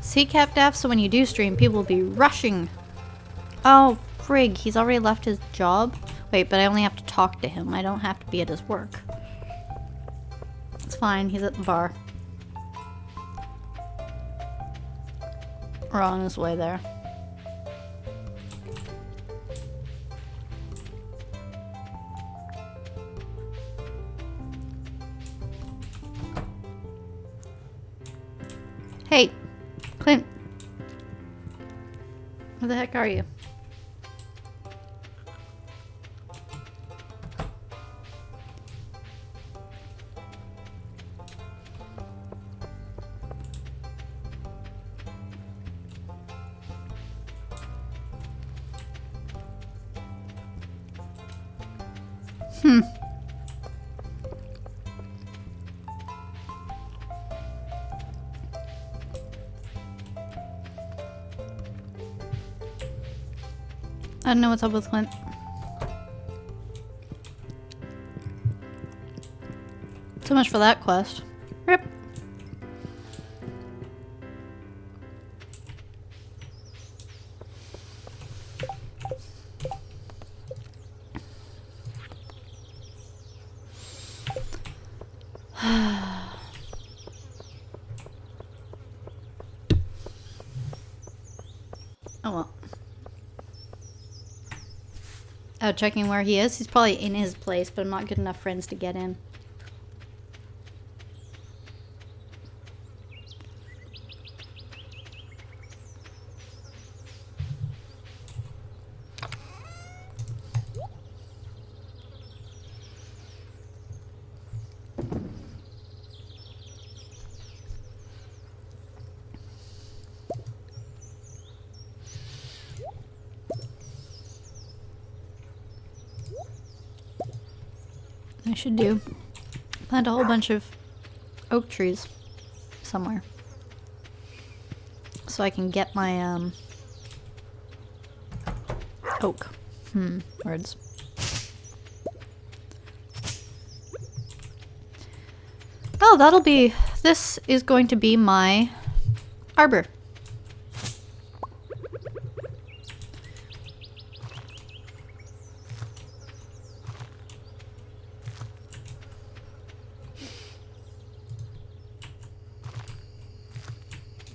See, Capdaf, so when you do stream, people will be rushing. Oh, frig, he's already left his job? Wait, but I only have to talk to him. I don't have to be at his work. It's fine, he's at the bar. We're on his way there. Hey, Clint. Where the heck are you? I don't know what's up with Clint. So much for that quest. Rip. Oh well. Oh, checking where he is? He's probably in his place, but I'm not good enough friends to get in. I should do. Plant a whole bunch of oak trees somewhere. So I can get my, oak. Words. Oh, that'll be... This is going to be my arbor.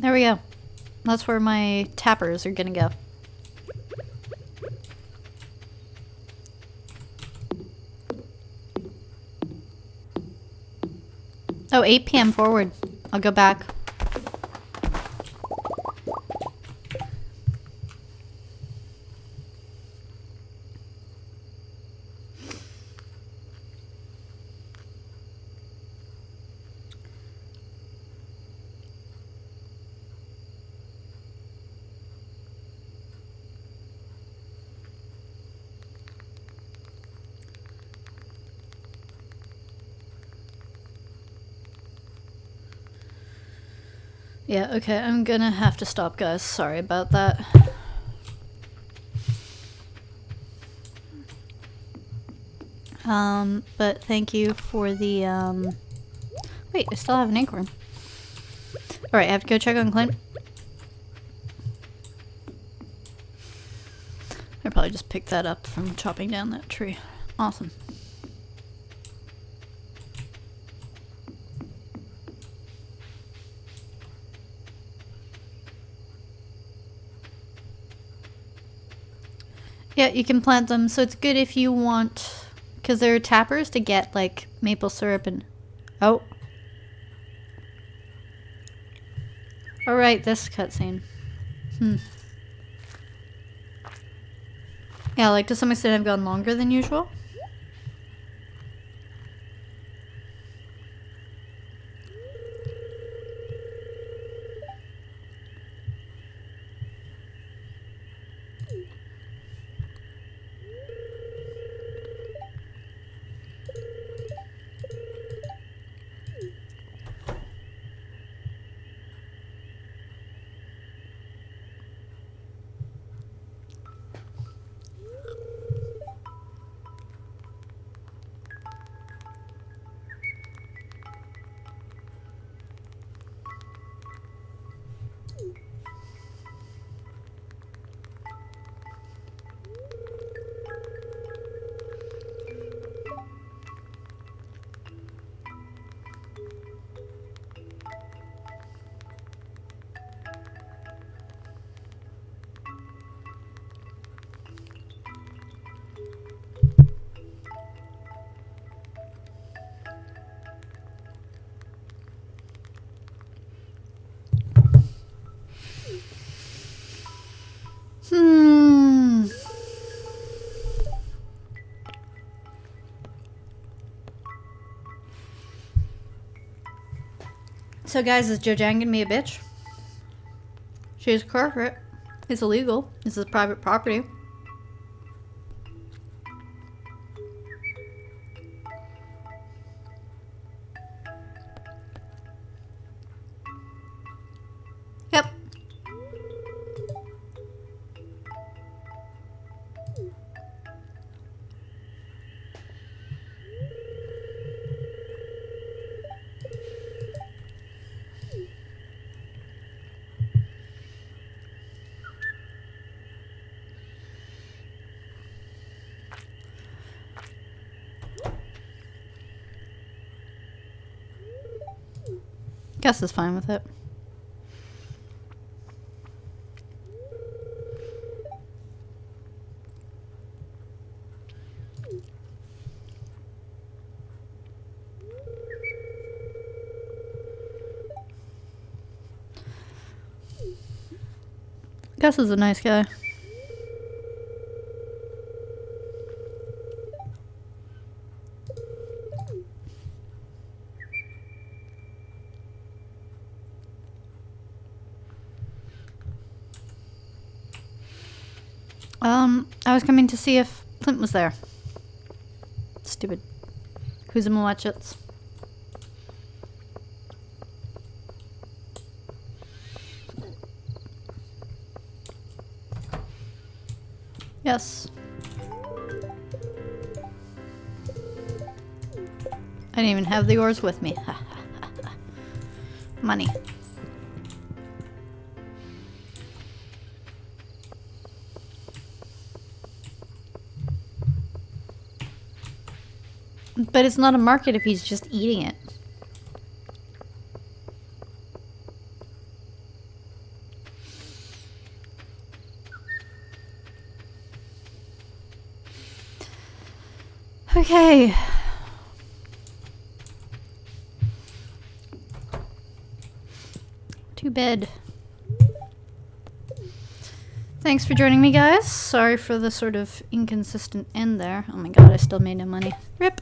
There we go. That's where my tappers are gonna go. Oh, 8 PM forward. I'll go back. Yeah, okay, I'm gonna have to stop, guys. Sorry about that. But thank you for the, Wait, I still have an acorn. Alright, I have to go check on Clint. I'll probably just pick that up from chopping down that tree. Awesome. Yeah, you can plant them. So it's good if you want, because there are tappers to get like maple syrup and... Oh. Alright, this cutscene. Yeah, like to some extent I've gone longer than usual. So guys, is Jojanne gonna be a bitch? She's corporate. It's illegal. This is private property. Yep. Gus is fine with it. Gus is a nice guy. I was coming to see if Clint was there. Stupid. Who's in watchets? Yes. I didn't even have the oars with me. Money. But it's not a market if he's just eating it. Okay. To bed. Thanks for joining me, guys. Sorry for the sort of inconsistent end there. Oh my god, I still made no money. Rip.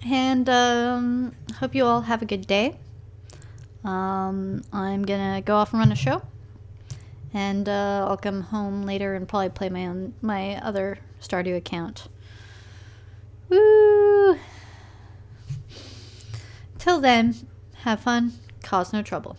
And hope you all have a good day. I'm gonna go off and run a show, and I'll come home later and probably play my other Stardew account. Woo! Till then, have fun, cause no trouble.